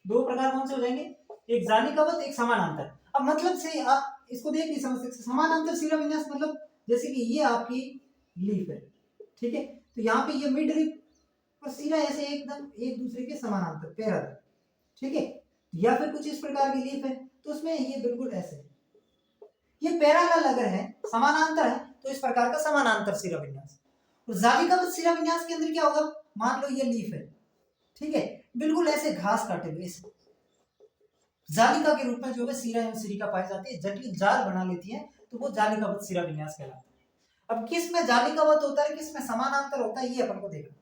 दो प्रकार कौन से हो जाएंगे? एक जालिकावत, एक समानांतर। अब मतलब से आप इसको देख नहीं समझ सकते। समानांतर सिरा विन्यास मतलब जैसे कि ये आपकी लीफ है, ठीक है, तो यहाँ पे ये मिड लीफ और सिरा ऐसे एकदम एक दूसरे के समानांतर, पैरेलल, ठीक है। या फिर कुछ इस प्रकार की लीफ है, तो उसमें ये बिल्कुल ऐसे, ये पैरेलल अगर है, समानांतर है, तो इस प्रकार का समानांतर सिरा विन्यास। और जालिकावत सिरा विन्यास के अंदर क्या होगा, मान लो ये लीफ है, ठीक है, बिल्कुल ऐसे घास काटे हुए, ऐसे जालिका के रूप में जो है सिरा एवं सिरिका पाई जाती है, जटिल जाल बना लेती है, तो वो जालिकावत सिरा विन्यास कहलाता है। अब किस में जालिकावत होता है, किस में समानांतर होता है, ये अपन को देखना।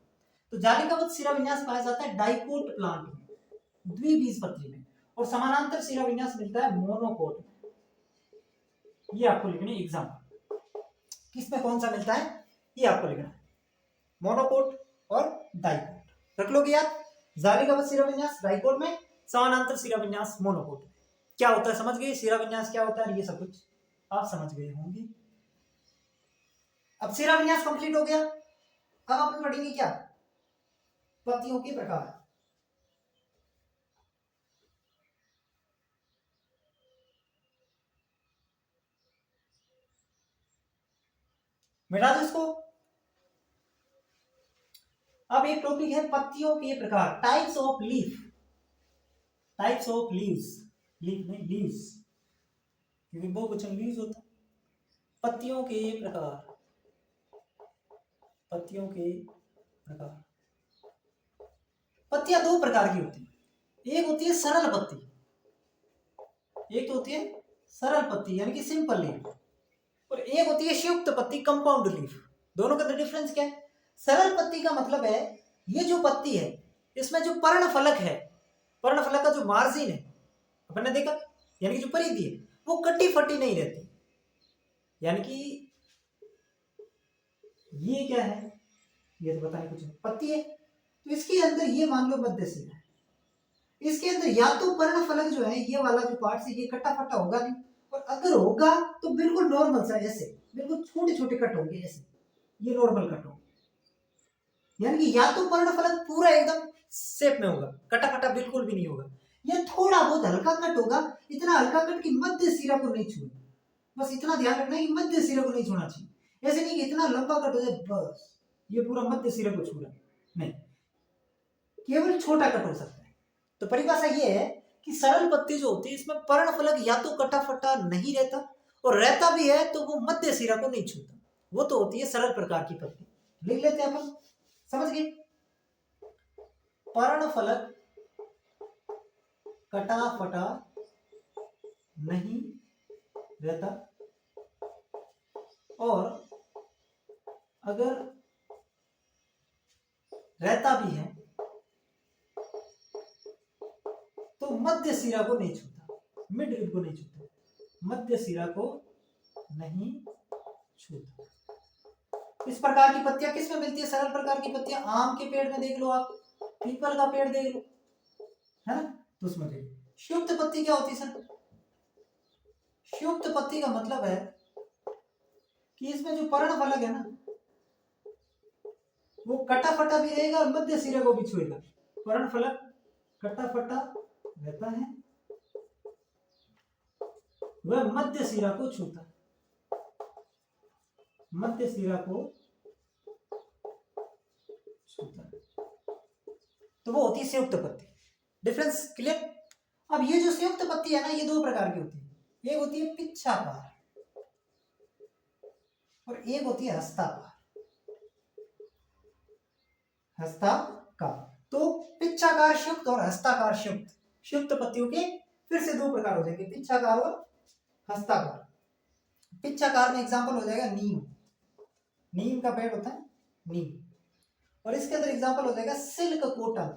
तो जालिकावत सिरा विन्यास पाया जाता है डाइकोट प्लांट में, द्विबीजपत्री में, और समानांतर सिरा विन्यास मिलता है मोनोकोट में। ये आपको लिखने एग्जाम्पल, किसमें कौन सा मिलता है, ये आपको लिखना है, मोनोकोट और डाइकोट। रख लोगे यार, जालिकावत सिरा विन्यास डाइकोट में, समानांतर सिरा विन्यास मोनोकोट में। क्या होता है समझ गए, सिरा विन्यास क्या होता है, ये सब कुछ आप समझ गए होंगे। अब सिरा विन्यास कंप्लीट हो गया। अब अपन पढ़ेंगे क्या, पत्तियों के प्रकार। मिटा दो इसको। अब एक टॉपिक है पत्तियों के प्रकार, types of leaf, types of leaves, leaf नहीं लीव्स, क्योंकि बहुवचन लीव्स होता है। पत्तियों के प्रकार, पत्तियों के प्रकार। पत्तियां दो प्रकार की होती है, एक होती है सरल पत्ती, एक तो होती है सरल पत्ती यानी कि सिंपल लीफ, और एक होती है संयुक्त पत्ती, कंपाउंड लीफ। दोनों का डिफरेंस क्या है? सरल पत्ती का मतलब है ये जो पत्ती है, इसमें जो पर्णफलक है, पर्णफलक का जो मार्जिन है, अपन ने देखा, यानी कि जो परिधि है, वो कटी फटी नहीं रहती। यानी कि ये क्या है, ये तो पता नहीं, कुछ नहीं, पत्ती है, तो इसके अंदर ये मान लो मध्य सिरा है, इसके अंदर या तो पर्णफलक जो है ये वाला जो पार्ट है ये कटा फटा होगा नहीं, और अगर होगा तो बिल्कुल नॉर्मल सा, ऐसे बिल्कुल छोटे छोटे कट होंगे, ऐसे ये नॉर्मल कट होंगे। यानी कि या तो पर्णफलक पूरा एकदम शेप में होगा, कटा फटा बिल्कुल भी नहीं होगा, या थोड़ा बहुत हल्का कट होगा, इतना हल्का कट कि मध्य सिरा को नहीं छूए। बस इतना ध्यान रखना है कि मध्य सिरा को नहीं छूना चाहिए, ऐसे नहीं कि इतना लंबा कट हो जाए बस ये पूरा मध्य सिरा को छू रहा है, नहीं, केवल छोटा कट हो सकता है। तो परिभाषा ये है कि सरल पत्ती जो होती है इसमें पर्णफलक या तो कटा फटा नहीं रहता, और रहता भी है तो वो मध्य सिरा को नहीं छूता, वो तो होती है सरल प्रकार की पत्ती। लिख लेते हैं अपन, समझ गए? पर्णफलक कटा फटा नहीं रहता, और अगर रहता भी है तो मध्य सिरा को नहीं छूता, मिड रिब को नहीं छूता, मध्य सिरा को नहीं छूता। इस प्रकार की पत्तियां किस में मिलती है? सरल प्रकार की पत्तियां आम के पेड़ में देख लो आप, पीपल का पेड़ देख लो, है ना, तो उसमें देख लो। संयुक्त पत्ती क्या होती है सर? संयुक्त पत्ती का मतलब है कि इसमें जो पर्णफलक है ना वो कटा फटा भी रहेगा और मध्य सिरे को भी छुएगा। पर्णफलक कटा फटा रहता है, वह मध्य सिरा को छूता है, मध्य सिरा को छूता है, तो वो होती है संयुक्त पत्ती। Difference clear? अब ये जो संयुक्त पत्ती है ना ये दो प्रकार की होती है, एक होती है पिच्छाकार और एक होती है हस्ताकार। हस्ताकार, तो पिच्छाकार संयुक्त और हस्ताकार संयुक्त, संयुक्त पत्तियों के फिर से दो प्रकार हो जाएंगे, पिच्छाकार और हस्ताकार। पिच्छाकार में एग्जांपल हो जाएगा नीम, नीम का पेड़ होता है नीम, और इसके अंदर एग्जांपल हो जाएगा सिल्क कोटल,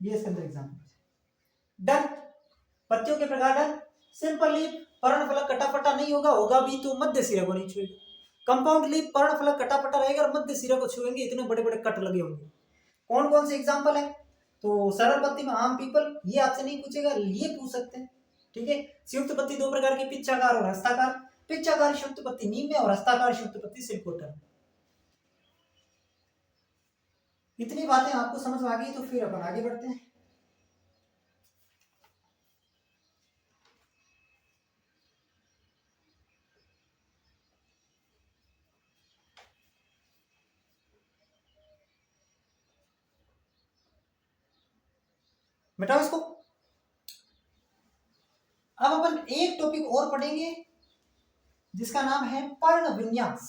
ये इसके अंदर एग्जांपल। डन, पत्तियों के प्रकार डन। सिंपल लीफ, पर्णफलक कटाफटा नहीं होगा, होगा भी तो मध्य सिरे को नहीं छुएगा। कंपाउंड लीफ, पर्णफलक कटाफटा रहेगा और मध्य सिरे को छुएंगे, इतने बड़े बड़े कट लगे होंगे। कौन कौन से एग्जांपल है? तो सरल पत्ती में आम पीपल, ये आपसे नहीं पूछेगा, ये पूछ सकते हैं, ठीक है। संयुक्त पत्ती दो प्रकार की, पिच्छाकार और हस्ताकार। पिच्छाकार संयुक्त पत्ती नीम में और हस्ताकार संयुक्त पत्ती सिल्कोटर में। इतनी बातें आपको समझ में आ गई तो फिर अपन आगे बढ़ते हैं। मिटाओ इसको। अब अपन एक टॉपिक और पढ़ेंगे जिसका नाम है पर्ण विन्यास।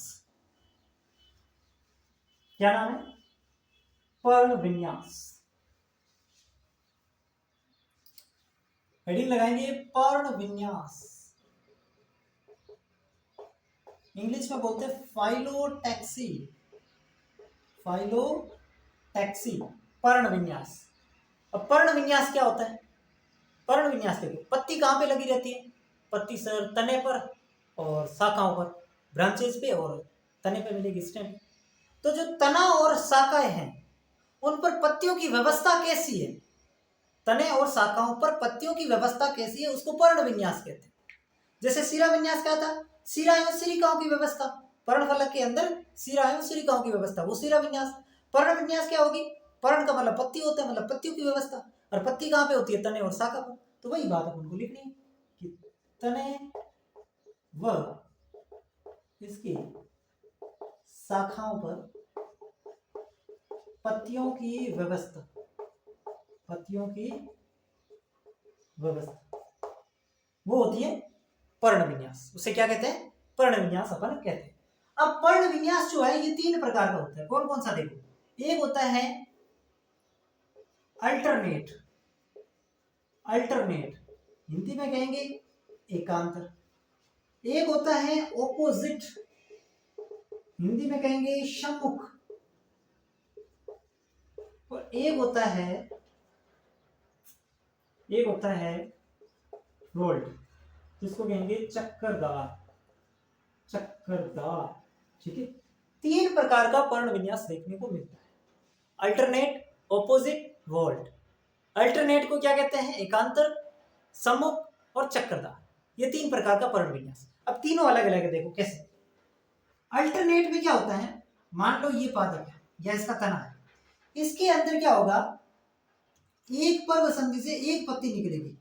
क्या नाम है? पर्ण विन्यास। हेडिंग लगाएंगे पर्ण विन्यास, इंग्लिश में बोलते हैं फाइलोटैक्सी, फाइलोटैक्सी, पर्ण विन्यास। अब पर्ण विन्यास क्या होता है? पर्ण विन्यास देखो, पत्ती कहाँ पे लगी रहती है? पत्ती सर तने पर और शाखाओं पर, ब्रांचेस पे, और तने पे मिलेगी स्टेम। तो जो तना और शाखाएं हैं उन पर पत्तियों की व्यवस्था कैसी है, तने और शाखाओं पर पत्तियों की व्यवस्था कैसी है, उसको पर्ण विन्यास कहते हैं। जैसे शिरा विन्यास क्या था? शिरा एवं सिरिकाओं की व्यवस्था, पर्णफलक के अंदर शिरा एवं सिरिकाओं की व्यवस्था, वो शिरा विन्यास। पर्ण विन्यास क्या होगी? पर्ण का मतलब पत्ती होता है, मतलब पत्तियों की व्यवस्था, और पत्ती कहाँ पे होती है? तने और शाखा पर। तो वही बात अपन को लिखनी है कि तने व इसकी शाखाओं पर पत्तियों की व्यवस्था, पत्तियों की व्यवस्था, वो होती है पर्ण विन्यास। उसे क्या कहते हैं? पर्ण विन्यास अपन कहते हैं। अब पर्ण विन्यास जो है ये तीन प्रकार का होता है। कौन कौन सा? देखो, एक होता है अल्टरनेट, अल्टरनेट हिंदी में कहेंगे एकांतर। एक होता है ऑपोजिट, हिंदी में कहेंगे सम्मुख। और एक होता है रोल्ड, जिसको कहेंगे चक्करदार, चक्करदार, ठीक है। तीन प्रकार का पर्ण विन्यास देखने को मिलता है, अल्टरनेट, ऑपोजिट, वोल्ट। अल्टरनेट को क्या कहते हैं? एकांतर, सम्मुख और चक्रदार। ये तीन प्रकार का पर्ण विन्यास। अब तीनों अलग अलग है, देखो कैसे। अल्टरनेट में क्या होता है, मान लो ये पादप है या इसका तना है, इसके अंदर क्या होगा, एक पर्व संधि से एक पत्ती निकलेगी।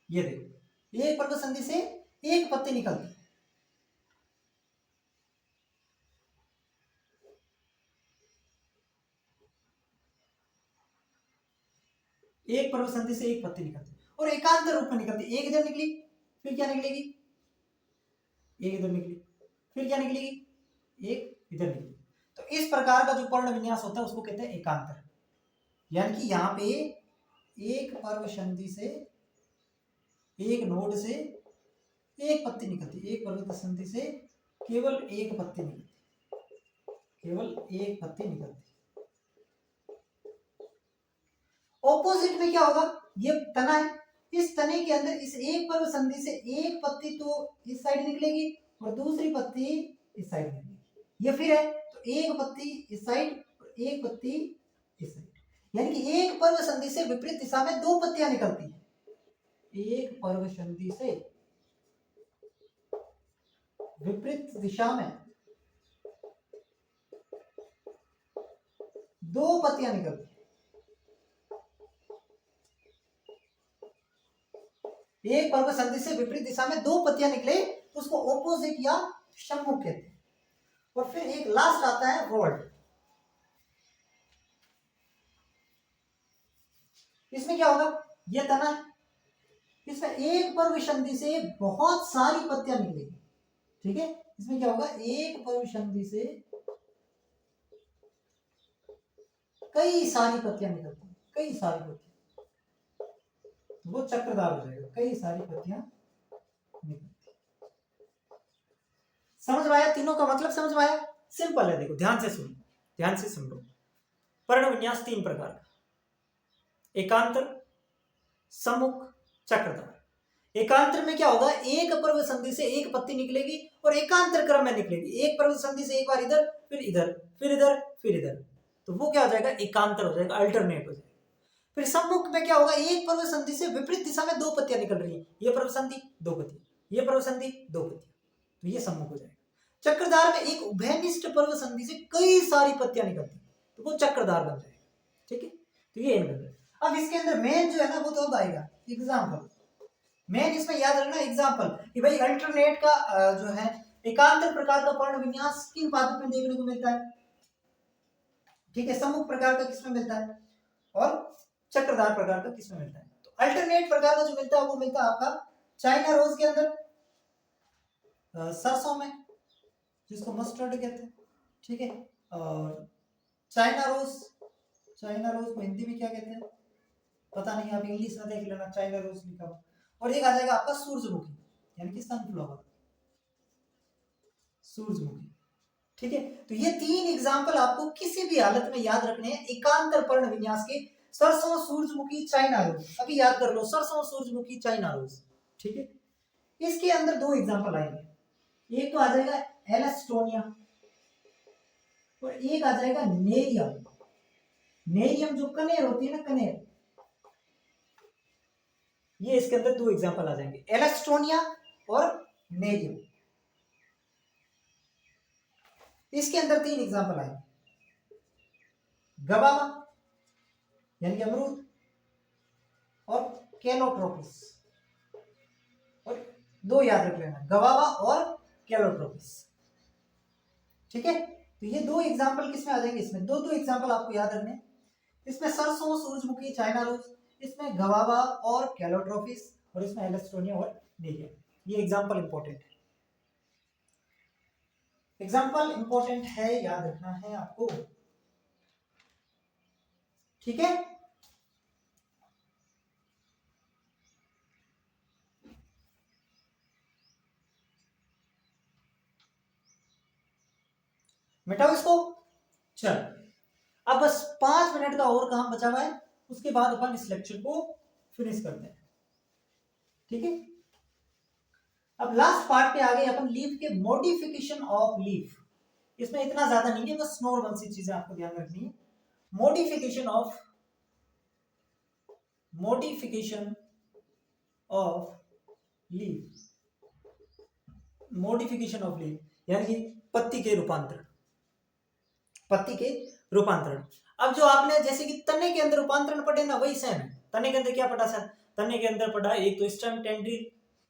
ये देखो, एक पर्व संधि से एक पत्ती निकलती है। एक पर्व संधि से एक पत्ती निकलती है और एकांतर रूप में निकलती है। एक इधर निकली, फिर क्या निकलेगी, एक इधर निकली, फिर क्या निकलेगी, एक इधर निकली। तो इस प्रकार का जो पर्ण विन्यास होता है उसको कहते हैं एकांतर। यानी कि यहाँ पे एक पर्व संधि से, एक नोड से एक पत्ती निकलती है, एक पर्व संधि से केवल एक पत्ती निकलती, केवल एक पत्ती निकलती। ऑपोजिट में क्या होगा, ये तना है, इस तने के अंदर इस एक पर्व संधि से एक पत्ती तो इस साइड निकलेगी और दूसरी पत्ती इस साइड निकलेगी। ये फिर है, तो एक पत्ती इस साइड और एक पत्ती इस साइड। यानी कि एक पर्व संधि से विपरीत दिशा में दो पत्तियां निकलती हैं। एक पर्व संधि से विपरीत दिशा में दो पत्तियां निकलती हैं। एक पर्व संधि से विपरीत दिशा में दो पत्तियां निकले तो उसको ऑपोजिट या सम्मुख कहते हैं। और फिर एक लास्ट आता है वोल्ट। इसमें क्या होगा, ये तना है, इसमें एक पर्व संधि से बहुत सारी पत्तियां निकलेगी। ठीक है, इसमें क्या होगा, एक पर्व संधि से कई सारी पत्तियां निकलती हैं, कई सारी पत्तियां, वो चक्रदार हो जाएगा, कई सारी पत्तियां निकलती। समझ में आया? तीनों का मतलब समझ में आया? सिंपल है, देखो ध्यान से सुनो, ध्यान से सुन लो। पर्ण विन्यास तीन प्रकार का, एकांतर, सम्मुख, चक्रदार। एकांतर में क्या होगा, एक पर्व संधि से एक पत्ती निकलेगी और एकांतर क्रम में निकलेगी। एक पर्व संधि से एक बार इधर, फिर इधर, फिर इधर, फिर इधर, तो वो क्या हो जाएगा, एकांतर हो जाएगा, अल्टरनेट हो जाएगा। फिर सम्मुख में क्या होगा, एक पर्व संधि से विपरीत दिशा में दो पत्तियां निकल रही हैं, ये पर्व संधि दो पत्तियां, ये पर्व संधि दो पत्तियां, तो ये सम्मुख हो जाएगा। चक्रदार में एक उभयनिष्ठ पर्व संधि से कई सारी पत्तियां निकलती, तो वो चक्रदार बन जाएगा। ठीक है, तो ये है। अब इसके अंदर मेन जो है ना वो तो अब आएगा एग्जाम्पल। मेन इसमें याद रखना एग्जाम्पल कि भाई अल्टरनेट का जो है एकांतर प्रकार का पर्ण विन्यास किन पादप में देखने को मिलता है। ठीक है, सम्मुख प्रकार का किसमें मिलता है और चक्रदार प्रकार का किसमें मिलता है। तो अल्टरनेट प्रकार का जो मिलता है वो मिलता है आपका चाइना रोज के अंदर, सरसों में जिसको मस्टर्ड कहते हैं। ठीक है, और चाइना रोज को हिंदी में क्या कहते हैं पता नहीं, आप इंग्लिश में देख लेना, चाइना रोज लिखा हुआ। और एक आ जाएगा आपका सूरजमुखी यानी कि सनफ्लावर, सूरजमुखी। ठीक है, तो ये तीन एग्जाम्पल आपको किसी भी हालत में याद रखने हैं एकांतर पर्ण विन्यास के। सरसों, सूरजमुखी, चाइना रोज, अभी याद कर लो, सरसों, सूरजमुखी, चाइना रोज। ठीक है, इसके अंदर दो एग्जाम्पल आएंगे, एक तो आ जाएगा एलस्टोनिया और एक आ जाएगा नेरियम। नेरियम जो कनेर होती है ना, कनेर, ये इसके अंदर दो एग्जांपल आ जाएंगे, एलस्टोनिया और नेरियम। इसके अंदर तीन एग्जांपल आएंगे, गवावा यानी कि अमरूद और कैलोट्रोपिस। और दो याद रख लेना, गवावा और कैलोट्रोपिस। ठीक है, तो ये दो एग्जांपल किसमें आ जाएंगे, इसमें दो एग्जांपल आपको याद रखने हैं। इसमें सरसों, सूरजमुखी, चाइना रोज, इसमें गवावा और कैलोट्रोपिस, और इसमें एलस्टोनिया और नेरियम। ये एग्जांपल इंपॉर्टेंट है, एग्जांपल इंपॉर्टेंट है, याद रखना है आपको। ठीक है, मिटाओ इसको। चल, अब बस 5 मिनट का और काम बचा हुआ है, उसके बाद अपन इस लेक्चर को फिनिश करते हैं। ठीक है, अब लास्ट पार्ट पे आ गए अपन, लीफ के मॉडिफिकेशन ऑफ लीफ। इसमें इतना ज्यादा नहीं है, बस नॉर्मल सी चीजें आपको ध्यान रखनी है। Modification of leaf, modification of leaf यानी कि पत्ती के रूपांतरण, पत्ती के रूपांतरण। अब जो आपने जैसे कि तने के अंदर रूपांतरण पढ़े ना, वही सेम है। तने के अंदर क्या पढ़ा सर? तने के अंदर पढ़ा एक तो स्टेम टेंड्रिल,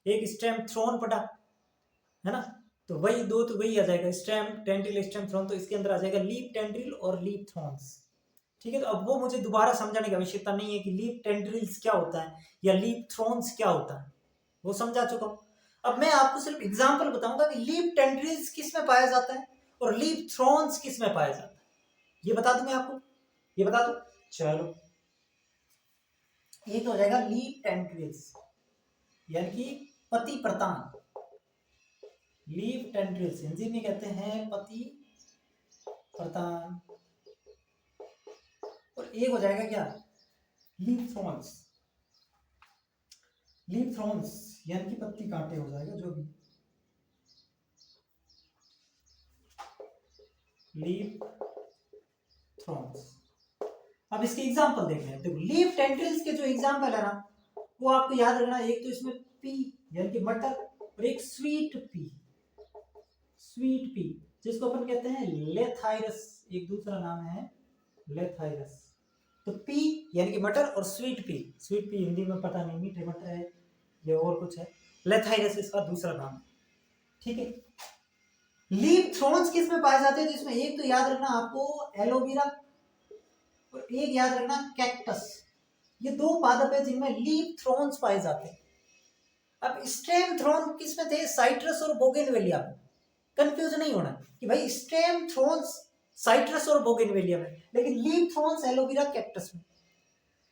एक स्टेम थ्रोन पढ़ा, है ना? तो वही दो, तो वही आ जाएगा, स्टेम टेंड्रिल स्टेम थ्रोन। तो इसके अंदर आ जाएगा लीफ टेंड्रिल और लीफ थ्रोन्स। ठीक है, तो अब वो मुझे दोबारा समझाने की आवश्यकता नहीं है कि लीफ टेंड्रिल्स क्या होता है या लीफ थ्रोन्स क्या होता है, वो समझा चुका हूं। अब मैं आपको सिर्फ एग्जांपल बताऊंगा कि लीफ टेंड्रिल्स किस में पाया जाता है और लीफ थ्रोन्स किस में पाया जाता है, ये बता दूं मैं आपको, ये बता दूं। चलो, ये तो हो जाएगा लीफ टेंड्रिल्स यानी कि पति प्रतान, लीफ टेंड्रिल्स हिंदी में कहते हैं पति प्रतान। और एक हो जाएगा क्या? लीफ थ्रोन्स, लीफ थ्रोन्स यानी कि पत्ती कांटे हो जाएगा, जो भी लीफ थ्रोन्स। अब इसके एग्जांपल देख रहे हैं। देखो, लीफ टेंड्रिल्स के जो एग्जांपल है ना, वो आपको याद रखना। एक तो इसमें पी यानी कि मटर, और एक स्वीट पी, स्वीट पी जिसको अपन कहते हैं लेथाइरस, एक दूसरा नाम है लेथाइरस। तो पी यानी कि मटर और sweet pea, sweet pea Hindi में पता नहीं मीठे मटर है या और कुछ है, लेथाइरस इसका दूसरा नाम है। ठीक है, लीफ थ्रोन्स किस में पाए जाते हैं? तो इसमें एक तो याद रखना आपको एलोवेरा, और एक याद रखना कैक्टस। ये दो पादप है जिनमें लीफ थ्रोन्स पाए जाते हैं। अब स्टेम थ्रोन किस में थे? साइट्रस और बोगेनवेलिया में। कंफ्यूज नहीं होना कि भाई स्टेम थ्रोन्स साइट्रस और बोगेनवेलिया में, लेकिन लीफ थ्रोन्स एलोवेरा कैक्टस में।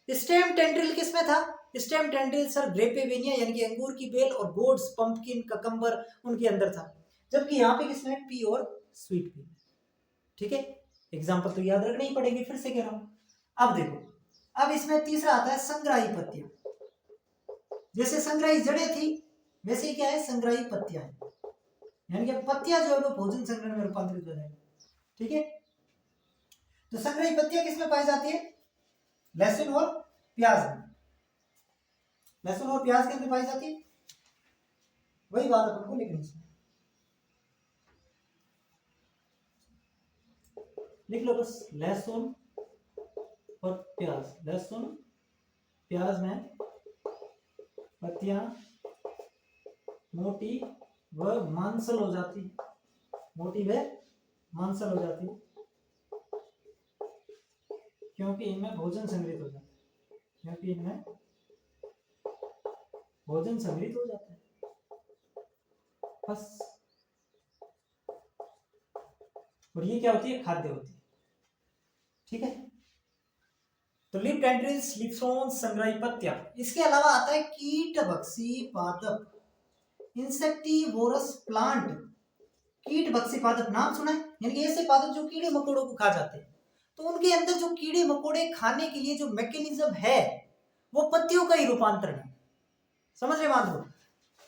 स्टेम टेंड्रिल किस में था? स्टेम टेंड्रिल सर ग्रेपेवेनिया यानी कि अंगूर की बेल और गोड्स, पंपकिन, ककम्बर उनके अंदर था। जबकि यहाँ पे किसमें? पी और स्वीट पी। ठीक है, एग्जाम्पल तो याद रखने ही पड़ेंगे, फिर से कह रहा हूं। अब देखो, अब इसमें तीसरा आता है संग्राही पत्तियां। जैसे संग्राही जड़ें थी, वैसे ही क्या है? संग्राही पत्तियां है, यानी कि पत्तियां जो है वो भोजन संग्रहण में रूपांतरित हो जाएगी। ठीक है, तो संग्राही पत्तियां किसमें पाई जाती है? लहसुन और प्याज में, लहसुन और प्याज के अंदर पाई जाती है। वही बात अपन को लिखनी है, लिख लो बस, लहसुन और प्याज, लहसुन प्याज में पत्तियां मोटी व मांसल हो जाती, मोटी व मांसल हो जाती, क्योंकि इनमें भोजन संग्रहित हो जाता है, क्योंकि इनमें भोजन संग्रहित हो जाता है, बस। और ये क्या होती है? खाद्य होती है। ठीक है, तो लीफ टेंड्रिल्स, लीफ थ्रोन्स, संग्राही पत्तियां। इसके अलावा आता है कीटभक्षी पादप, इंसेक्टिवोरस प्लांट। कीटभक्षी पादप नाम सुना है, यानी कि ऐसे पादप जो कीड़े मकोड़ों को खा जाते हैं। तो उनके अंदर जो कीड़े मकोड़े खाने के लिए जो मैकेनिज्म है, वो पत्तियों का ही रूपांतरण है। समझ रहे मान लो,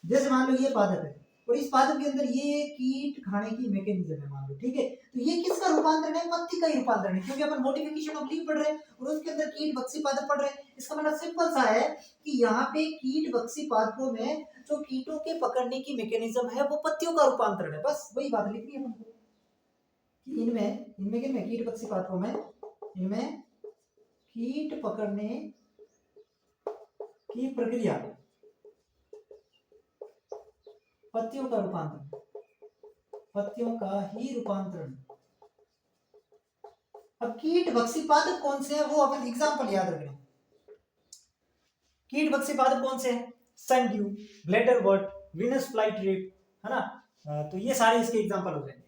जैसे मान लो ये पादप है और इस पादप के अंदर ये कीट खाने की मैकेनिज्म है, मान लो। ठीक है, तो ये किसका रूपांतरण है? पत्ती का ही रूपांतरण है, क्योंकि अपन मॉडिफिकेशन ऑफ लीफ पढ़ रहे हैं और उसके अंदर कीट बक्सी पादप पढ़ रहे हैं। इसका मतलब सिंपल सा है कि यहाँ पे कीट बक्सी पादपों में जो कीटों के पकड़ने की मैकेनिज्म है, वो पत्तियों का रूपांतरण है। बस वही बात लिखनी है अपन को कि इनमें इनमें किनमें? कीट बक्सी पादपों में, इनमें कीट पकड़ने की प्रक्रिया पत्तियों का रूपांतरण, पत्तियों का ही रूपांतरण। अब कीट भक्षी पादप कौन से हैं, वो अपन एग्जांपल याद रख रहे हैं। कीट भक्षी पादप कौन से हैं? सनड्यू, ब्लैडरवर्ट, वीनस फ्लाईट्रिप, है ना? तो ये सारे इसके एग्जांपल हो जाएंगे।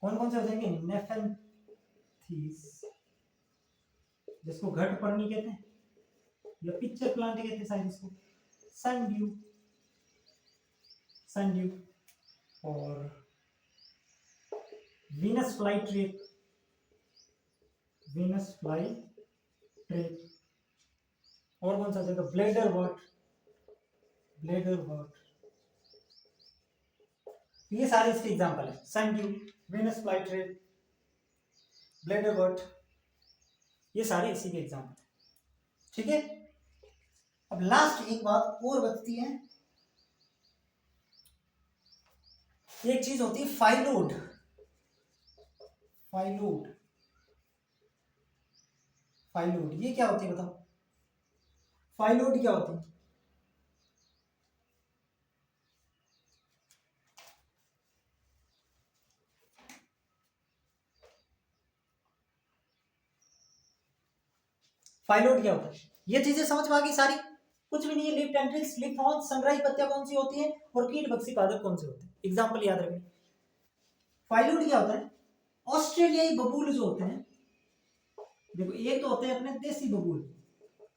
कौन कौन से हो जाएंगे? नेफेंथीस, जिसको घट पर्णी कहते हैं या पिक्चर प्लांट कहते हैं शायद इसको, सनड्यू, सनड्यू, और वीनस फ्लाईट्रिप, वीनस फ्लाईट्रिप, और कौन सा जगह? ब्लेडरवर्ट, ब्लेडरवर्ट, ये सारे इसके एग्जाम्पल है, सनड्यू, वीनस फ्लाईट्रेट, ब्लेडरबर्ट, ये सारे इसी के एग्जाम्पल है। ठीक है, अब लास्ट एक बात और बचती है, एक चीज होती है फाइलोड। फाइलोड, फाइलोड ये क्या होती है बताओ, फाइलोड क्या होती है? फाइलोड क्या होता है? ये चीजें समझ में आ गई सारी? कुछ भी नहीं है। लिप टेंट्रिल्स, लिप हॉर्न्स, संग्राही पत्तियां कौन सी होती है और कीट बक्सी पादप कौन से होते हैं, एग्जांपल याद रखिए। फाइलोड क्या होता है? ऑस्ट्रेलियाई बबूल जो होते हैं, देखो एक तो होते हैं अपने देसी बबूल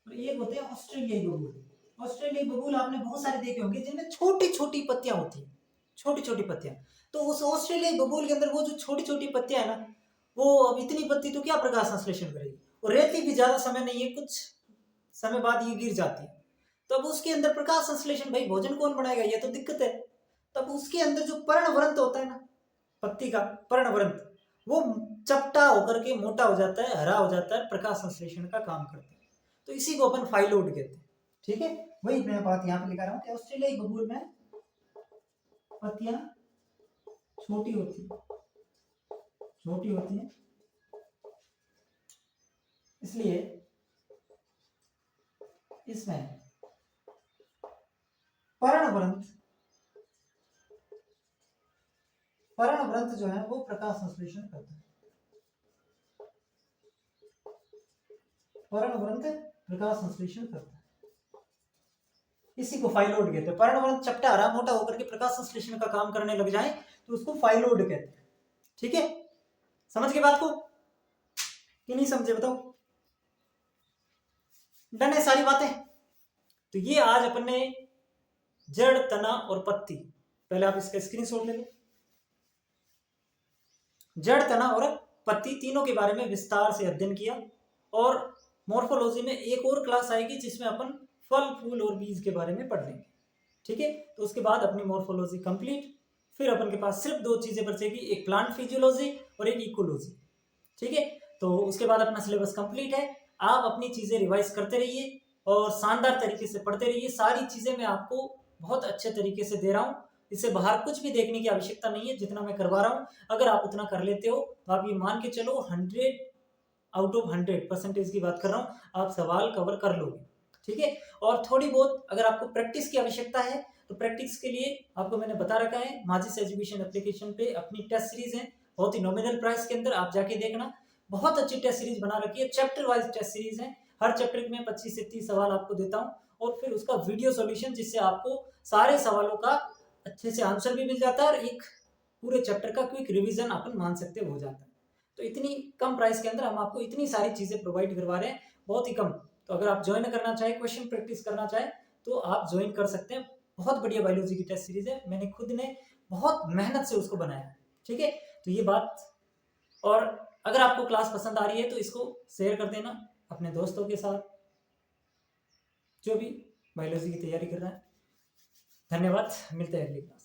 और एक होते हैं ऑस्ट्रेलियाई बबूल। ऑस्ट्रेलियाई बबूल आपने बहुत सारे देखे होंगे जिनमें छोटी छोटी पत्तियां होती हैं, छोटी छोटी पत्तियां। तो उस ऑस्ट्रेलियाई बबूल के अंदर वो जो छोटी छोटी पत्तियां है ना, वो अब इतनी पत्ती तो क्या प्रकाश संश्लेषण करेगी, और रहती भी ज्यादा समय नहीं है, कुछ समय बाद ये गिर जाती है। तब उसके अंदर प्रकाश संश्लेषण, भाई भोजन कौन बनाएगा, ये तो दिक्कत है। तब उसके अंदर जो पर्णवृंत होता है ना, पत्ती का पर्णवृंत, वो चपटा होकर के मोटा हो जाता है, हरा हो जाता है, प्रकाश संश्लेषण का काम करता है। तो इसी को अपन फाइलोड कहते हैं। ठीक है, वही मैं बात यहाँ पे लिखा रहा हूँ कि ऑस्ट्रेलियाई बबूल में पत्तियां छोटी होती है, छोटी होती है, इसलिए इसमें पर्णवृंत, पर्णवृंत जो है वो प्रकाश संश्लेषण करता है। पर्णवृंत प्रकाश संश्लेषण करता है, इसी को फाइलोड कहते हैं। पर्णवृंत चपटा हरा मोटा होकर के प्रकाश संश्लेषण का काम करने लग जाए तो उसको फाइलोड कहते हैं। ठीक है, समझ गए बात को कि नहीं समझे बताओ? डन है सारी बातें? तो ये आज अपन ने जड़, तना और पत्ती, पहले आप इसका स्क्रीनशॉट ले लो। जड़, तना और पत्ती तीनों के बारे में विस्तार से अध्ययन किया, और मॉर्फोलॉजी में एक और क्लास आएगी जिसमें अपन फल, फूल और बीज के बारे में पढ़ लेंगे। ठीक है, तो उसके बाद अपनी मॉर्फोलॉजी कंप्लीट। फिर अपन के पास सिर्फ दो चीजें बचेगी, एक प्लांट फिजियोलॉजी और एक इकोलॉजी। ठीक है, तो उसके बाद अपना सिलेबस कंप्लीट है। आप अपनी चीजें रिवाइज करते रहिए और शानदार तरीके से पढ़ते रहिए। सारी चीजें मैं आपको बहुत अच्छे तरीके से दे रहा हूँ, इससे बाहर कुछ भी देखने की आवश्यकता नहीं है। जितना मैं करवा रहा हूँ, अगर आप उतना कर लेते हो तो आप ये मान के चलो 100 आउट ऑफ 100% की बात कर रहा हूँ, आप सवाल कवर कर लोगे। ठीक है, और थोड़ी बहुत अगर आपको प्रैक्टिस की आवश्यकता है तो प्रैक्टिस के लिए आपको मैंने बता रखा है, माजिस एजुकेशन एप्लीकेशन पे अपनी टेस्ट सीरीज है, बहुत ही नॉमिनल प्राइस के अंदर, आप जाके देखना। बहुत अच्छी टेस्ट सीरीज बना रखी है, चैप्टर वाइज टेस्ट सीरीज है। हर चैप्टर में 25 से 30 सवाल आपको देता हूँ, और फिर उसका वीडियो सॉल्यूशन, जिससे आपको सारे सवालों का अच्छे से आंसर भी मिल जाता है और एक पूरे चैप्टर का क्विक रिवीजन अपन मान सकते हो जाता है। तो इतनी कम प्राइस के अंदर हम आपको इतनी सारी चीजें प्रोवाइड करवा रहे हैं, बहुत ही कम। तो अगर आप ज्वाइन करना चाहे, क्वेश्चन प्रैक्टिस करना चाहे, तो आप ज्वाइन कर सकते हैं। बहुत बढ़िया बायोलॉजी की टेस्ट सीरीज है, मैंने खुद ने बहुत मेहनत से उसको बनाया है। ठीक है, तो ये बात। और अगर आपको क्लास पसंद आ रही है तो इसको शेयर कर देना अपने दोस्तों के साथ जो भी बायोलॉजी की तैयारी कर रहा है। धन्यवाद, मिलते हैं अगली क्लास।